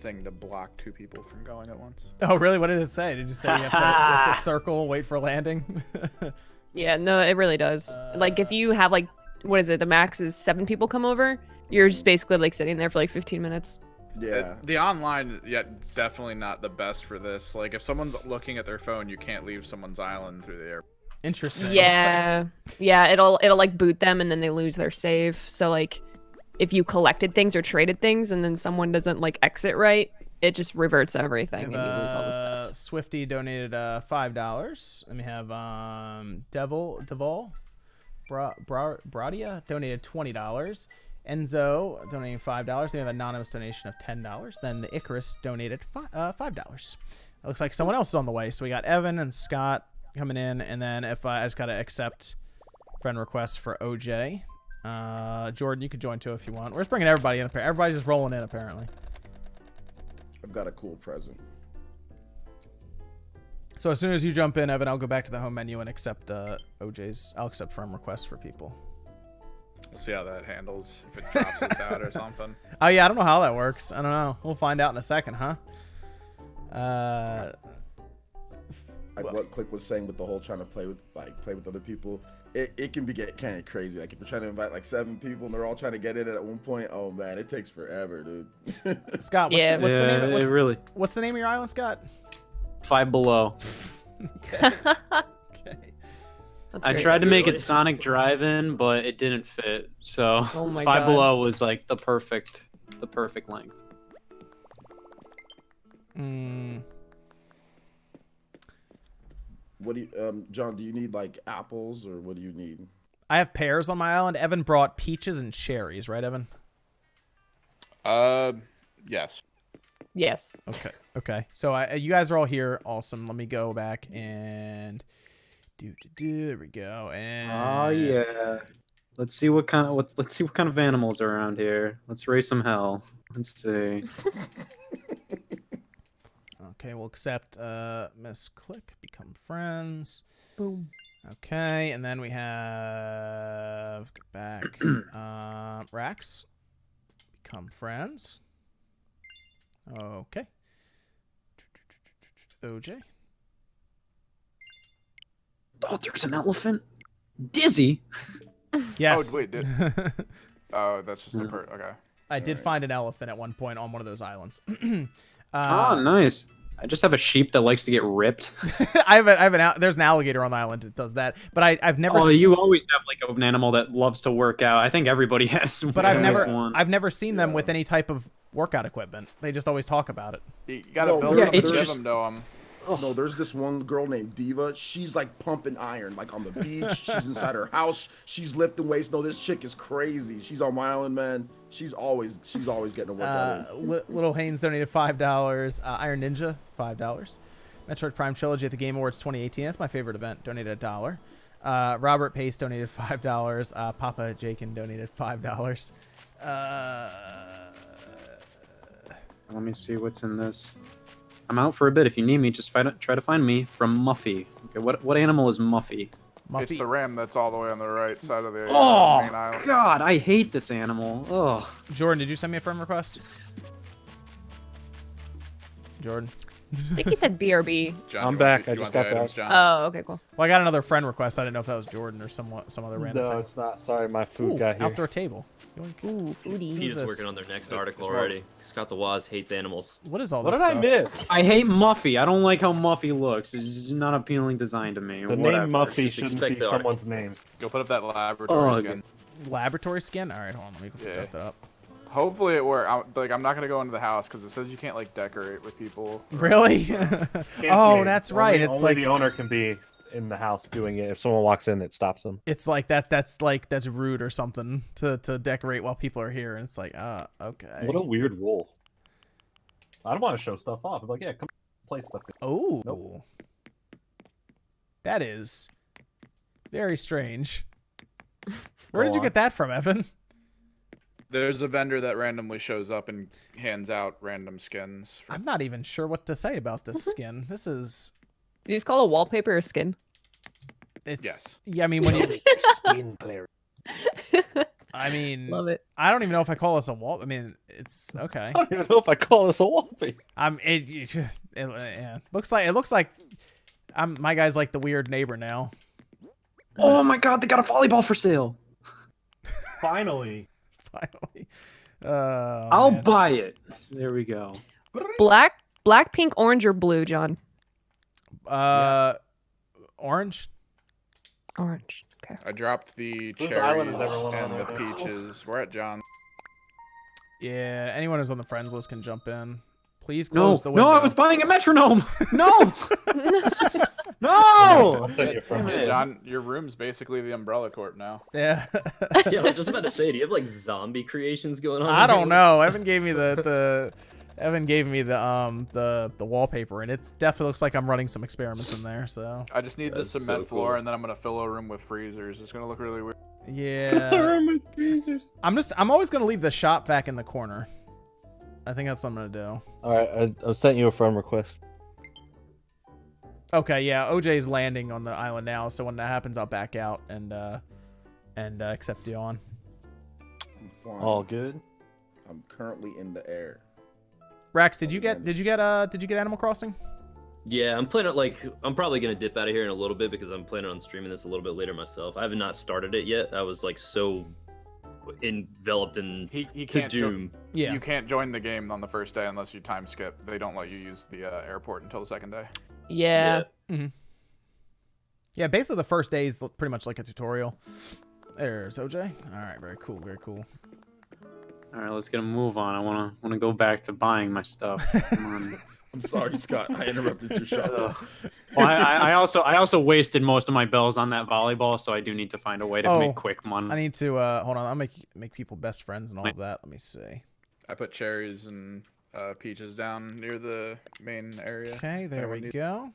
thing to block two people from going at once. Oh, really? What did it say? Did you say you have to circle, wait for landing? Yeah, no, it really does. Like, if you have, like, what is it? The max is 7 people come over. You're just basically, like, sitting there for, like, 15 minutes. Yeah. The online, it's definitely not the best for this. Like, if someone's looking at their phone, you can't leave someone's island through the air. Interesting. Yeah. Yeah, it'll like, boot them, and then they lose their save. So, like, if you collected things or traded things, and then someone doesn't, like, exit right, it just reverts everything, and you lose all the stuff. Swifty donated $5. Then we have Devil Bradia donated $20. Enzo donating $5. Then we have an anonymous donation of $10. Then the Icarus donated $5. It looks like someone else is on the way. So we got Evan and Scott coming in, and then if I just gotta accept friend requests for OJ. Jordan, you could join too if you want. We're just bringing everybody in. Everybody's just rolling in apparently. I've got a cool present. So as soon as you jump in, Evan, I'll go back to the home menu and accept OJ's. I'll accept friend requests for people. We'll see how that handles. If it drops us out or something. Oh yeah, I don't know how that works. I don't know. We'll find out in a second, huh? Like what Click was saying with the whole trying to play with other people. It can get kind of crazy. Like if you're trying to invite like 7 people and they're all trying to get in at one point, oh man, it takes forever, dude. Scott, what's what's the name of your island, Scott? 5 Below. Okay. I tried to make it Sonic Drive-In, but it didn't fit. So 5 Below was like the perfect length. What do you, John? Do you need like apples or what do you need? I have pears on my island. Evan brought peaches and cherries, right, Evan? Yes. Yes. Okay. So you guys are all here. Awesome. Let me go back and there we go. And oh yeah. Let's see what kind of animals are around here. Let's raise some hell. Let's see. Okay, we'll accept Miss Click, become friends. Boom. Okay, and then we have go back Rax, become friends. Okay. OJ. Oh, there's an elephant. Dizzy. Yes. Oh wait, oh, that's just a okay. I did find an elephant at one point on one of those islands. Oh, nice. I just have a sheep that likes to get ripped. There's an alligator on the island that does that, but I've never. Oh, you always have like an animal that loves to work out. I think everybody has. But I've never seen them with any type of workout equipment. They just always talk about it. You gotta build them to them, though. Oh. No, there's this one girl named Diva. She's like pumping iron, like on the beach. She's inside her house. She's lifting weights. No, this chick is crazy. She's on my island, man. She's always getting a workout in. Little Haynes donated $5. Iron Ninja $5. Metroid Prime Trilogy at the Game Awards 2018. That's my favorite event. Donated $1. Robert Pace donated $5. Papa Jakin donated $5. Let me see what's in this. I'm out for a bit. If you need me, just try to find me from Muffy. Okay, what animal is Muffy? Muffy. It's the ram that's all the way on the right side of the main Oh island. God, I hate this animal. Oh. Jordan, did you send me a friend request? Jordan. I think he said BRB. John, I'm you back. want I you just want the got items, back. John? Oh, okay, cool. Well, I got another friend request. I didn't know if that was Jordan or some other random No, thing. it's not. Sorry, my food Ooh, got here. outdoor table. Yoink. Ooh, foodie. He's this? working on their next article more- already. Scott the Waz hates animals. What is all What this did I stuff? miss? I hate Muffy. I don't like how Muffy looks. It's just not appealing design to me. The Whatever. name Muffy Just shouldn't expect be the someone's name. Go put up that laboratory Oh, skin. Laboratory skin? All right, hold on. Let me Yeah. put that up. Hopefully it works. I'm not gonna go into the house because it says you can't like decorate with people. Really? Can't Oh, be. that's right. Only, It's only like the owner can be in the house doing it. If someone walks in, it stops them. it's like that. That's rude or something to decorate while people are here. And it's like, okay. What a weird rule. I don't want to show stuff off. I'm like, yeah, come play stuff. Oh, Nope. that is very strange. Where did you on. get that from, Evan? There's a vendor that randomly shows up and hands out random skins. I'm not even sure what to say about this skin. This is Did you just call it wallpaper or skin? it's Yes. yeah. I mean, when you Skin player. I mean, Love it. I don't even know if I call this a wall. I mean, it's okay. I don't even know if I call this a wallpaper. It looks like my guy's like the weird neighbor now. Oh my God, they got a volleyball for sale. Finally. Finally, I'll man. buy it. There we go. Black, pink, orange, or blue, John? Orange. Orange. Okay. I dropped the Whose cherries island is everyone and on the right now? peaches. We're at John. Yeah, anyone who's on the friends list can jump in. Please No, close the window. no, I was buying a metronome. No, no. I'll send you from Yeah, John, your room's basically the Umbrella Corp now. Yeah. Yeah, I was just about to say, do you have like zombie creations going on? I in here? don't know. Evan gave me the wallpaper, and it definitely looks like I'm running some experiments in there. So I just need the That's so cement floor, cool. and then I'm gonna fill a room with freezers. It's gonna look really weird. yeah, I'm always gonna leave the shop vac in the corner. I think that's what I'm gonna do. All right, I sent you a friend request. Okay, yeah, OJ's landing on the island now, so when that happens, I'll back out and accept you on. I'm fine. All good. I'm currently in the air. Rex, did you get Animal Crossing? Yeah, I'm probably gonna dip out of here in a little bit because I'm planning on streaming this a little bit later myself. I have not started it yet. I was like so enveloped in He to can't doom. Yeah. You can't join the game on the first day unless you time skip. They don't let you use the airport until the second day. Yeah. Yeah, basically the first day is pretty much like a tutorial. There's OJ. All right, very cool, very cool. All right, let's get a move on. I wanna go back to buying my stuff. Come on. I'm sorry, Scott. I interrupted your shot. Well, I also wasted most of my bells on that volleyball, so I do need to find a way to Oh, make quick money. I need to hold on. I'll make people best friends and all of that. Let me see. I put cherries and peaches down near the main area. Okay, there we Anyone need- go.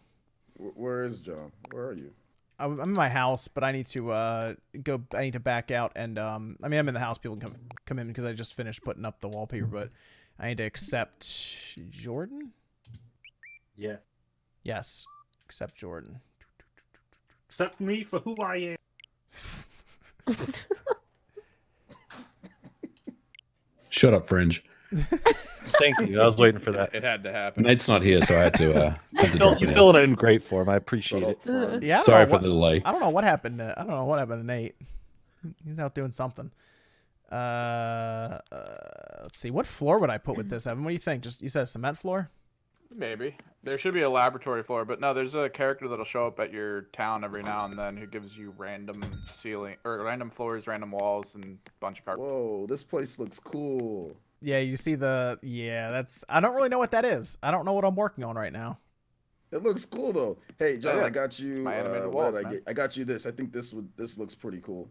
Where is John? Where are you? I'm in my house, but I need to go. I need to back out, and I mean, I'm in the house. People can come in because I just finished putting up the wallpaper, but I need to accept Jordan. Yes. Yes, accept Jordan. Accept me for who I am. Shut up, Fringe. Thank you. I was waiting for that. It had to happen. Nate's not here, so I had to drop You're it in. filling it in great form. I appreciate Shut it. up, friend. Yeah, I don't Sorry know for what- the delay. I don't know what happened. I don't know what happened to Nate. He's out doing something. Let's see. What floor would I put with this, Evan? What do you think? Just you said a cement floor? Maybe. There should be a laboratory floor, but no, there's a character that'll show up at your town every now and then who gives you random ceiling or random floors, random walls, and a bunch of carpet. Whoa, this place looks cool. Yeah, you see the that's. I don't really know what that is. I don't know what I'm working on right now. It looks cool though. Hey, John, Yeah, I got you. my animated What walls, did I man. get? I got you this. I think this looks pretty cool.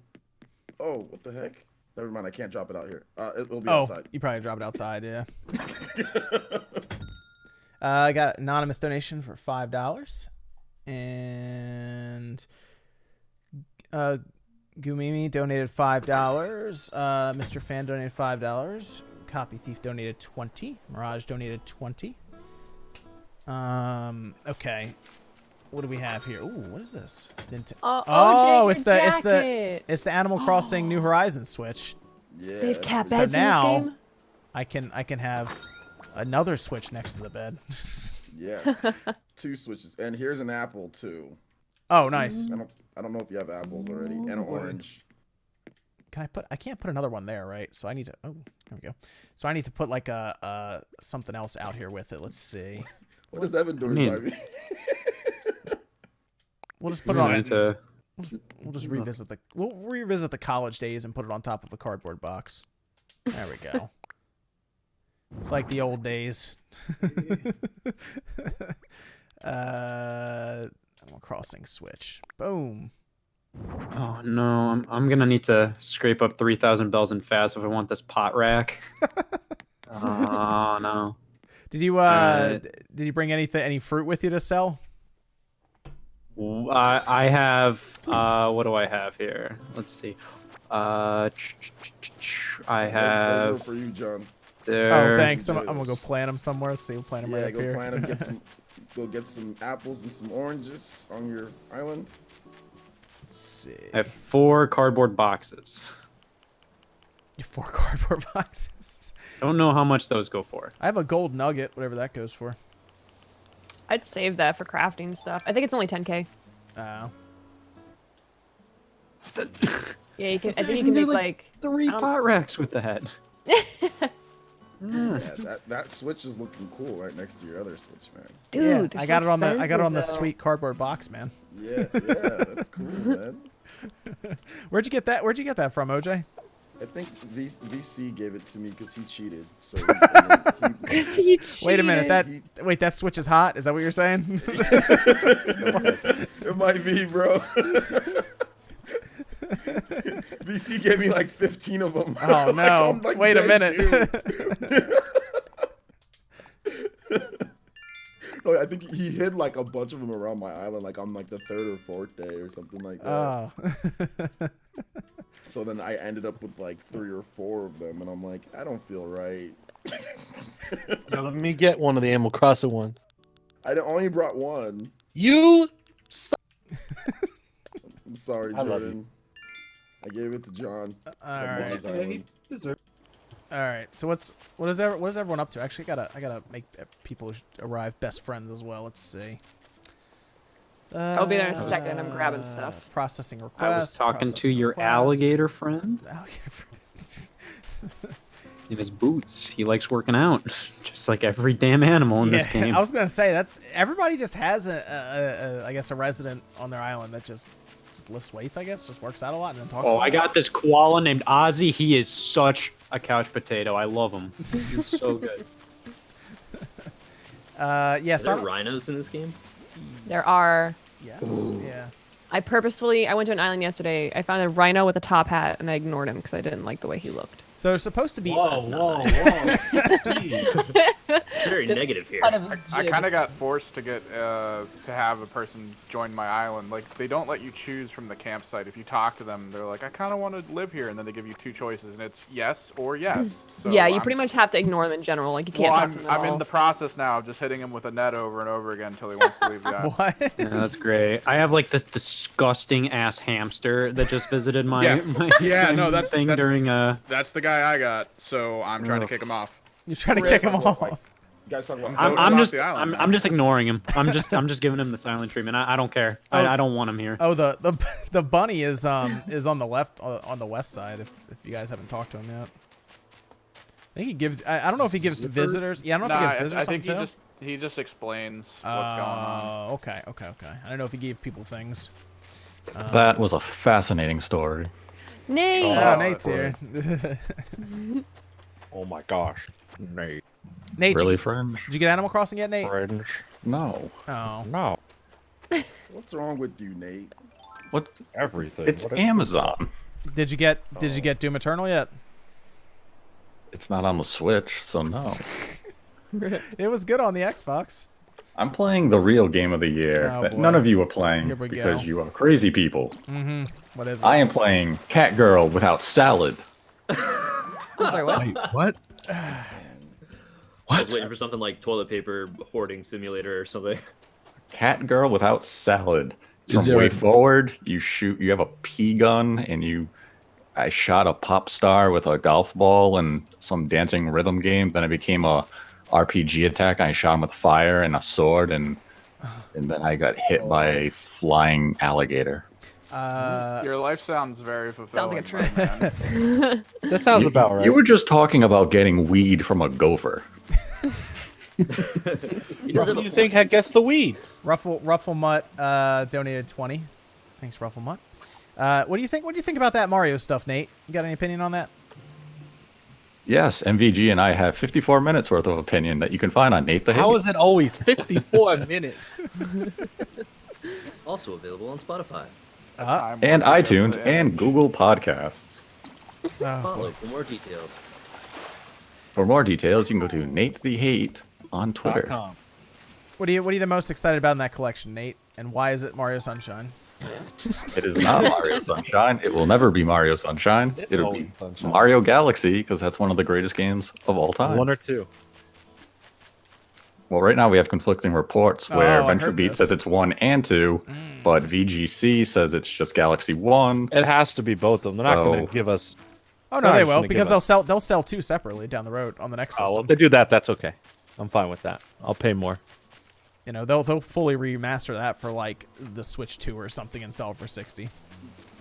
Oh, what the heck? Never mind. I can't drop it out here. It'll be outside. You probably drop it outside. Yeah. I got an anonymous donation for $5, and Gumimi donated $5. Mr. Fan donated $5. Copy Thief donated 20. Mirage donated 20. Okay. what do we have here? Ooh, what is this? Oh, it's the Animal Crossing New Horizons Switch. Yeah. They have cat So beds in now- this game. I can have another Switch next to the bed. Yes. 2 switches, and here's an apple too. Oh, nice. I don't know if you have apples already, and an orange. I can't put another one there, right? So I need to. Oh, there we go. So I need to put like a something else out here with it. Let's see. What is Evan doing by me? We'll just put it on. To... We'll just revisit the college days and put it on top of a cardboard box. There we go. It's like the old days. Animal Crossing Switch. Boom. Oh no, I'm gonna need to scrape up 3,000 bells and fast if I want this pot rack. Oh no. Did you bring any fruit with you to sell? I have what do I have here? Let's see. I have. Those are for you, John. There. Oh, thanks. I'm gonna go plant them somewhere. Let's see, we'll plant them right up Go here. plant them. Go get some apples and some oranges on your island. Let's see. I have 4 cardboard boxes. 4 cardboard boxes. Don't know how much those go for. I have a gold nugget, whatever that goes for. I'd save that for crafting stuff. I think it's only 10k. Oh. Yeah, you can. I think you can make like 3 pot racks with that. Yeah, that Switch is looking cool right next to your other Switch, man. Dude, yeah, I got it on the sweet cardboard box, man. Yeah, that's cool, man. Where'd you get that from, OJ? I think VC gave it to me because he cheated. So he cheated. Wait a minute, that Switch is hot? Is that what you're saying? It might be, bro. VC gave me like 15 of them. Oh no! like Wait a minute. No, I think he hid like a bunch of them around my island, like on like the 3rd or 4th day or something like that. Oh. So then I ended up with like 3 or 4 of them, and I'm like, I don't feel right. Now let me get one of the Animal Crossing ones. I only brought 1. You. I'm sorry, I love Jordan. I gave it to John. All right. His island. All right. So what is everyone up to? Actually, I gotta make people arrive best friends as well. Let's see. I'll be there in a second. I'm grabbing stuff. Processing requests. I was talking to your alligator friend. Alligator friend. In his boots. He likes working out, just like every damn animal in this game. I was gonna say everybody just has I guess a resident on their island that just lifts weights. I guess just works out a lot and then talks. Oh, I got this koala named Ozzy. He is such a couch potato. I love him. He's so good. Yeah. Are there rhinos in this game? There are. Yes. Yeah. I went to an island yesterday. I found a rhino with a top hat, and I ignored him because I didn't like the way he looked. So it's supposed to be. Whoa. Very negative here. I kind of got forced to get to have a person join my island. Like, they don't let you choose from the campsite. If you talk to them, they're like, I kind of want to live here, and then they give you 2 choices, and it's yes or yes. So yeah, you pretty much have to ignore them in general. Like, you can't talk to them at I'm all. in the process now of just hitting him with a net over and over again until he wants to leave the island. What? Yeah, that's great. I have like this disgusting ass hamster that just visited my that's thing during That's the guy I got, so I'm trying to kick him off. You're trying to kick him off. You guys talk about. I'm just ignoring him. I'm just giving him the silent treatment. I don't care. I don't want him here. Oh, the bunny is on the left on the west side. If you guys haven't talked to him yet, I think he gives. I don't know if he gives visitors. Yeah, I don't know if he gives visitors. I think something he just explains what's going on. Okay. I don't know if he gave people things. That was a fascinating story. Nate. Oh, Nate's here. Oh my gosh, Nate. Nate, Really, friend? did you get Animal Crossing yet, Nate? Friends. No. Oh. No. What's wrong with you, Nate? What? Everything. It's Amazon. Did you get Doom Eternal yet? It's not on the Switch, so no. It was good on the Xbox. I'm playing the real game of the year Oh, that boy. none of you are playing Here we because go. you are crazy people. Mm-hmm. What is it? I am playing Cat Girl without salad. I'm sorry, what? Wait, what? I was waiting for something like toilet paper hoarding simulator or something. cat girl without salad. Is From there way a- forward, you shoot. You have a pea gun, and I shot a pop star with a golf ball and some dancing rhythm game. Then it became a RPG attack. I shot him with fire and a sword, and then I got hit by a flying alligator. Your life sounds very fulfilling. Sounds like a trip. man. That sounds about right. You were just talking about getting weed from a gopher. He does Who have do a you point. think gets the weed? Ruffle Mutt donated 20. Thanks, Ruffle Mutt. What do you think? What do you think about that Mario stuff, Nate? You got any opinion on that? Yes, MVG and I have 54 minutes worth of opinion that you can find on Nate the How Hate. is it always 54 minutes? Also available on Spotify. Time And warner goes iTunes to the and end. Google Podcasts. Follow for more details. For more details, you can go to Nate the Hate on Twitter. What are you the most excited about in that collection, Nate? And why is it Mario Sunshine? It is not Mario Sunshine. It will never be Mario Sunshine. It'll be Sunshine. Mario Galaxy because that's one of the greatest games of all time. 1 or 2. Well, right now we have conflicting reports where Oh, I Venture heard Beat this. says it's 1 and 2, but VGC says it's just Galaxy 1. It has to be both of them. They're not going So- to give us. Oh No, no, I they just will wanna because give they'll sell two separately down the road on the next Oh, well, system. if they do that, that's okay. I'm fine with that. I'll pay more. You know, they'll fully remaster that for like the Switch 2 or something and sell it for 60.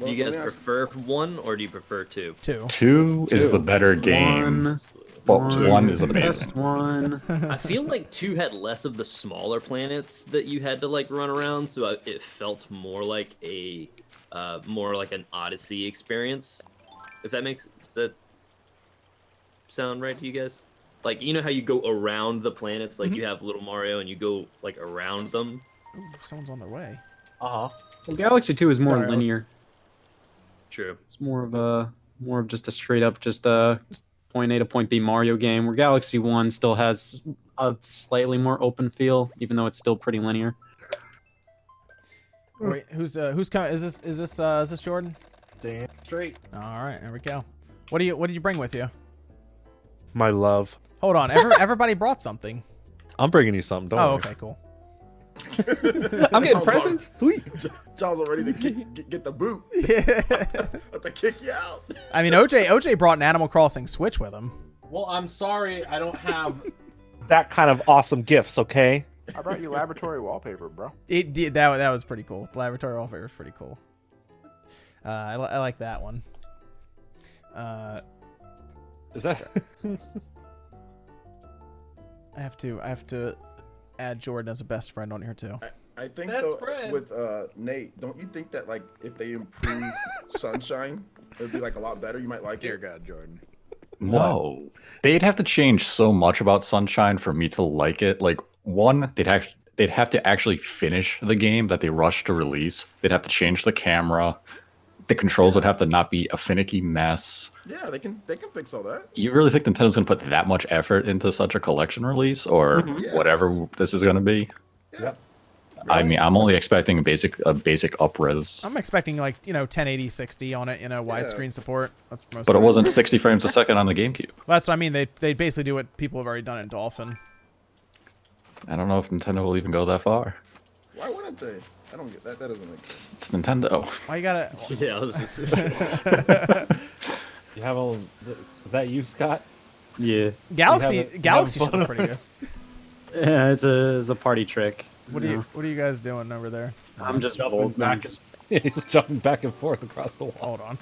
Do you guys prefer 1 or do you prefer 2? 2. 2 is the better game. But 1 is amazing. Best one. I feel like 2 had less of the smaller planets that you had to like run around, so it felt more like more like an Odyssey experience. If that does that sound right to you guys? Like, you know how you go around the planets, like you have Little Mario and you go like around them. Ooh, someone's on their way. Uh huh. Well, Galaxy 2 is more Sorry, I was- linear. True. It's more of just a straight up point A to point B Mario game. Where Galaxy 1 still has a slightly more open feel, even though it's still pretty linear. Wait, who's coming? Is this Jordan? Damn straight. All right, there we go. What do you bring with you? My love. Hold on, everybody brought something. I'm bringing you something. Don't Oh, worry. okay, cool. I'm getting presents. Sweet. John's already to get the boot. Have to kick you out. I mean, OJ brought an Animal Crossing Switch with him. Well, I'm sorry. I don't have that kind of awesome gifts. Okay. I brought you laboratory wallpaper, bro. That was pretty cool. Laboratory Warfare was pretty cool. I like that one. Is that? I have to add Jordan as a best friend on here too. I think Best though, friend. with Nate, don't you think that like if they improve Sunshine, it'd be like a lot better? You might like Dear it. God, Jordan. No. They'd have to change so much about Sunshine for me to like it. Like, one, they'd have to actually finish the game that they rushed to release. They'd have to change the camera. The controls would have to not be a finicky mess. Yeah, they can fix all that. You really think Nintendo's gonna put that much effort into such a collection release, or Yes. whatever this is gonna be? Yeah. I mean, I'm only expecting a basic up-res, I'm expecting like 1080 60 on it, widescreen support. That's most. but it wasn't 60 frames a second on the GameCube. That's what I mean. They basically do what people have already done in Dolphin. I don't know if Nintendo will even go that far. Why wouldn't they? I don't get that. That doesn't make sense. It's Nintendo. Why you gotta? Yeah, I was just You have a? Is that you, Scott? Yeah. Galaxy You Galaxy having should fun be pretty good. Yeah, it's a party trick. What are you guys doing over there? I'm just Jumping back. He's just jumping back and forth across the wall. Hold on.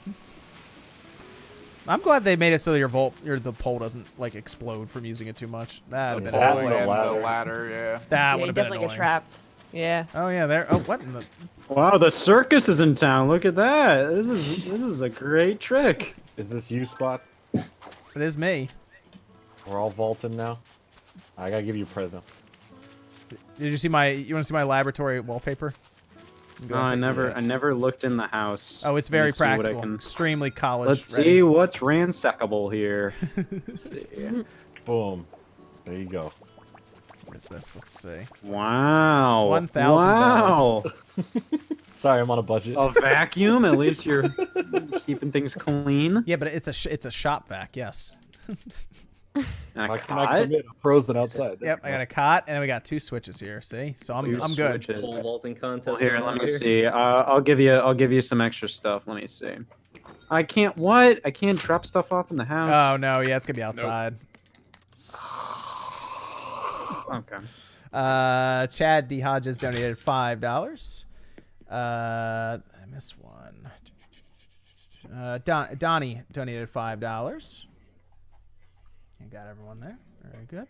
I'm glad they made it so the pole doesn't like explode from using it too much. That'd have been That annoying. and the ladder. The ladder, yeah. That Yeah, would you have been definitely annoying. get trapped. Yeah. Oh yeah, there. Oh, what in the? Wow, the circus is in town. Look at that. This is a great trick. Is this you, Spot? It is me. We're all vaulting now. I gotta give you a present. Did you see my? You want to see my laboratory wallpaper? You can go No, and I take a look. never looked in the house. Oh, it's Let me very see what I practical. can- Extremely college. Let's ready. see what's ransackable here. Let's see. Boom. There you go. What is this? Let's see. Wow. 1,000 Wow. Sorry, I'm on a budget. A vacuum. At least you're keeping things clean. Yeah, but it's a shop vac. Yes. And a Why can't I cot? commit? I'm frozen outside. Yep, I got a cot, and then we got 2 switches here. See, so I'm good. Switches. Pole vaulting contest. Well, here, going let on me here. see. I'll give you some extra stuff. Let me see. I can't. What? I can't drop stuff off in the house. Oh no, yeah, it's gonna be outside. Okay. Chad D Hodges donated $5. I missed one. Donnie donated $5. You got everyone there. Very good.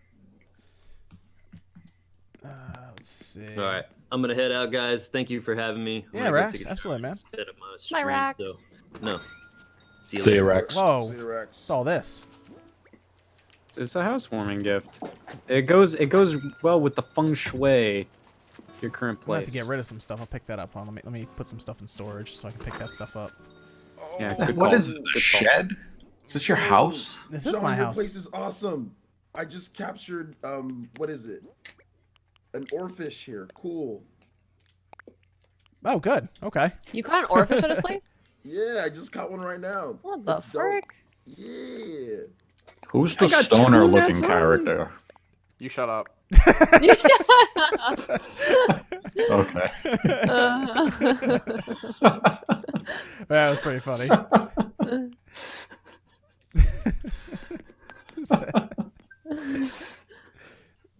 Let's see. All right, I'm gonna head out, guys. Thank you for having me. I'm Yeah, gonna go Rax, take a absolutely, shower, man. set up my My stream, Rax. so- No. See See you, later. Rex. Whoa, See you, Rex. what's all this? It's a housewarming gift. It goes well with the feng shui. Your current I'm gonna have place. to get rid of some stuff. I'll pick that up. Let me put some stuff in storage so I can pick that stuff up. Yeah, Oh, good What call. is this? A shed? Is this your house? This is John, my your house. place is awesome. I just captured what is it? An oarfish here. Cool. Oh, good. Okay. You caught an oarfish at his place? Yeah, I just caught one right now. What the That's dope. frick? Yeah. Who's I the got stoner two looking nets on. character? You shut up. You shut up. Okay. That was pretty funny.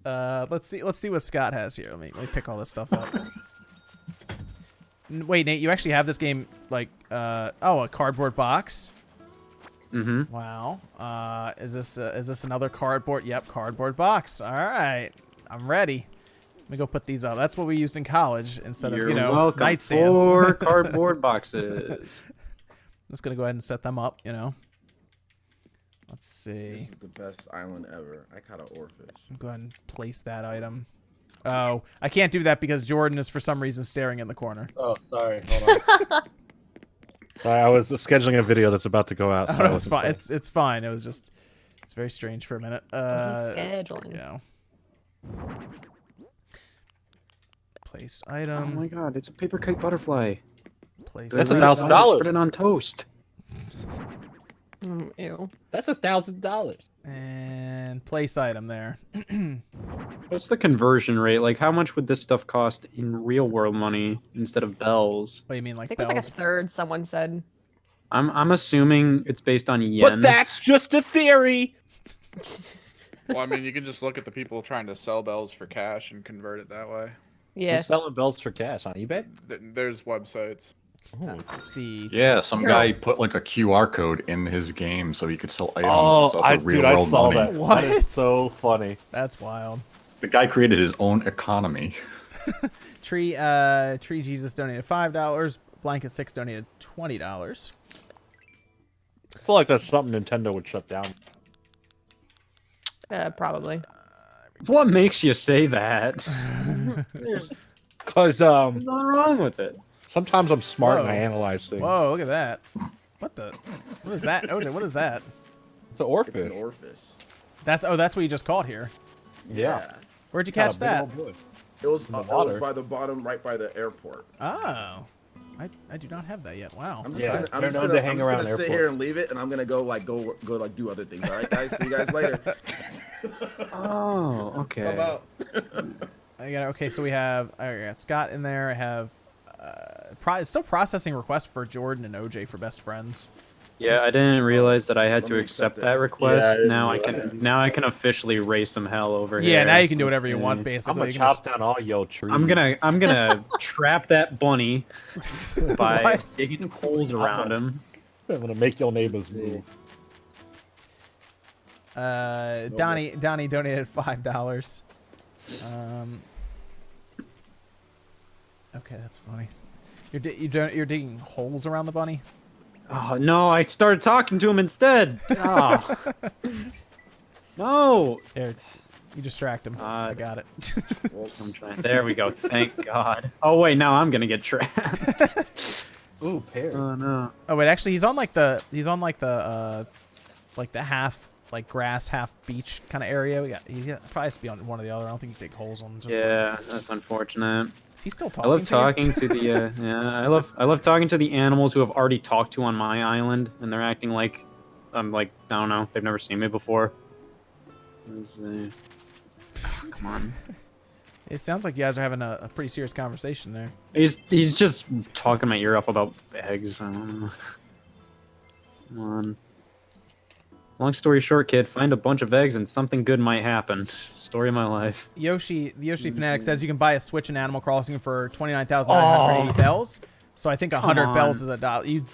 Let's see what Scott has here. Let me pick all this stuff up. Wait, Nate, you actually have this game like a cardboard box? Mm-hmm. Wow. Is this another cardboard? Yep, cardboard box. All right, I'm ready. Let me go put these up. That's what we used in college instead You're of welcome. nightstands. 4 cardboard boxes. I'm just gonna go ahead and set them up. Let's see. This is the best island ever. I caught an oarfish. Go ahead and place that item. Oh, I can't do that because Jordan is for some reason staring in the corner. Oh, sorry. Hold on. Sorry, I was scheduling a video that's about to go out. Oh, So I no, it's wasn't fine. playing. It's fine. It was just it's very strange for a minute. Scheduling. Place Oh item. my god, it's a paper kite butterfly. Place. That's item. $1,000. Put it on toast. Ew. That's $1,000. And place item there. What's the conversion rate? Like, how much would this stuff cost in real world money instead of bells? What do you mean, I like think it was like bells? a third, someone said. I'm assuming it's based on yen. But that's just a theory. Well, I mean, you can just look at the people trying to sell bells for cash and convert it that way. Yeah. Who's selling bells for cash on eBay? There's websites. Let's see. Yeah, some guy put like a QR code in his game so he could sell items and Oh, stuff for real I world saw money. that. What? That is so funny. That's wild. The guy created his own economy. Tree Jesus donated $5. Blanket 6 donated $20. I feel like that's something Nintendo would shut down. Probably. What makes you say that? There's Because nothing wrong with it. sometimes I'm smart and I Whoa. analyze things. Whoa, look at that. What is that? OJ, what is that? It's an It's an oarfish. oarfish. That's what you just caught here. Yeah. Where'd you Got a catch big that? old boy. It was the it was water. by the bottom, right by the airport. Oh. I do not have that yet. Wow. I'm just Yeah, gonna, I'm they're just known gonna, to hang I'm just around gonna sit airports. here and leave it, and I'm gonna go do other things. All right, guys. See you guys later. Oh, okay. How about? Okay, so we have I got Scott in there. I have still processing requests for Jordan and OJ for best friends. Yeah, I didn't realize that I had Let to me accept accept it. that request. Yeah, I now I didn't can officially raise some hell over here. Yeah, now you can do Let's whatever you want, see. basically. I'm gonna You can chop down all your trees. I'm gonna trap that bunny by What? digging holes around him. I'm gonna make your neighbors move. Donnie donated $5. Okay, that's funny. You're digging holes around the bunny. Oh no! I started talking to him instead. Oh. No. Here, you distract him. I got it. I'm trying. There we go. Thank God. Oh wait, now I'm gonna get trapped. Ooh, pear. Oh no. Oh wait, actually, he's on like the half like grass, half beach kind of area. He probably has to be on one or the other. I don't think you dig holes on. Just Yeah, that's unfortunate. is he still I talking? love to talking you? to the yeah. I love talking to the animals who have already talked to on my island, and they're acting like I'm like I don't know. They've never seen me before. Let's see. Come on. It sounds like you guys are having a pretty serious conversation there. He's just talking my ear off about eggs. I don't know. Come on. Long story short, kid, find a bunch of eggs and something good might happen. Story of my life. The Yoshi Fanatic says you can buy a Switch in Animal Crossing for 29,980 bells. So I think 100 bells is $1. You.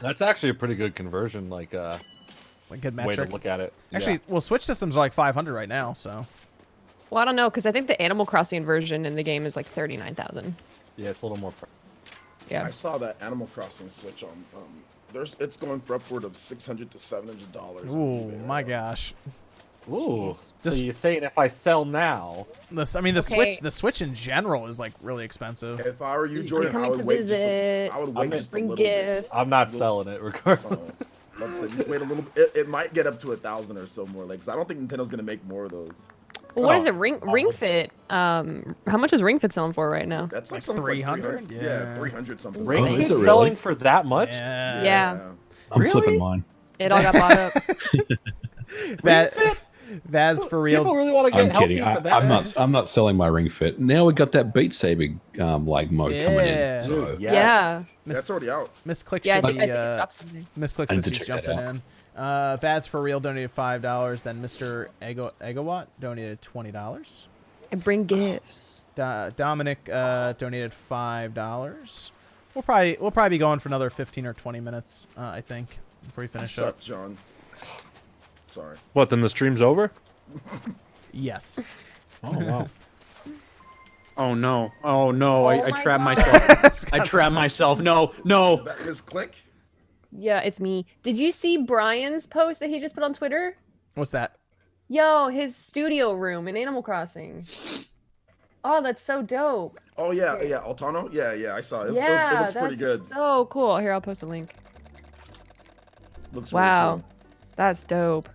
That's actually a pretty good conversion, like a good way metric. to look at it. Actually, Yeah. well, Switch systems are like 500 right now, so. Well, I don't know, because I think the Animal Crossing version in the game is like 39,000. Yeah, it's a little more. Yeah. I saw that Animal Crossing Switch on. It's going for upward of $600 to $700. Ooh, my gosh. Ooh. This- So you're saying if I sell now? I mean, the Okay. Switch in general is like really expensive. If I were you, Jordan, coming I would to wait visit. I would wait just a Bring little gifts. I'm not selling it, regardless. bit. Let's say just wait a little bit. It might get up to 1,000 or so more. Like, 'cause I don't think Nintendo's gonna make more of those. Well, what Oh, is it? Ring Fit. How much is Ring Fit selling for right now? That's Like something 300? Yeah, Yeah. 300 something. Ring Ring Fit Fit really? selling for that much? Yeah. Yeah. I'm Really? flipping mine. It all got bought up. Vaz for real. People really want to get I'm help kidding. you for that. I'm not selling my Ring Fit. Now we got that Beat Saber like mode coming Yeah. in. So Yeah. That's already out. Miss Click Yeah, I should think be. it dropped something. Miss Click I says need to she's check that jumping in. Vaz for real donated $5. Then Mr. Egowatt donated $20. And bring gifts. Dominic donated $5. We'll probably be going for another 15 or 20 minutes, I think, before we finish Shut up. up, John. Sorry. What, then the stream's over? Yes. Oh, wow. Oh no! Oh no! Oh I my trapped God. myself. I trapped myself. No! No! Is that Miss Click? Yeah, it's me. Did you see Brian's post that he just put on Twitter? What's that? Yo, his studio room in Animal Crossing. Oh, that's so dope. Oh yeah, Altano. Yeah, I saw it. It Yeah, looks pretty good. that's so cool. Here, I'll post a link. Looks really Wow, cool. that's dope.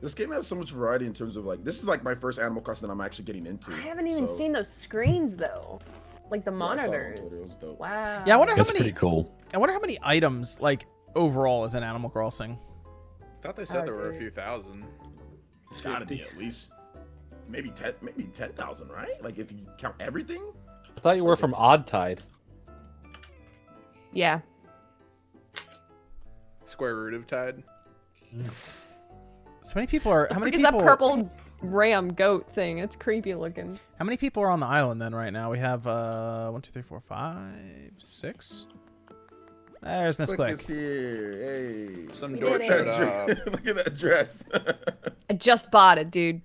This game has so much variety in terms of like. This is like my first Animal Crossing that I'm actually getting into. I haven't even so- seen those screens though, like the Yeah, I saw it on monitors. Twitter. It was dope. Wow. Yeah, I wonder how that's many. pretty cool. I wonder how many items like overall is in Animal Crossing. I thought they said there were a few thousand. It's gotta be at least maybe 10,000, right? Like if you count everything. I thought you were from Odd Tide. Yeah. Square root of tide. So many people are. How many Look at people? that purple ram goat thing. It's creepy looking. How many people are on the island then right now? We have 1, 2, 3, 4, 5, 6. There's Miss Click. Is here. Hey. Some We dork did showed it. up. Look at that dress. I just bought it, dude.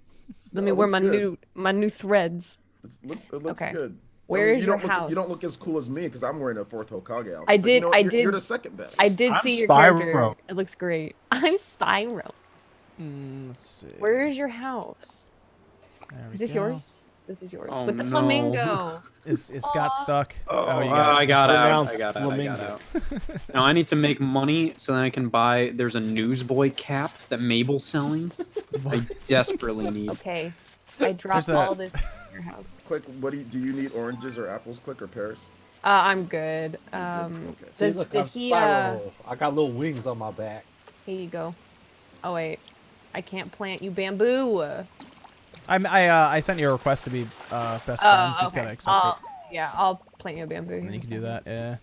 Let me Oh, wear looks good. my new threads. It looks Okay. good. Where is you your don't house? You don't look as cool as me because I'm wearing a fourth Hokage outfit. I But did- You know what? I You're did- the second best. I did I'm see your Spyro. character. It looks great. I'm Spyro. Let's see. Where is your house? There we Is this go. yours? This is yours. Oh, With the no. flamingo. Is Scott Aw. stuck? Oh, you got it. I got out. Pronounced I got out. flamingo. Now I need to make money so that I can buy. There's a Newsboy cap that Mabel's selling. I desperately need. Okay. I dropped There's a- all this in your house. Click. What do you need? Oranges or apples? Click or pears? I'm good. Okay. See, Does, look, did I'm he, Spyro. I got little wings on my back. here you go. Oh, wait. I can't plant you bamboo. I sent you a request to be best friends. Just gotta accept I'll, it. yeah, I'll plant you a bamboo. And then you can do that. Yeah.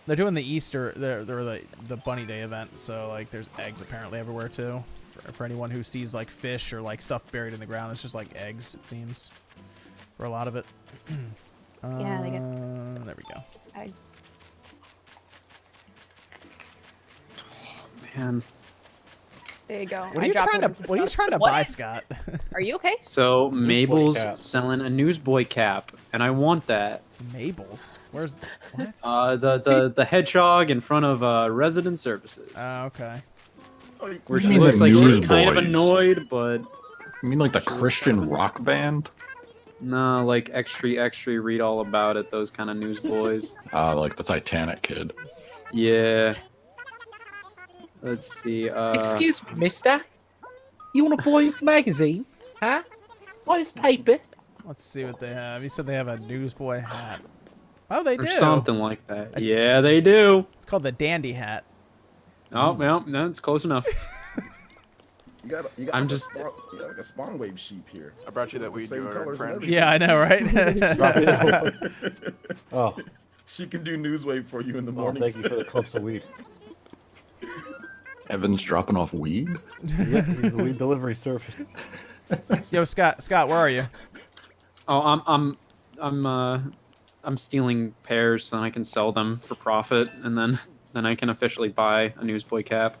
They're doing the Easter, they're the Bunny Day event, so like there's eggs apparently everywhere too. For anyone who sees like fish or like stuff buried in the ground, it's just like eggs. It seems for a lot of it. Yeah, they get There we go. eggs. Man. There you go. What are you trying to buy, Scott? Are you okay? So Mabel's cap. selling a Newsboy cap, and I want that. Mabel's. Where's what? The hedgehog in front of Resident Services, Okay. where You she mean looks the like she's kind of Newsboys? annoyed, but You mean like the Christian rock band? no, like extra, read all about it. Those kind of newsboys. Like the Titanic kid. Yeah. Let's see. Excuse me, mister. You want to buy your magazine? Huh? What is paper? Let's see what they have. You said they have a newsboy hat. Oh, they or do. something like that. Yeah, they do. It's called the dandy hat. Oh, well, no, it's close enough. You got I'm like just- you got like a spawn wave sheep here. I brought you that The weed same dealer, colors and friend. everything. Yeah, I know, right? Oh, She can do news wave for you in the oh, morning. thank you for the clumps of weed. Evan's dropping off weed. Yeah, he's a weed delivery service. Yo, Scott, where are you? Oh, I'm stealing pears so I can sell them for profit, and then I can officially buy a newsboy cap.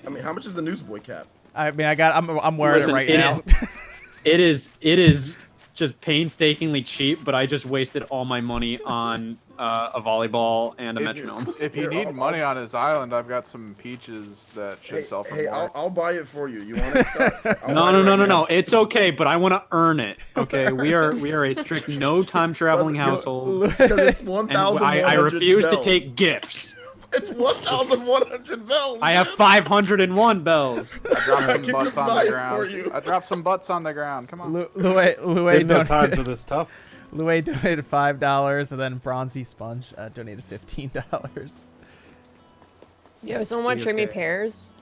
I mean, how much is the newsboy cap? I mean, I'm wearing Listen, it right it now. is it is just painstakingly cheap, but I just wasted all my money on a volleyball and a metronome. If you Here, need money on his island, I've got some peaches that should sell for more. I'll buy it for you. You want it, Scott? I'll No, buy no, it no, right no, now. no. It's okay, but I want to earn it. Okay, we are a strict no time traveling household, Because it's and 1,100 I refuse to bells. take gifts. It's 1,100 bells. I have 501 bells. I dropped I some can butts just on buy the it ground. for you. I dropped some butts on the ground. Come on. Louis No time for this stuff. Louis donated $5, and then Bronzy Sponge donated $15. Yo, someone want to trade me pears?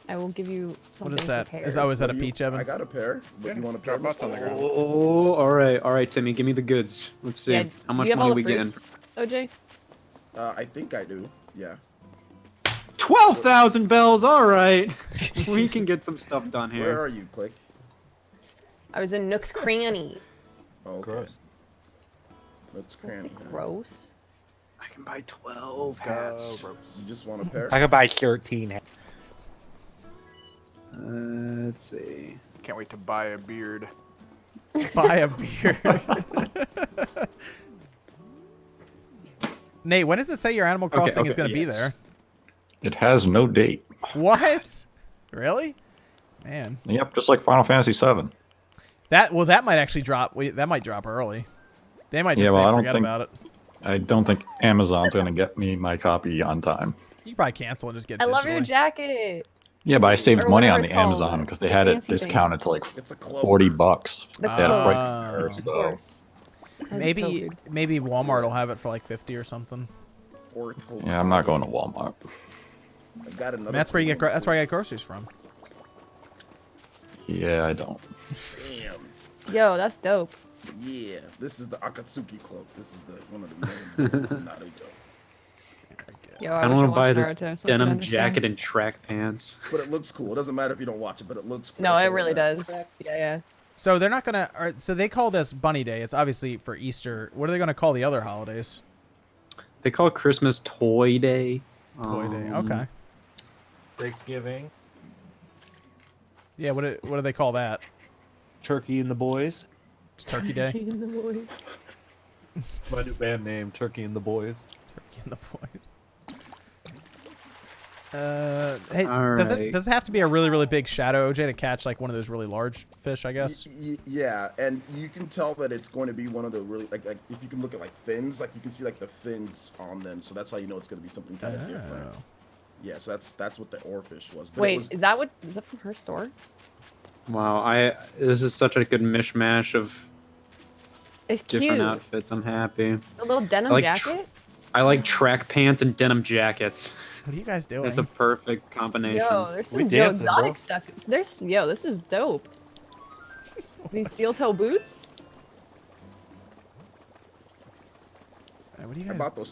I will give you something. What is that? For pears. Is that a What do you- peach, Evan? I got a pair. But you want a pair? Drop butts on the ground. Oh, all right, Timmy, give me the goods. Let's see Yeah, how do much you have all money the we getting. fruits, OJ? I think I do. Yeah. 12,000 bells. All right, we can get some stuff done Where here. are you, Click? I was in Nook's Cranny. Oh, okay. Gross. That's cranny. huh? Gross. I can buy 12 hats. You just want a pair? I could buy 13. Let's see. Can't wait to buy a beard. Buy a beard. Nate, when does it say your Animal Crossing is okay, going to be yes. there? It has no date. What? Really? Man, Yep, just like Final Fantasy VII. that might actually drop. That might drop early. They might just Yeah, say well, I don't forget think- about it. I don't think Amazon's going to get me my copy on time. You can probably cancel and just get. I love your digitally. jacket. Yeah, but I saved Or money whatever on the it's called. Amazon because they had it Fancy thing. discounted to like It's a cloak. $40. The They had it cloak. right there, Of so- course. That's Maybe COVID. maybe Walmart will have it for like 50 or something. Yeah, I'm not going to Walmart. I got another. And that's where you get. cloak. That's where I get groceries from. Yeah, I don't. Damn. Yo, that's dope. Yeah, this is the Akatsuki cloak. This is the one of the main ones in Naruto. Yo, I wish don't want to buy watched this Naruto so I could denim understand. jacket and track pants. But it looks cool. It doesn't matter if you don't watch it, but it looks cool. No, That's it all really that does. matters. Yeah. So they're not gonna. So they call this Bunny Day. It's obviously for Easter. What are they gonna call the other holidays? They call it Christmas Toy Day. Toy Day. Okay. Thanksgiving. Yeah. What do they call that? Turkey and the Boys. It's Turkey Day. My new band name, Turkey and the Boys. Turkey and the Boys. Hey, All does right. it have to be a really really big shadow, OJ, to catch like one of those really large fish? I guess. Yeah, and you can tell that it's going to be one of the really like if you can look at like fins, like you can see like the fins on them, so that's how you know it's going to be something kind of different. Oh. Yeah, so that's what the oarfish was. But it Wait, was, is that from her store? Wow, this is such a good mishmash of It's different cute. outfits. I'm happy. A little denim I like jacket. I like track pants and denim jackets. What are you guys doing? It's a perfect combination. Yo, there's We some dancing, bro. exotic stuff. This is dope. These steel toe boots. What do you I guys? bought those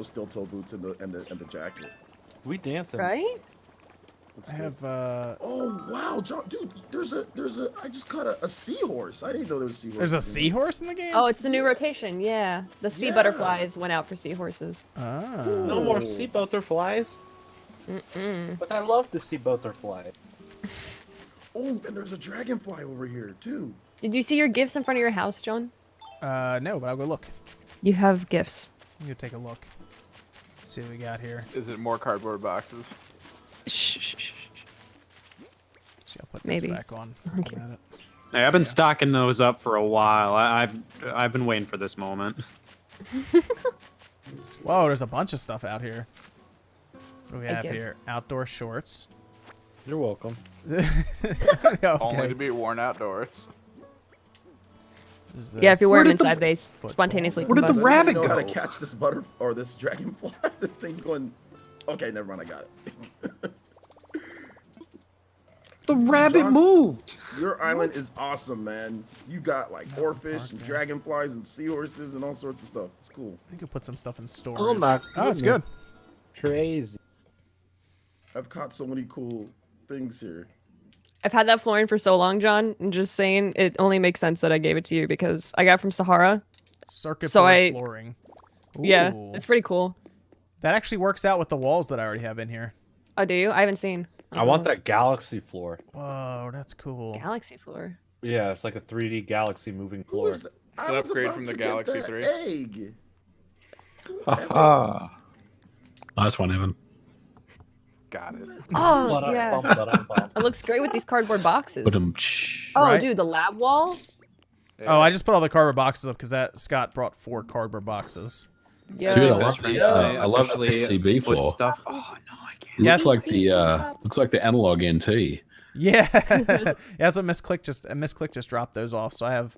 steel toe boots and the jacket. We dancing. Right? I have. Oh wow, John, dude, there's a I just caught a seahorse. I didn't know there was a seahorse. There's a in there. seahorse in the game. Oh, it's a new rotation. Yeah, the sea Yeah. butterflies went out for seahorses. Oh. No more sea butterflies. Mm-mm. But I love the sea butterfly. Oh, and there's a dragonfly over here too. Did you see your gifts in front of your house, John? No, but I'll go look. You have gifts. I'm gonna take a look. See what we got here. Is it more cardboard boxes? Shh. See, I'll put Maybe. this back on. Okay. Got it. Hey, I've been stocking those up for a while. I've been waiting for this moment. Whoa, there's a bunch of stuff out here. What do we Thank have you. here? Outdoor shorts. You're welcome. Only Okay. to be worn outdoors. Is Yeah, if you this? wear them did the- inside, they spontaneously Where did the combust. rabbit know how to go? catch this butter or this dragonfly? This thing's going. Okay, never mind. I got it. The rabbit John- moved. Your island is awesome, man. You got like oarfish and dragonflies and seahorses and all sorts of stuff. It's cool. I could put some stuff in storage. Oh my Oh, it's good. Crazy. I've caught so many cool things here. I've had that flooring for so long, John. I'm just saying it only makes sense that I gave it to you because I got it from Sahara. Circuit So board I- flooring. Yeah, Ooh. it's pretty cool. That actually works out with the walls that I already have in here. Oh, do you? I haven't seen. I want that galaxy floor. Whoa, that's cool. Galaxy floor. Yeah, it's like a 3D galaxy moving floor. It's an upgrade from the Galaxy 3. Egg. Haha. Nice one, Evan. Got it. Oh, yeah. It looks great with these cardboard boxes. But Oh, Right? dude, the lab wall? Oh, I just put all the cardboard boxes up because that Scott brought 4 cardboard boxes. Yo. Dude, I love the Officially PCB put floor. stuff. Oh no, I can't. Yes. Looks like the analog NT. Yeah, yeah. That's what Miss Click just dropped those off. So I have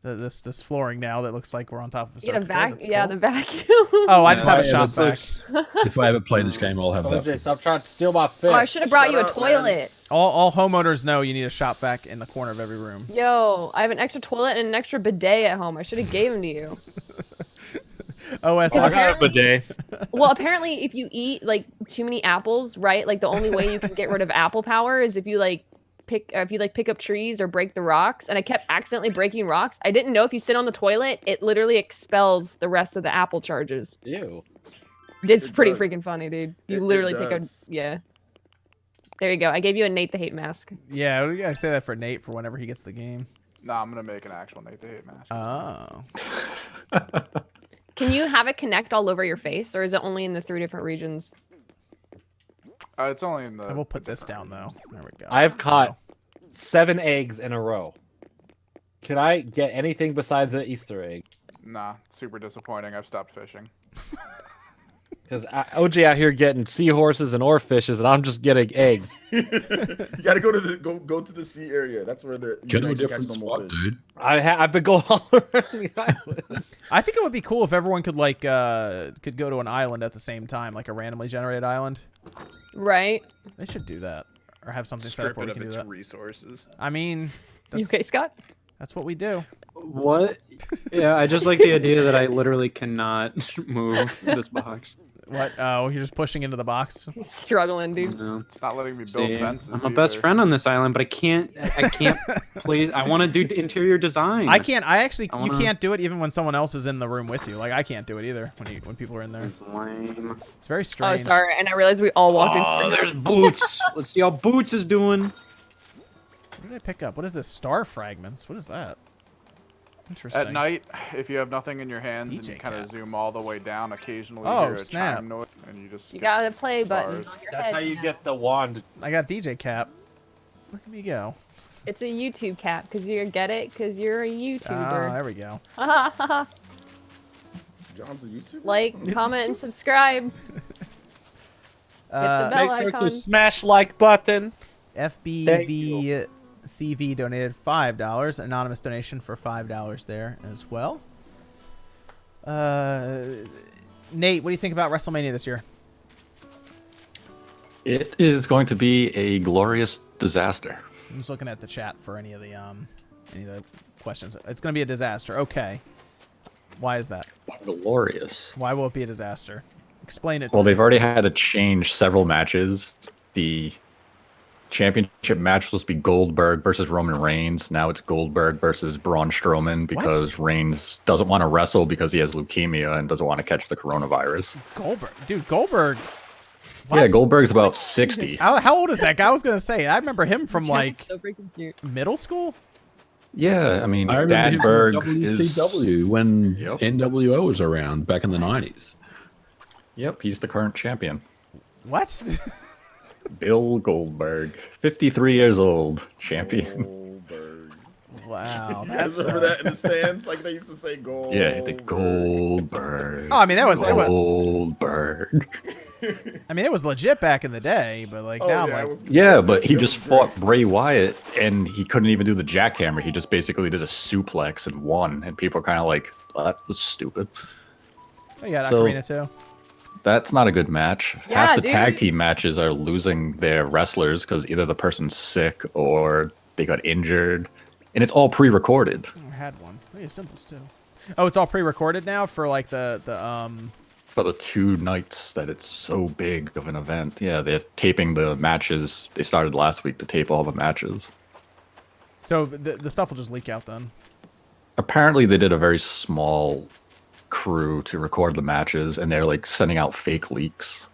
this flooring now that looks like we're on top of a You get a circuit board. vac. That's Yeah, cool. the vacuum. Oh, I just have a Yeah, shop vac. that's If I ever play this game, I'll have OJ, that. stop trying to steal my fish. Oh, I should have brought Shut you a up, toilet. All homeowners know you need a shop vac in the corner of every room. Yo, I have an extra toilet and an extra bidet at home. I should have gave them to you. OS. Oh, I got a bidet. Well, apparently, if you eat like too many apples, right? Like the only way you can get rid of apple power is if you pick up trees or break the rocks. And I kept accidentally breaking rocks. I didn't know if you sit on the toilet, it literally expels the rest of the apple charges. Ew. It's It pretty does. freaking funny, dude. You It literally pick a does. yeah. There you go. I gave you a Nate the Hate mask. Yeah, we gotta say that for Nate for whenever he gets the game. Nah, I'm gonna make an actual Nate the Hate mask. Oh. Can you have it connect all over your face, or is it only in the 3 different regions? It's only in the. And we'll put this down though. There we go. I've caught 7 eggs in a row. Can I get anything besides an Easter egg? Nah, super disappointing. I've stopped fishing. Because OJ out here getting seahorses and oarfishes, and I'm just getting eggs. You gotta go to the sea area. That's where the Get a actually different catch normal spot, fish. dude. I've been going all around the island. I think it would be cool if everyone could could go to an island at the same time, like a randomly generated island. Right. They should do that, or have something set up Strip where it we of can do its that. resources. I mean, You that's, okay, Scott? that's what we do. What? Yeah, I just like the idea that I literally cannot move this box. What? Oh, you're just pushing into the box. He's struggling, dude. No. It's not letting me build See, fences. I'm a best either. friend on this island, but I can't please. I want to do interior design. I can't. You wanna- can't do it even when someone else is in the room with you. Like I can't do it either when people are in there. It's lame. It's very Oh, strange. sorry. And I realized we all walked Oh, into there's Boots. Let's see how Boots is doing. What did I pick up? What is this? Star fragments. What is that? Interesting. At night, if you have nothing in your hands and DJ you kind of cat. zoom all the way down, occasionally Oh, hear a snap. chime noise, and you just You get got a play button stars. on your That's head. how you get the wand. I got DJ cap. Look at me go. It's a YouTube cap, because you get it, because you're a Ah, YouTuber. there we go. John's a YouTuber. Like, comment, and subscribe. Hit the bell Make sure icon. to smash like button. FBVCV donated $5. Anonymous donation for $5 there as well. Nate, what do you think about WrestleMania this year? It is going to be a glorious disaster. I'm just looking at the chat for any of the questions. It's going to be a disaster. Okay. Why is that? Glorious. Why will it be a disaster? Explain it to Well, me. they've already had to change several matches. The championship match was supposed to be Goldberg versus Roman Reigns. Now it's Goldberg versus Braun Strowman because Reigns doesn't want to wrestle because he has leukemia and doesn't want to catch the coronavirus. Goldberg. Dude, Goldberg. Yeah, What? Goldberg's about 60. How old is that guy? I was going to say. I remember him from like So freaking cute. middle school. Yeah, I mean, I remember him Dadberg from is... WCW when Yep. NWO was around back in the 90s. Yep, he's the current champion. What? Bill Goldberg, 53 years old, champion. Goldberg. Wow. You guys That's remember that in the stands? Like they used to say Gold. Yeah, the Goldberg. Oh, I mean, that was Goldberg. I mean, it was legit back in the day, but like now I'm like, Yeah, but he just fought Bray Wyatt, and he couldn't even do the jackhammer. He just basically did a suplex and won, and people are kind of like, well, that was stupid. oh, you got So- Ocarina too. That's not a good match. Yeah, Half the dude. tag team matches are losing their wrestlers because either the person's sick or they got injured, and it's all pre-recorded. I had one. Oh, yeah, symbols too. Oh, it's all pre-recorded now for like the For the 2 nights that it's so big of an event, yeah, they're taping the matches. They started last week to tape all the matches. So the stuff will just leak out then. Apparently, they did a very small crew to record the matches, and they're like sending out fake leaks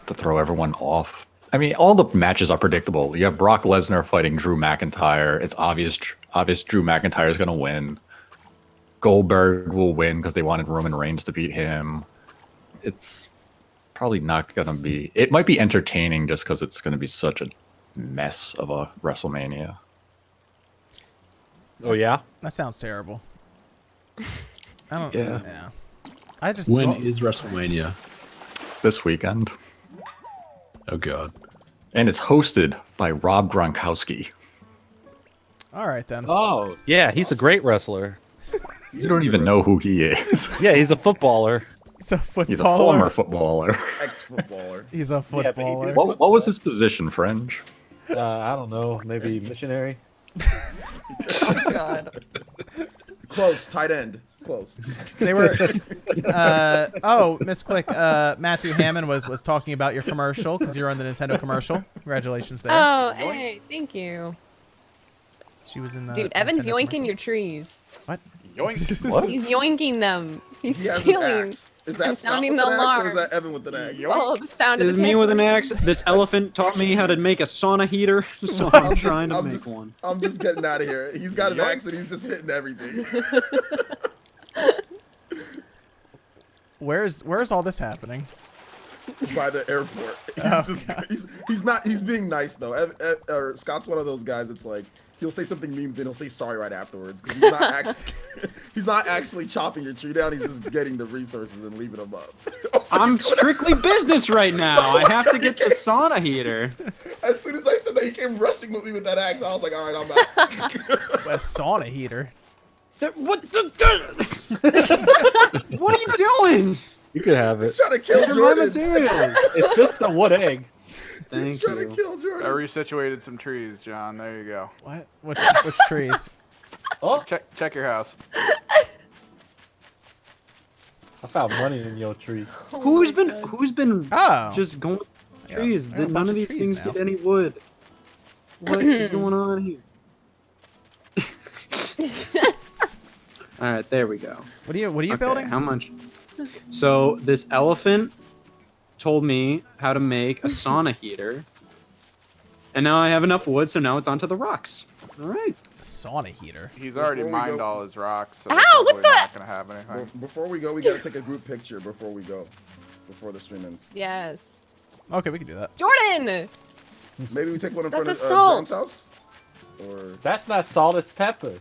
to throw everyone off. I mean, all the matches are predictable. You have Brock Lesnar fighting Drew McIntyre. It's obvious Drew McIntyre is going to win. Goldberg will win because they wanted Roman Reigns to beat him. It's probably not going to be... It might be entertaining just because it's going to be such a mess of a WrestleMania. Oh yeah. That sounds terrible. I don't. Yeah. Yeah. I just. When is WrestleMania? This weekend. Oh god. And it's hosted by Rob Gronkowski. All right then. Oh yeah, he's a great wrestler. You don't even know who he is. Yeah, he's a footballer. He's a footballer. He's a former footballer. Ex-footballer. He's a Yeah, but he footballer. did- What was his position, Fringe? I don't know, maybe missionary. Oh God. Close, tight end. Close. They were. Oh, Miss Click. Matthew Hammond was talking about your commercial because you're on the Nintendo commercial. Congratulations there. Oh, hey, thank you. She was in the. Dude, Evan's Nintendo yoinking commercial. your trees. What? Yoink. What? He's yoinking them. He's He has an stealing. axe. Is that I'm Scott sounding with the an axe, or alarm. is that Evan with an axe? Oh, the sound It of is the me with an tambourine. axe. This elephant taught me how to make a sauna heater, so I'm trying to make one. I'm just getting out of here. He's got an axe and he's just hitting everything. Where's all this happening? By the airport. He's Oh, just God. he's not he's being nice though. Or Scott's one of those guys. It's like he'll say something mean, then he'll say sorry right afterwards because he's not actually he's not actually chopping your tree down. He's just getting the resources and leaving them up. I'm strictly business right now. I have to get the sauna heater. As soon as I said that, he came rushing with me with that axe. I was like, all right, I'm out. A sauna heater. What are you doing? You could have He's it. trying to kill These are my Jordan. materials. It's just a wood egg. He's Thank trying to you. kill I Jordan. resituated some trees, John. There you go. What? Which trees? Oh, Check your house. I found money in your tree. Who's been Oh. just going with Yeah, trees? I got a None bunch of of these trees things now. get any wood. What is going on here? All right, there we go. What are you Okay, building? How much? So this elephant told me how to make a sauna heater, and now I have enough wood. So now it's onto the rocks. All right. Sauna heater. He's already Before we mined go- all his rocks, so Ow, he's what probably the- not gonna have anything. Before we go, we gotta take a group picture before we go. Before the stream ends. Yes. Okay, we can do that. Jordan! Maybe we take one in That's front of assault. John's house? Or That's not salt, it's pepper.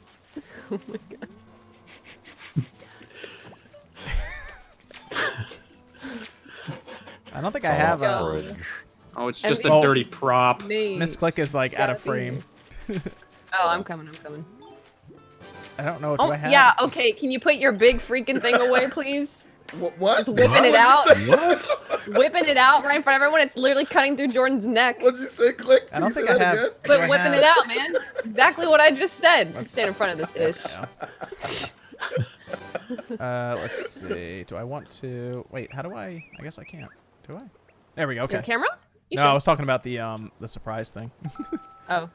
I don't think I have a. God. Oh, it's just And a we- dirty prop. Me. Miss Click is like out of Gotta be frame. Oh, I'm coming. I don't know what Oh, do I have. yeah, okay. Can you put your big freaking thing away, please? what? Just whipping it What'd you out. say? What? Whipping it out right in front of everyone. It's literally cutting through Jordan's neck. What'd you say, Click? I don't Can you think say I that have. again? do But I whipping have- it out, man. Exactly what I just said. Let's- Stand in front of this dish. Let's see. Do I want to wait? How do I? I guess I can't. Do I? There we go. Your Okay. camera? You No, I should- was talking about the surprise thing. Oh.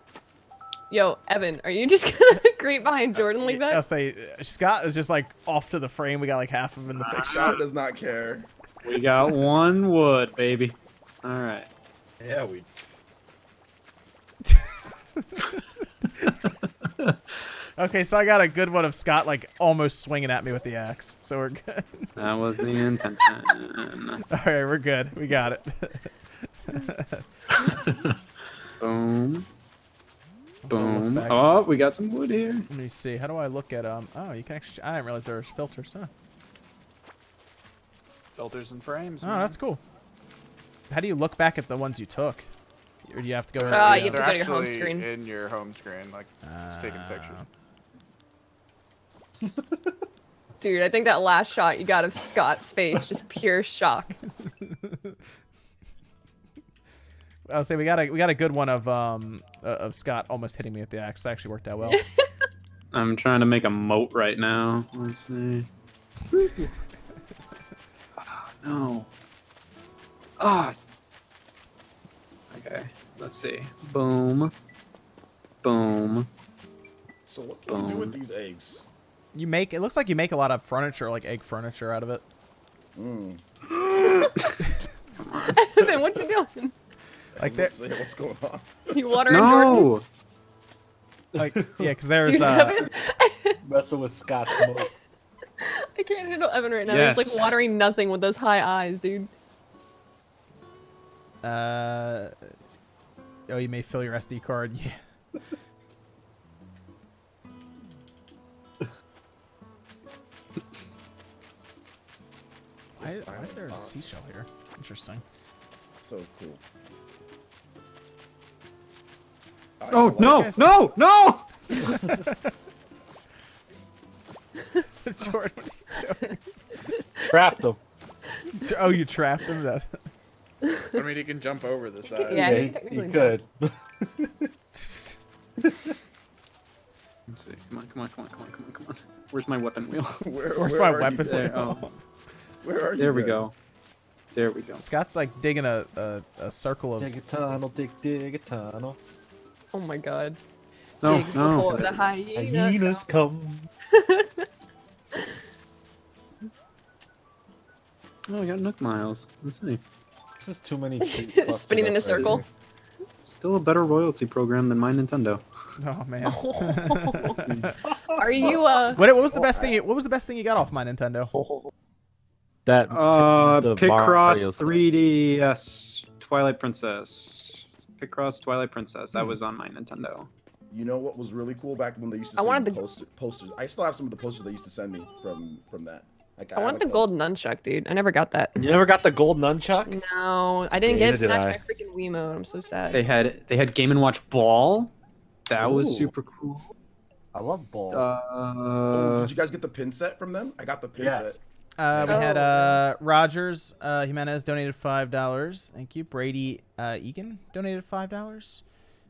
Yo, Evan, are you just gonna creep behind Jordan like I'll that? say Scott is just like off to the frame. We got like half of him in the picture. Scott does not care. We got one wood, baby. All right. Yeah, we. Okay, so I got a good one of Scott like almost swinging at me with the axe. So we're good. That was the intention. All right, we're good. We got it. Boom. Don't look Boom. back. Oh, we got some wood here. Let me see. How do I look at Oh, you can actually. I didn't realize there was filters. Huh? Filters and frames. Oh, man. that's cool. How do you look back at the ones you took? Or do you have to go? You have to They're go to your home actually screen. in your home screen, like just taking pictures. Dude, I think that last shot you got of Scott's face, just pure shock. I'll say we got a good one of Scott almost hitting me with the axe. That actually worked out well. I'm trying to make a moat right now. Let's see. Oh, no. Ah. Okay. Let's see. Boom. Boom. So what can you do with these eggs? You make it looks like you make a lot of furniture, like egg furniture, out of it. Mm. Then what you doing? Like that. What's going on? You watering Jordan? No. Like yeah, because there's Dude, Evan, Messing with Scott's moat. I can't handle Evan right now. Yes. He's like watering nothing with those high eyes, dude. Oh, you may fill your SD card. Yeah. Why is there a seashell here? Interesting. So cool. Oh, no, no, no! Jordan, what are you doing? Trapped him. Oh, you trapped him? That... I mean, he can jump over the side. Yeah, he could. Let's see. Come on. Where's my weapon wheel? Where's my weapon There, wheel? oh. Where are you? There we guys? go. There we go. Scott's like digging a circle of. Dig a tunnel, dig a tunnel. Oh my god. No, Dig no. before the hyena. Hyenas come. Oh, I got Nook Miles. Let's see. This is too many. Spinning in a circle. Still a better royalty program than my Nintendo. Oh man. Are you What was the best thing? What was the best thing you got off my Nintendo? That the Picross Mario stuff. 3DS Twilight Princess. Picross Twilight Princess. That was on my Nintendo. You know what was really cool back when they used to I send wanted me the- posters? I still have some of the posters they used to send me from that. Like, I want the gold nunchuck, dude. I never got that. You never got the gold nunchuck? No, I didn't Neither get it to did match I. my freaking Wiimote. I'm so sad. They had Game & Watch Ball. That was Ooh. super cool. I love ball. Oh, did you guys get the pin set from them? I got the pin Yeah. set. We had Rogers Jimenez donated $5. Thank you. Brady Egan donated $5.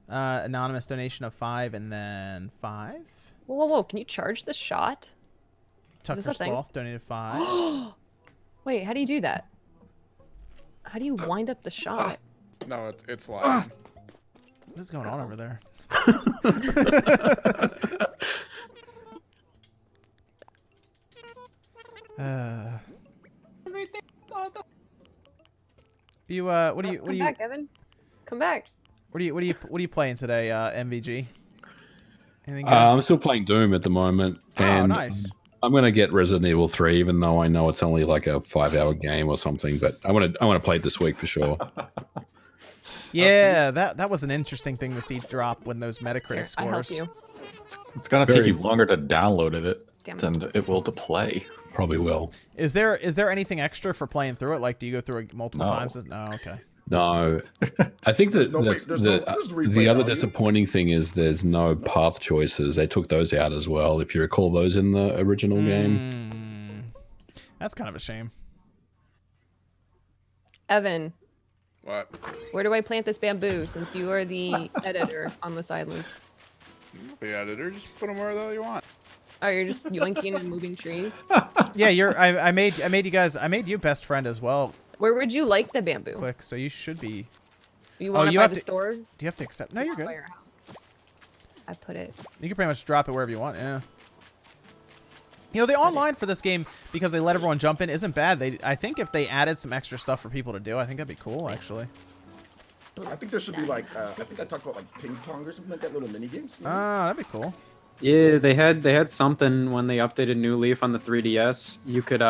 Anonymous donation of $5, and then $5. Whoa. Can you charge the shot? Tucker this a thing? Sloth donated $5. Wait, how do you do that? How do you wind up the shot? No, it's live. What is going on over there? You what do you Come back, Evan. Come back. what are you playing today, MVG? Anything good? I'm still playing Doom at the moment, and Oh, nice. I'm gonna get Resident Evil 3, even though I know it's only like a 5-hour game or something. But I want to play it this week for sure. Yeah, that was an interesting thing to see drop when those Metacritic Here, I help scores. you. It's gonna take you longer to download it Damn it. than it will to play. Probably will. Is there anything extra for playing through it? Like, do you go through it multiple No. times? No, okay. No, I think that There's no replay the other value. disappointing thing is there's no path choices. They took those out as well. If you recall those in the original game. That's kind of a shame. Evan, What? where do I plant this bamboo since you are the editor on this island? The editor, just put them where the hell you want. Oh, you're just yoinking and moving trees? Yeah, I made you best friend as well. Where would you like the bamboo? Click, so you should be. You want you it by have the to- store? Do you have to accept? No, you're By good. your house. I put it. You can pretty much drop it wherever you want. Yeah. You know, the online for this game, because they let everyone jump in, isn't bad. I think if they added some extra stuff for people to do, I think that'd be cool, actually. I think there should be like, I think I talked about like ping pong or something like that, little mini games. Ah, that'd be cool. Yeah, they had something when they updated New Leaf on the 3DS. You could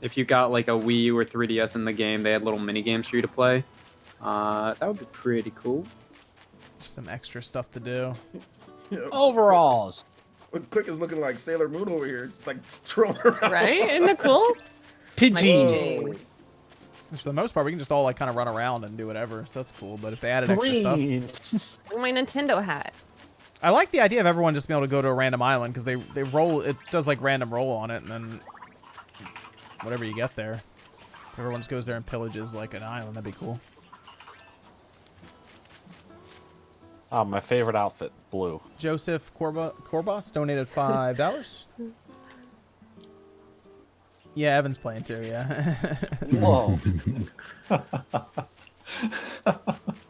if you got like a Wii U or 3DS in the game, they had little mini games for you to play. That would be pretty cool. Just some extra stuff to do. Overalls. Click is looking like Sailor Moon over here. It's like strolling around. Right? Isn't that cool? Pidgey. My PJs. 'Cause for the most part, we can just all like kind of run around and do whatever. So that's cool. But if they added extra stuff, My Nintendo hat. I like the idea of everyone just being able to go to a random island because they roll. It does like random roll on it, and then whatever you get there, everyone just goes there and pillages like an island. That'd be cool. Oh, my favorite outfit, blue. Joseph Corbos donated $5. Yeah, Evan's playing too. Yeah. Whoa.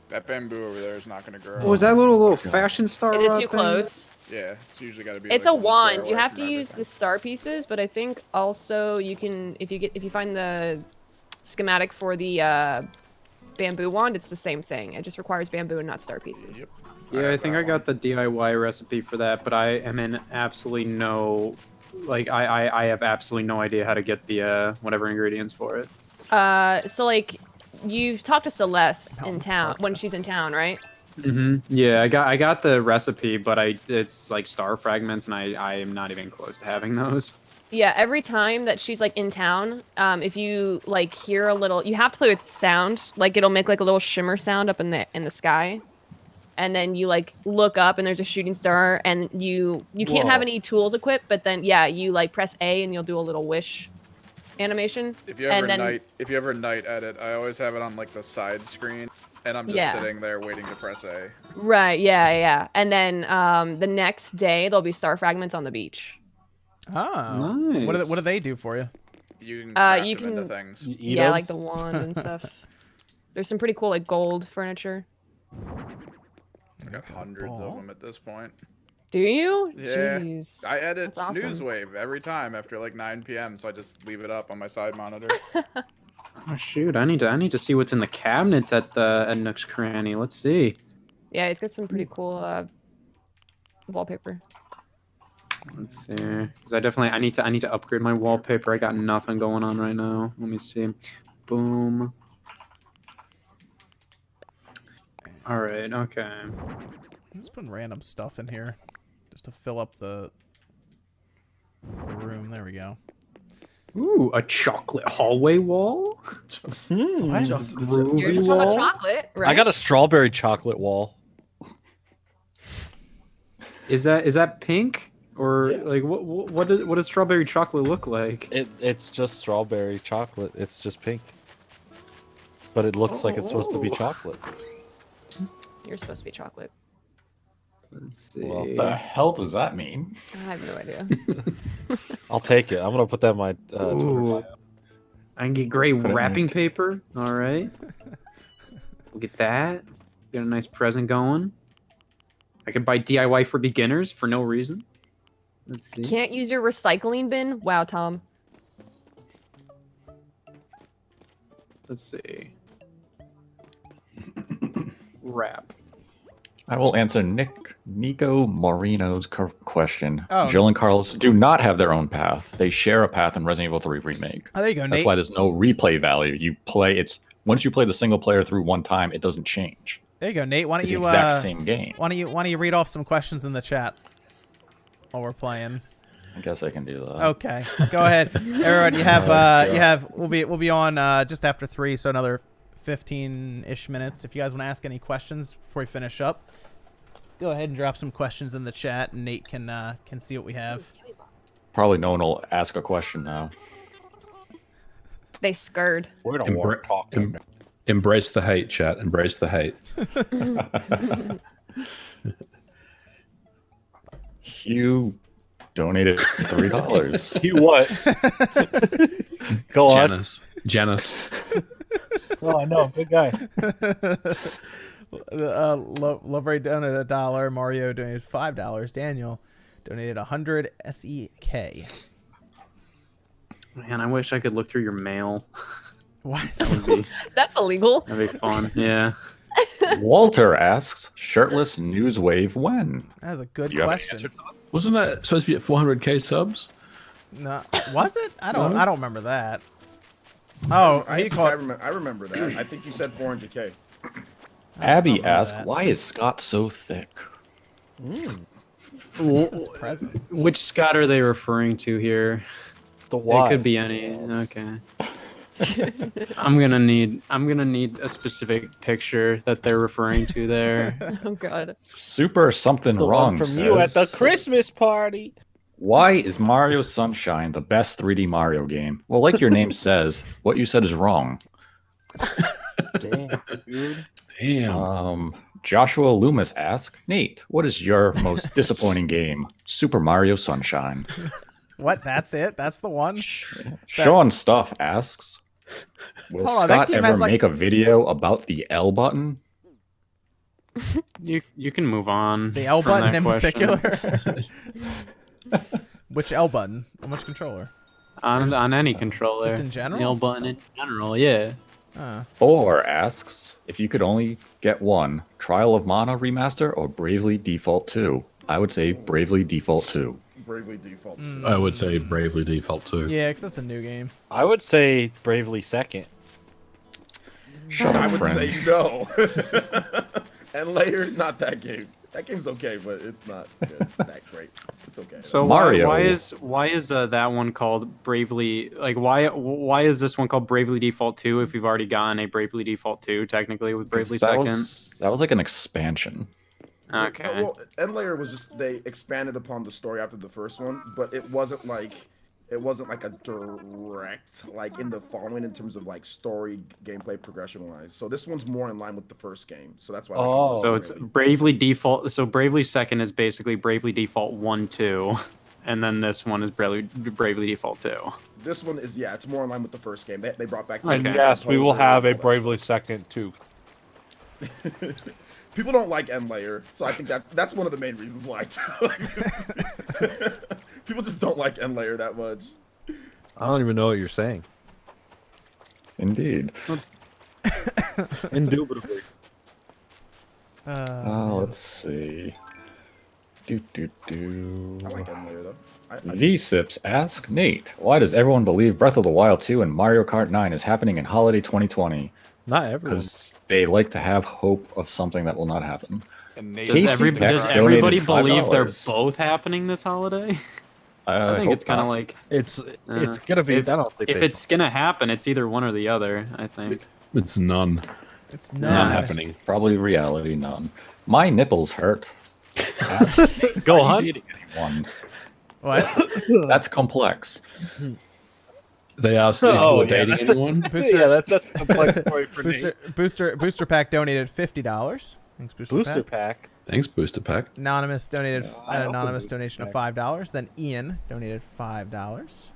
That bamboo over there is not going to grow. Oh, is that little fashion star? Is it too thing? close? Yeah, it's usually got to be. It's like a 1 square wand. away You have from to use everything. the star pieces, but I think also you can if you find the schematic for the bamboo wand, it's the same thing. It just requires bamboo and not star pieces. Yep. Yeah, I think I got the DIY recipe for that, but I am in absolutely no, like, I have absolutely no idea how to get the whatever ingredients for it. So like, you've talked to Celeste in town when she's in town, right? Yeah, I got the recipe, but it's like star fragments, and I am not even close to having those. Yeah, every time that she's like in town, if you like hear a little, you have to play with sound. Like it'll make like a little shimmer sound up in the sky. And then you like look up and there's a shooting star and you can't have any tools equipped, but then yeah, you like press A and you'll do a little wish animation. If you ever night edit, I always have it on like the side screen, and I'm just sitting there waiting to press A. Right, yeah. And then the next day there'll be star fragments on the beach. Oh, nice. What do they do for you? You can craft you them can into things. yeah, like the wand and stuff. There's some pretty cool like gold furniture. I got hundreds of them at this point. Do you? Yeah. Jeez. I edit That's awesome. Newswave every time after like 9 p.m. So I just leave it up on my side monitor. Oh shoot, I need to see what's in the cabinets at Nook's Cranny. Let's see. Yeah, he's got some pretty cool wallpaper. Let's see. 'Cause I need to upgrade my wallpaper. I got nothing going on right now. Let me see. Boom. All right. Okay. I'm just putting random stuff in here just to fill up the room. There we go. Ooh, a chocolate hallway wall. You're Groovy just on the wall. chocolate, right? I got a strawberry chocolate wall. Is that pink or like what does strawberry chocolate look like? It's just strawberry chocolate. It's just pink. But it looks like it's supposed to be chocolate. You're supposed to be chocolate. Let's see. What the hell does that mean? I have no idea. I'll take it. I'm gonna put that in my Twitter Ooh. bio. I can get gray Put it in wrapping your- paper. All right. We'll get that. Get a nice present going. I could buy DIY for beginners for no reason. Let's see. Can't use your recycling bin? Wow, Tom. Let's see. Wrap. I will answer Nico Moreno's question. Oh. Jill and Carlos do not have their own path. They share a path in Resident Evil 3 Remake. Oh, there you go, That's Nate. why there's no replay value. You play once you play the single player through one time, it doesn't change. There you go, Nate. Why don't It's you the exact same game. Why don't you read off some questions in the chat while we're playing? I guess I can do that. Okay, go ahead, everyone. We'll be on just after 3, so another 15-ish minutes. If you guys want to ask any questions before we finish up, go ahead and drop some questions in the chat, and Nate can see what we have. Probably no one will ask a question now. They scurred. We're gonna want to talk. Embrace the hate, chat. Embrace the hate. Hugh donated $3. You what? Go on. Janice. Oh, I know, good guy. Love Ray donated $1. Mario donated $5. Daniel donated 100 SEK. Man, I wish I could look through your mail. What? That would be That's illegal. that'd be fun. Yeah. Walter asks, shirtless Newswave when? That was a good You have an question. answer? Wasn't that supposed to be at 400k subs? No, was it? I don't remember that. Oh, I he called. remember that. I think you said 400K. Abby remember asks, that. why is Scott so thick? This present. Which Scott are they referring to here? The It wise. could be any. Okay. I'm gonna need a specific picture that they're referring to there. Oh god. Super something The wrong one from you at the says, Christmas party. why is Mario Sunshine the best 3D Mario game? Well, like your name says, what you said is wrong. Damn, dude. Damn. Joshua Loomis asks, Nate, what is your most disappointing game? Super Mario Sunshine. What? That's it? That's the one? Sean Stuff asks, will Hold on, that Scott game ever has, like- make a video about the L button? You can move on. The L from button that in question. particular? Which L button? On which controller? On any controller. Just in general? The L button in general, yeah. Thor asks, if you could only get one, Trial of Mana Remaster or Bravely Default 2? I would say Bravely Default 2. Bravely Default 2. I would say Bravely Default 2. Yeah, because that's a new game. I would say Bravely second. Shut I up, would friend. say no. And later, not that game. That game's okay, but it's not good. That great. It's okay. So Mario. why is that one called Bravely? Like why is this one called Bravely Default 2 if we've already gotten a Bravely Default 2 technically with Bravely Second? That was like an expansion. Okay. Well, End Layer was just they expanded upon the story after the first one, but it wasn't like a direct like in the following in terms of like story gameplay progression wise. So this one's more in line with the first game. So that's why. Oh. So it's Bravely Default. So Bravely Second is basically Bravely Default 1, 2, and then this one is Bravely Default 2. This one is it's more in line with the first game. They brought back. And Okay. yes, we will composer, have a all that Bravely second too. People don't like End Layer, so I think that's one of the main reasons why. People just don't like End Layer that much. I don't even know what you're saying. Indeed. Indubitably. Let's see. I like End Layer though. V-Sips ask, Nate, why does everyone believe Breath of the Wild 2 and Mario Kart 9 is happening in holiday 2020? Not everyone. Because they like to have hope of something that will not happen. Does everybody believe they're both happening this holiday? I think hope it's kind of not. like It's gonna be. I don't think if it's gonna happen, it's either one or the other. I think. It's none. It's Not not happening. Probably reality, none. My nipples hurt. Go on. Anyone. What? That's complex. They asked if you were dating anyone. Booster, Yeah, that's a complex story for Booster Pack donated $50. Thanks, Booster pack. Thanks, Booster Pack. Anonymous donated I an hope anonymous the Booster donation of Pack. $5. Then Ian donated $5.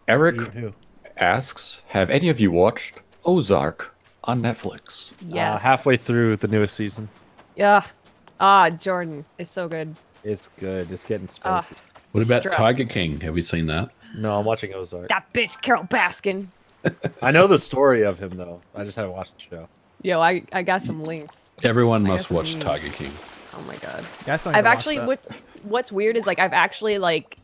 Eric Who? asks, have any of you watched Ozark on Netflix? Yes. Halfway through the newest season. Yeah. Jordan, it's so good. It's good. It's getting Ah, spicy. What about Stress. Tiger King? Have you seen that? No, I'm watching Ozark. That bitch, Carol Baskin. I know the story of him though. I just haven't watched the show. Yo, I got some links. Everyone I must guess watch we- Tiger King. Oh my god. Guys don't I've even watch actually that. what's weird is like I've actually like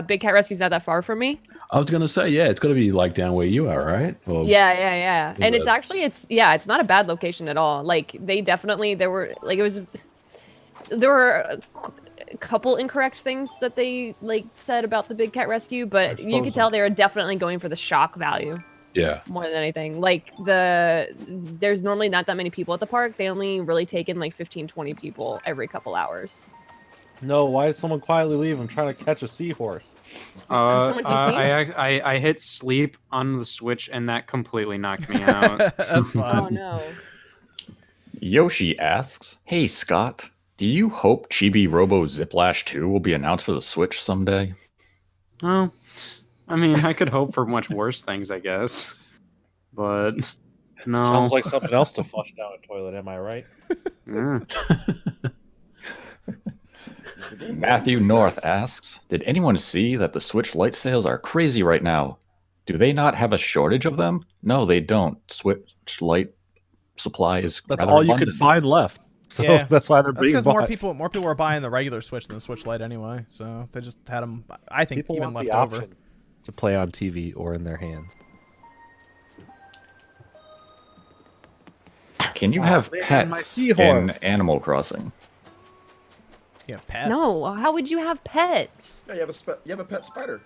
Big Cat Rescue's not that far from me. I was gonna say, yeah, it's got to be like down where you are, right? Or, Yeah. And it's that- actually it's not a bad location at all. Like they definitely there were a couple incorrect things that they like said about the Big Cat Rescue, but you could tell they were definitely going for the shock value yeah. more than anything. Like there's normally not that many people at the park. They only really take in like 15-20 people every couple hours. No, why did someone quietly leave? I'm trying to catch a seahorse. someone tasting? I hit sleep on the Switch and that completely knocked me out. That's fine. Oh no. Yoshi asks, hey Scott, do you hope Chibi Robo Ziplash 2 will be announced for the Switch someday? Oh, I mean, I could hope for much worse things, I guess. But no. Sounds like something else to flush down a toilet. Am I right? Yeah. Matthew North asks, did anyone see that the Switch Lite sales are crazy right now? Do they not have a shortage of them? No, they don't. Switch Lite supply is That's rather all you could abundant. find left. So Yeah. that's why they're That's being because bought. more people are buying the regular Switch than the Switch Lite anyway. So they just had them, I think, People even want left the over. option to play on TV or in their hands. Can you have man, my pets seahorse. in Animal Crossing? You have pets. No, how would you have pets? Yeah, you have a pet spider.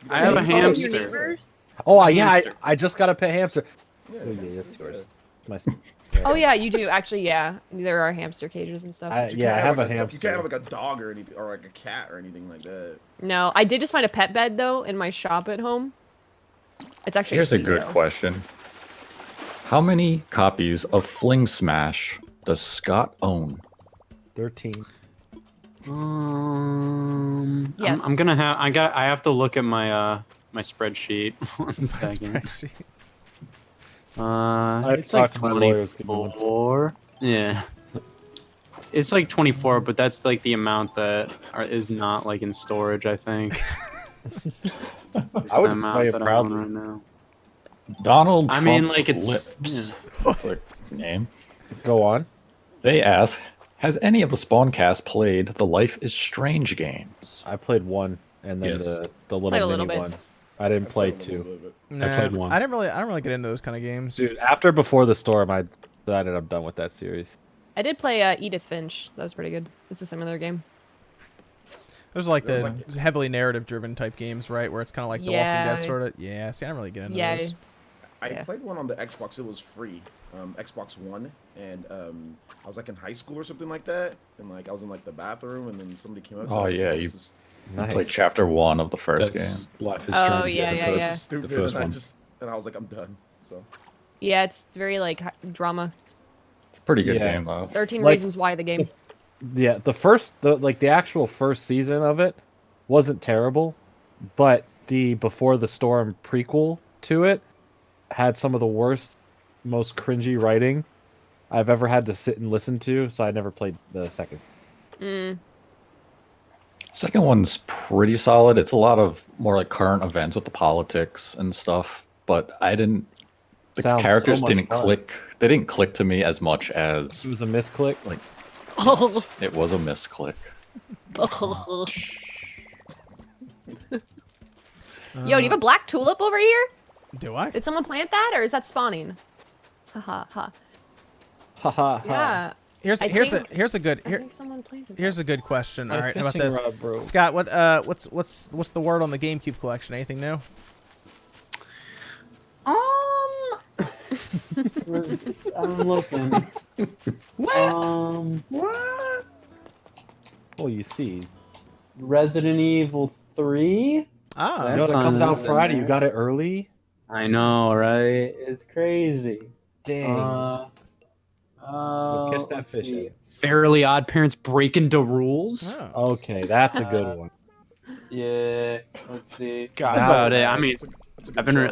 I have a Oh, your hamster. neighbors? Oh yeah, Hamster. I just got a pet hamster. Yeah, Oh, yeah, hamsters that's are yours. good. My, Oh yeah, you do actually. Yeah, there are hamster cages and stuff. But you yeah, I can't have a like You hamster. can't have like a dog or anything, or like a cat or anything like that. No, I did just find a pet bed though in my shop at home. It's actually Here's a seat good though. question. How many copies of Fling Smash does Scott own? 13. Yes. I'm gonna have. I have to look at my my spreadsheet. One second. Spreadsheet. It's like talked to my lawyers, give me one second. 24. Yeah. It's like 24, but that's like the amount that is not like in storage. I think. I would The display amount it that I own proudly. right now. Donald I mean, Trump like it's. Lips. Yeah. That's their name. Go on. They ask, has any of the SpawnCast played the Life is Strange games? I played one, and then Yes. the Played little a little mini bit. one. I didn't play Played a little two. bit of it. Nah, played one. I don't really get into those kind of games. Dude, after Before the Storm, I decided I'm done with that series. I did play Edith Finch. That was pretty good. It's a similar game. Those are like Those the heavily narrative-driven type games, right? Where it's kind of like The Walking Yeah. Dead sort of. Yeah, see, I don't really get into Yeah. those. I Yeah. played one on the Xbox. It was free, Xbox One, and I was like in high school or something like that, and like I was in like the bathroom, and then somebody came up. Oh, and yeah, this you- is- Nice. Played chapter 1 of the first That's game. Life is Oh, Strange. yeah, so yeah, this yeah. is stupid. The first and one. I was like, I'm done. So Yeah, it's very like drama. It's a pretty good Yeah. game, though. 13 Like- Reasons Why the game. Yeah, the actual first season of it wasn't terrible, but the Before the Storm prequel to it had some of the worst, most cringy writing I've ever had to sit and listen to, so I never played the second. Mm. Second one's pretty solid. It's a lot of more like current events with the politics and stuff, but the Sounds characters so much didn't fun. click. They didn't click to me as much as It was a misclick. like Oh. it was a misclick. Yo, do you have a black tulip over here? Do I? Did someone plant that, or is that spawning? Ha ha ha. Ha ha ha. Yeah. Here's I here's think- a here's a good I here, think someone planted here's a good question. All My right, how about fishing this? rod broke. Scott, what's the word on the GameCube collection? Anything new? I'm looking. Oh, you see. Resident Evil 3. Ah, You know, That's it comes on out there. Friday. You got it early. I know, right? It's crazy. Dang. Go catch that let's fish. see. Ed. Fairly Odd Parents Breaking the Rules. oh. Okay, that's a good one. Yeah, let's see. God, That's about it. I man, mean, it's a good I show.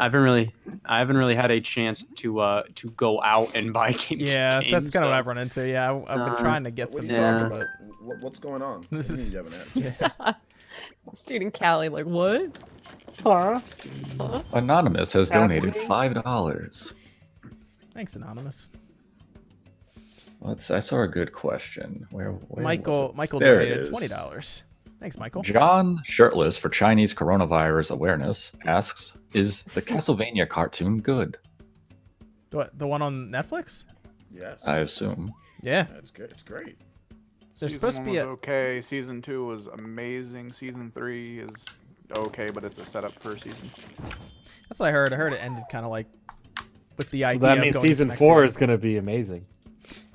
haven't really had a chance to go out and buy games. Yeah, that's kind of what I've so- run into. Yeah, I've been trying to get What some. are you Yeah. talking about? What's going on? This What do you is- mean you haven't had? This dude in Cali, like, what? Anonymous has donated Happening? $5. Thanks, Anonymous. I saw a good question. Where Michael was it? Michael There it donated is. $20. Thanks, Michael. John Shirtless for Chinese coronavirus awareness asks, "Is the Castlevania cartoon good?" The one on Netflix? Yes. I assume. Yeah. It's good. It's great. There's Season supposed to 1 be was a okay. Season 2 was amazing. Season 3 is okay, but it's a setup for season. That's what I heard. I heard it ended kind of like with the So idea that of means going to season the next 4 season. is going to be amazing.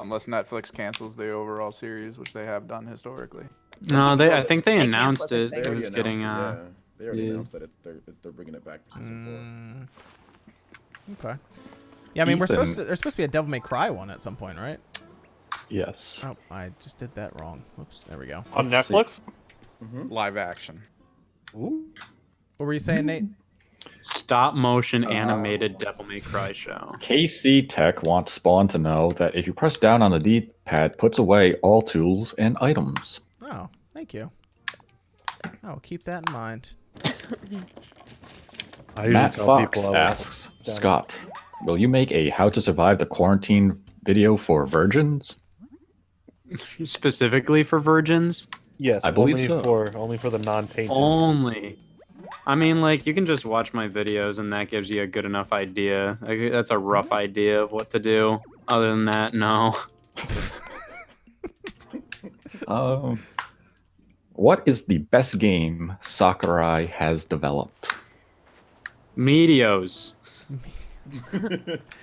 Unless Netflix cancels the overall series, which they have done historically. No, I think they They announced canceled it. it. They It already was getting announced it, yeah. They already yeah. announced that they're bringing it back for season Okay. Yeah, I mean, Ethan. there's supposed to be a Devil May Cry one at some point, right? Yes. Oh, I just did that wrong. Whoops. There we go. On Let's see. Netflix? Live action. What were you saying, Nate? stop motion animated Devil May Cry show. KC Tech wants Spawn to know that if you press down on the D-pad, puts away all tools and items. Oh, thank you. I'll keep that in mind. I usually Matt tell Fox people I will- asks, Scott, will you make a How to Survive the Quarantine video for virgins? Specifically for virgins? Yes, I believe only for the non-tainted. Only. I mean, like, you can just watch my videos and that gives you a good enough idea. Like, that's a rough idea of what to do. Other than that, no. What is the best game Sakurai has developed? Meteos.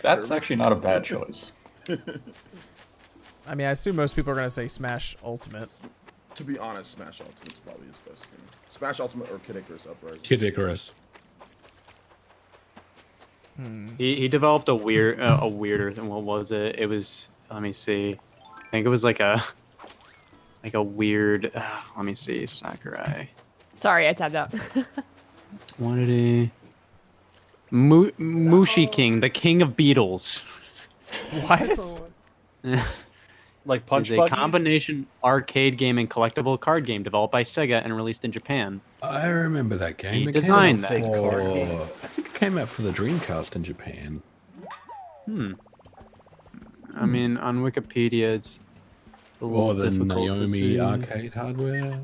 That's actually not a bad choice. I mean, I assume most people are gonna say Smash Ultimate. To be honest, Smash Ultimate's probably his best game. Smash Ultimate or Kid Icarus Uprising. Kid Icarus. He developed a weirder than what was it? It was, let me see. I think it was like a weird. Let me see. Sakurai. Sorry, I tapped out. What did he? Mushi King, the king of beetles. What? Like Punch Is a Buggy? combination arcade game and collectible card game developed by Sega and released in Japan. I remember that game. He It came designed out that for- card game. I think it came out for the Dreamcast in Japan. I mean, on Wikipedia, it's a little Or the difficult to Naomi see. arcade hardware.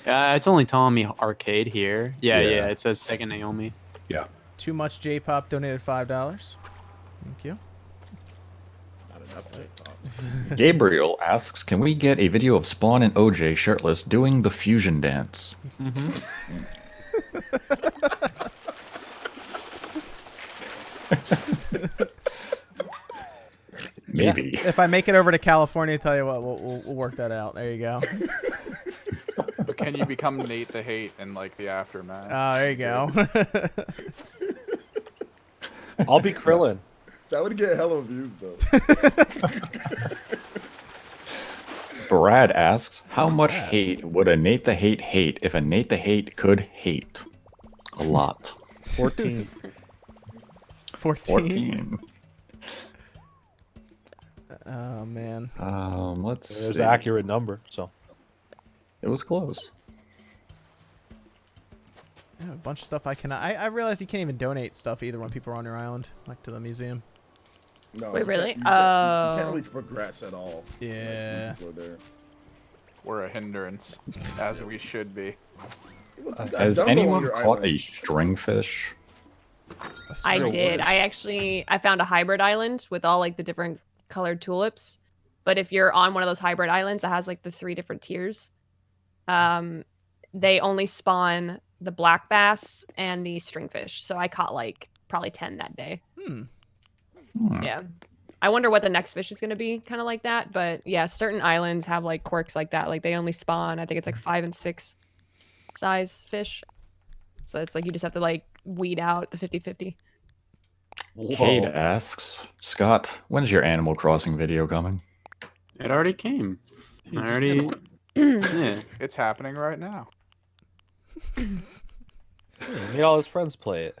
It's only telling me arcade here. Yeah, Yeah. it says Sega Naomi. Yeah. Too much J-pop donated $5. Thank you. Not enough J-pop. Gabriel asks, "Can we get a video of Spawn and OJ shirtless doing the fusion dance?" Maybe. If I make it over to California, tell you what, we'll work that out. There you go. But can you become Nate the Hate in like the aftermath? Oh, there you go. I'll be Krillin. That would get hella views though. Brad asks, "How much hate would a Nate the Hate hate if a Nate the Hate could hate?" A lot. 14. 14. Oh man. Let's There's see. an accurate number, so. It was close. I have a bunch of stuff I cannot. I realize you can't even donate stuff either when people are on your island, like to the museum. No, Wait, you really? can't- you can't Oh. really progress at all. Yeah. Go there. We're a hindrance, as we should be. Look, you got Has Dumbo on anyone your caught island. a stringfish? I Real did. worse. I found a hybrid island with all like the different colored tulips. But if you're on one of those hybrid islands that has like the 3 different tiers, they only spawn the black bass and the stringfish. So I caught like probably 10 that day. Yeah. I wonder what the next fish is going to be, kind of like that. But yeah, certain islands have like quirks like that. Like they only spawn, I think it's like 5 and 6 size fish. So it's like you just have to like weed out the 50-50. Cade asks, "Scott, when's your Animal Crossing video coming?" It already came. He I just already. did Yeah. It's happening right now. Made all his friends play it.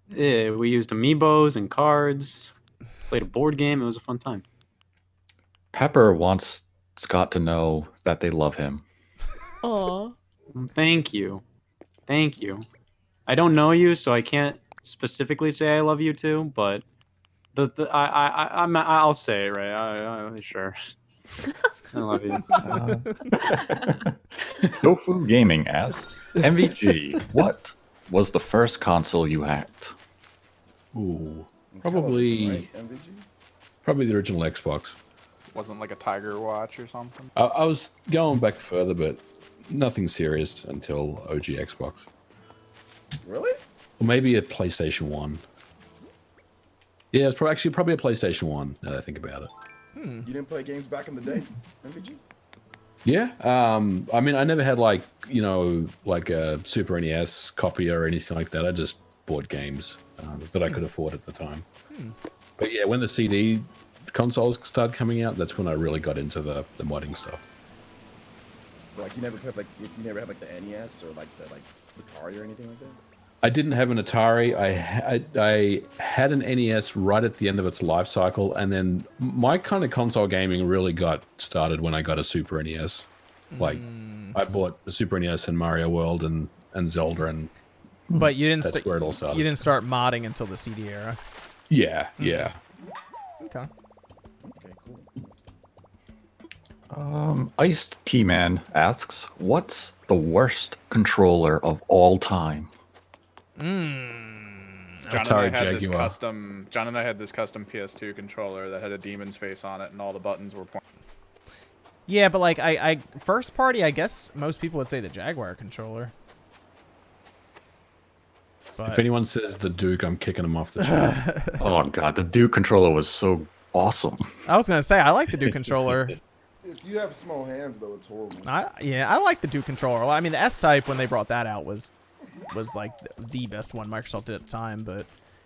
Yeah, we used amiibos and cards. Played a board game. It was a fun time. Pepper wants Scott to know that they love him. Oh. Thank you. Thank you. I don't know you, so I can't specifically say I love you too, but I'll say it, right? Sure. I love you. Tofu Gaming asks, "MVG, what was the first console you hacked?" Ooh. Television, Probably right? MVG? probably the original Xbox. Wasn't like a Tiger Watch or something. I was going back further, but nothing serious until OG Xbox. Really? Or maybe a PlayStation 1. Yeah, it's probably a PlayStation 1, now that I think about it. You didn't play games back in the day, MVG? Yeah, I mean, I never had like a Super NES copy or anything like that. I just bought games that I could afford at the time. But yeah, when the CD consoles started coming out, that's when I really got into the modding stuff. Like you never played you never had like the NES or like the Atari or anything like that? I didn't have an Atari. I had an NES right at the end of its life cycle, and then my kind of console gaming really got started when I got a Super NES. Like, I bought a Super NES and Mario World and Zelda, and But you didn't. that's where it all started. You didn't start modding until the CD era. Yeah, yeah. Okay. Okay, cool. Iced T-Man asks, "What's the worst controller of all time?" John and I Atari had this Jaguar. custom. John and I had this custom PS2 controller that had a demon's face on it, and all the buttons were pointing. Yeah, but like I first party, I guess most people would say the Jaguar controller. But If anyone says the Duke, I'm kicking them off the show. Oh god, the Duke controller was so awesome. I was gonna say I like the Duke controller. If you have small hands, though, it's horrible. I like the Duke controller. Well, I mean, the S-Type when they brought that out was like the best one Microsoft did at the time, but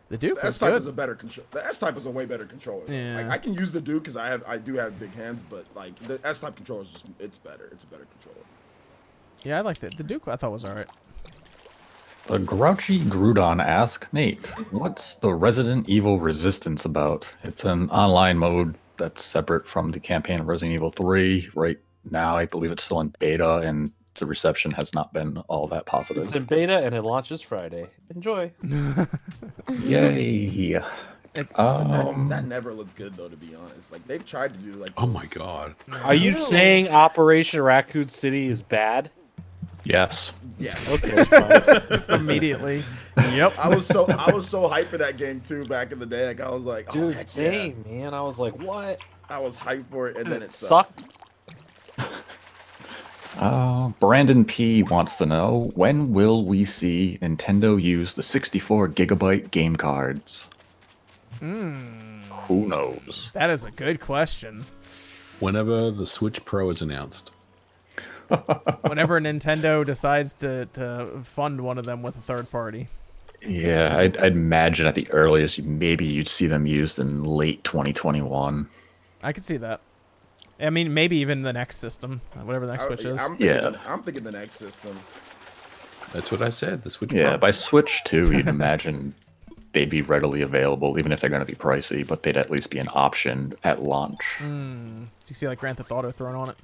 the Duke The was S-Type good. is a better control. The S-Type is a way better controller. Yeah. Like, I can use the Duke because I do have big hands, but like the S-Type controller is just it's better. It's a better controller. Yeah, I like the Duke. I thought was all right. The Grouchy Groudon asks, Nate, what's the Resident Evil Resistance about? It's an online mode that's separate from the campaign of Resident Evil 3. Right now, I believe it's still in beta, and the reception has not been all that positive. It's in beta and it launches Friday. Enjoy. Yay. That never looked good, though, to be honest. Like, they've tried to do, like... Oh my god. Are you saying Operation Raccoon City is bad? Yes. Yeah. Okay. Fine. Just immediately. Yep. I was so hyped for that game, too, back in the day. Like, I was like, oh, Dude, heck same, man. I was like, what? yeah. I was hyped for it, and then it sucked. Brandon P wants to know, when will we see Nintendo use the 64 gigabyte game cards? Who knows? That is a good question. Whenever the Switch Pro is announced. Whenever Nintendo decides to fund one of them with a third party. Yeah, I'd imagine at the earliest, maybe you'd see them used in late 2021. I could see that. I mean, maybe even the next system, whatever the next Switch is. I'm thinking the next system. That's what I said. The Switch Yeah, Pro. by Switch 2, you'd imagine they'd be readily available, even if they're going to be pricey, but they'd at least be an option at launch. So you see like Grand Theft Auto thrown on it.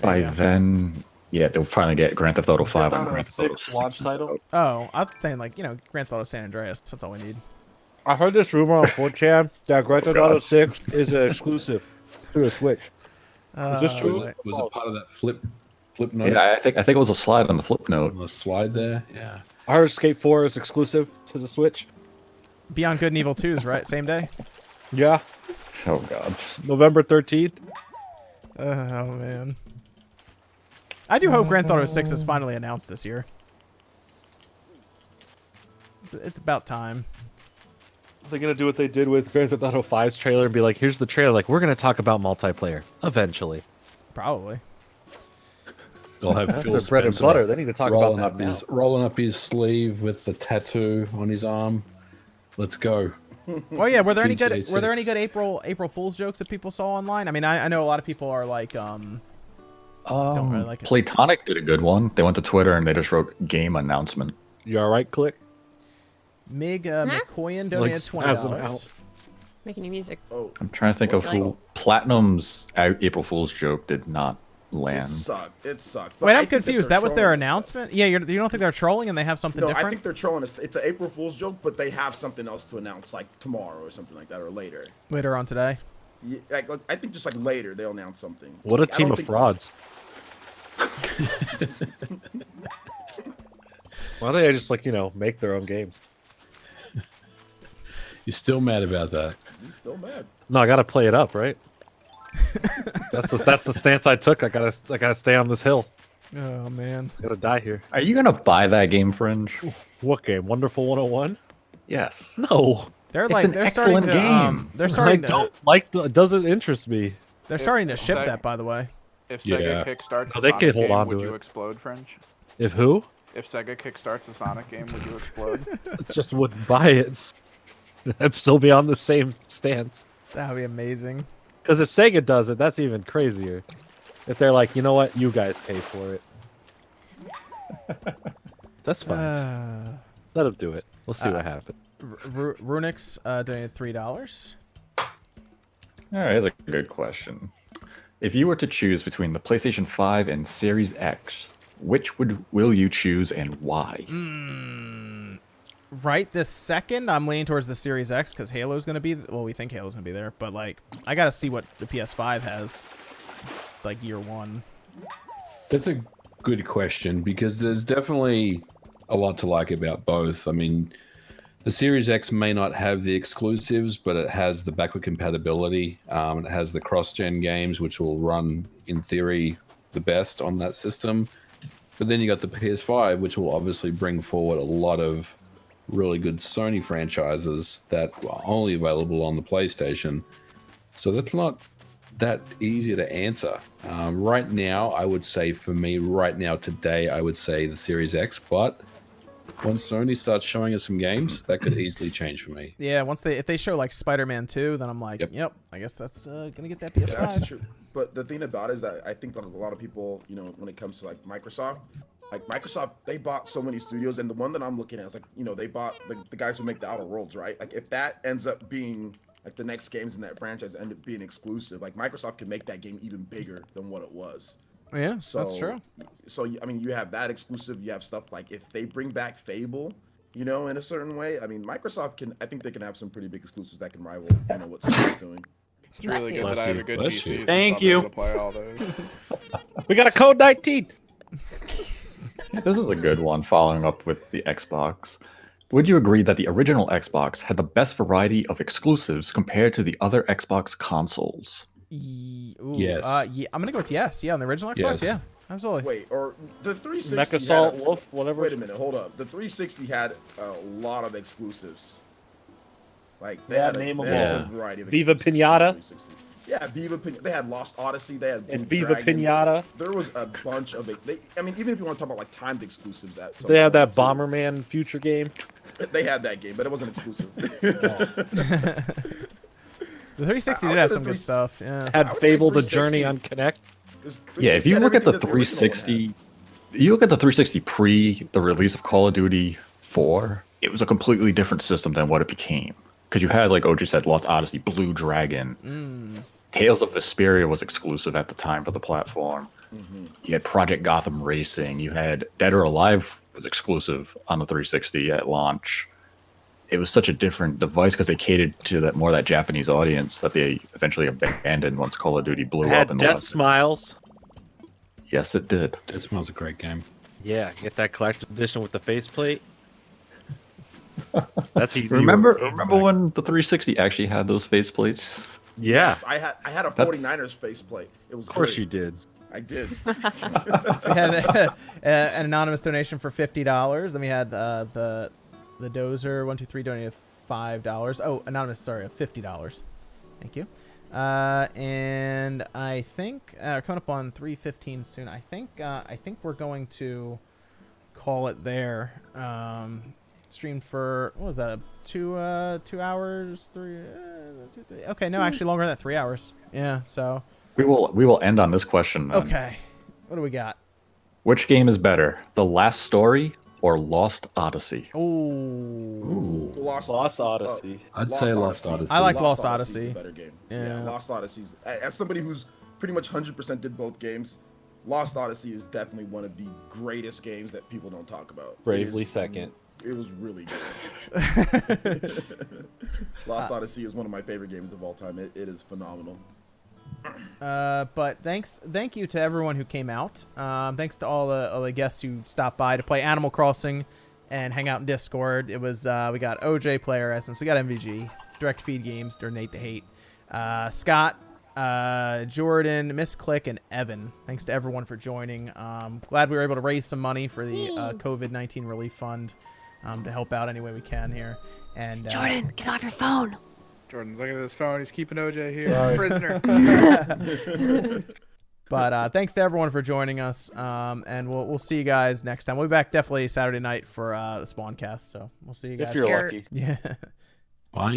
By then, yeah, they'll finally get Grand Theft Auto 5 and Grand Theft Auto 6 launch title. Oh, I was saying like, Grand Theft Auto San Andreas. That's all we need. I heard this rumor on 4chan that Grand Theft Auto 6 is an exclusive to the Switch. Is this true? Was it part of that flip note? Yeah, I think it was a slide on the flip note. On the slide there? Yeah. I heard Skate 4 is exclusive to the Switch. Beyond Good and Evil 2 is right, same day. Yeah, Oh god. November 13th. Oh man. I do hope Grand Theft Auto 6 is finally announced this year. It's about time. They're gonna do what they did with Grand Theft Auto 5's trailer and be like, "Here's the trailer. Like, we're gonna talk about multiplayer eventually." Probably. They'll have That's Phil their bread and Spencer butter. They need to talk about rolling that up now. rolling up his sleeve with the tattoo on his arm. Let's go. Well, yeah. Were there any good GTA April Fool's jokes that people saw online? I mean, I know a lot of people are like, don't really like it. Platonic did a good one. They went to Twitter and they just wrote game announcement. You all right, Click? Mig McCoyan donated $20. Making new music. Oh, I'm trying to think of who. Platinum's April Fool's joke did not it land. sucked. It sucked. But Wait, I I'm think that confused. they're That was their trolling us. announcement? Yeah, you don't think they're trolling and they have something No, different? I think they're trolling us. It's an April Fool's joke, but they have something else to announce, like tomorrow or something like that, or later. Later on today. Yeah, like I think just like later they'll announce something. What a Like, I team don't of think- frauds. Why don't they just make their own games? You're still mad about that. He's still mad. No, I gotta play it up, right? That's the stance I took. I gotta stay on this hill. Oh man. Gotta die here. Are you gonna buy that game, Fringe? What game? Wonderful 101? Yes. No. They're It's like an they're starting excellent to game. they're I starting to don't like it doesn't interest me. they're starting to If ship Sega- that, by the way. If Yeah. Sega kickstarts No, a they Sonic can hold game, on would to you it. explode, Fringe? If who? If Sega kickstarts a Sonic game, would you explode? Just wouldn't buy it. I'd still be on the same stance. That would be amazing. Because if Sega does it, that's even crazier. If they're like, you know what, you guys pay for it. That's fine. Let them do it. We'll see what happens. Runix donated $3. All right, here's a good question. If you were to choose between the PlayStation 5 and Series X, which will you choose and why? Right this second, I'm leaning towards the Series X because Halo's going to be... Well, we think Halo's going to be there. But, like, I got to see what the PS5 has, like, year one. That's a good question because there's definitely a lot to like about both. I mean, the Series X may not have the exclusives, but it has the backward compatibility. It has the cross-gen games, which will run, in theory, the best on that system. But then you got the PS5, which will obviously bring forward a lot of really good Sony franchises that are only available on the PlayStation. So that's not that easy to answer. Right now, I would say for me, right now, today, I would say the Series X, but once Sony starts showing us some games, that could easily change for me. Yeah, if they show like Spider-Man 2, then I'm like, yep I guess that's gonna get that PS5. Yeah, that's true. But the thing about it is that I think that a lot of people, you know, when it comes to like Microsoft, they bought so many studios, and the one that I'm looking at is like, you know, they bought the guys who make the Outer Worlds, right? Like if that ends up being like the next games in that franchise end up being exclusive, like Microsoft can make that game even bigger than what it was. Yeah, that's true. So I mean, you have that exclusive. You have stuff like if they bring back Fable, you know, in a certain way. I mean, Microsoft can. I think they can have some pretty big exclusives that can rival, you know, what Sony's doing. It's really good that I have a good PC. Thank you. To play all those. We got a code 19. This is a good one, following up with the Xbox. Would you agree that the original Xbox had the best variety of exclusives compared to the other Xbox consoles? Yes. Yeah, I'm gonna go with yes. Yeah, on the original Xbox. Yes. Yeah, absolutely. Wait, or the 360 Mecha had Assault, Wolf, whatever. Wait a minute, hold up. The 360 had a lot of exclusives. Like they Yeah, had name a, them they had all. a good variety of Viva exclusives Pinata? on the 360. Yeah, Viva Pinata. They had Lost Odyssey. They had Blue And Viva Dragon. Pinata. There was a bunch of it. I mean, even if you want to talk about like timed exclusives, They have that Bomberman future game. They had that game, but it wasn't exclusive. The 360 did have some good stuff. Yeah. Had Fable the Journey on Connect. Yeah, if you look at the 360, you look at the 360 pre the release of Call of Duty 4, it was a completely different system than what it became. Because you had, like OG said, Lost Odyssey, Blue Dragon. Tales of Vesperia was exclusive at the time for the platform. You had Project Gotham Racing. You had Dead or Alive was exclusive on the 360 at launch. It was such a different device because they catered to that Japanese audience that they eventually abandoned once Call of Duty blew up. Had Death Smiles. Yes, it did. Death Smiles a great game. Yeah, get that collector's edition with the faceplate. That's remember when the 360 actually had those faceplates? Yeah. Yes, I had a 49ers faceplate. It was Of course great. you did. I did. We had an anonymous donation for $50. Then we had the Dozer 123 donated $5. Oh, anonymous, sorry, $50. Thank you. And I think we're coming up on 3:15 soon. I think we're going to call it there. Streamed for what was that? 2 hours? 3? Okay, no, actually longer than that. 3 hours. Yeah. So we will end on this question then. Okay. What do we got? Which game is better, The Last Story or Lost Odyssey? Ooh. Lost Odyssey. I'd say Lost Odyssey. I like Lost Lost Odyssey. Odyssey. Is a better game. Yeah. Lost Odyssey's as somebody who's pretty much 100% did both games. Lost Odyssey is definitely one of the greatest games that people don't talk about. Bravely second. It was really good. Lost Odyssey is one of my favorite games of all time. It is phenomenal. But thank you to everyone who came out. Thanks to all the guests who stopped by to play Animal Crossing and hang out in Discord. It was we got OJ Player Essence, we got MVG, Direct Feed Games, Donate the Hate, Scott, Jordan, Miss Click, and Evan. Thanks to everyone for joining. Glad we were able to raise some money for the COVID-19 relief fund to help out any way we can here. And Jordan, get off your phone. Jordan's looking at his phone. He's keeping OJ here, prisoner. But thanks to everyone for joining us, and we'll see you guys next time. We'll be back definitely Saturday night for the SpawnCast. So we'll see you guys. If you're lucky. Yeah. Bye.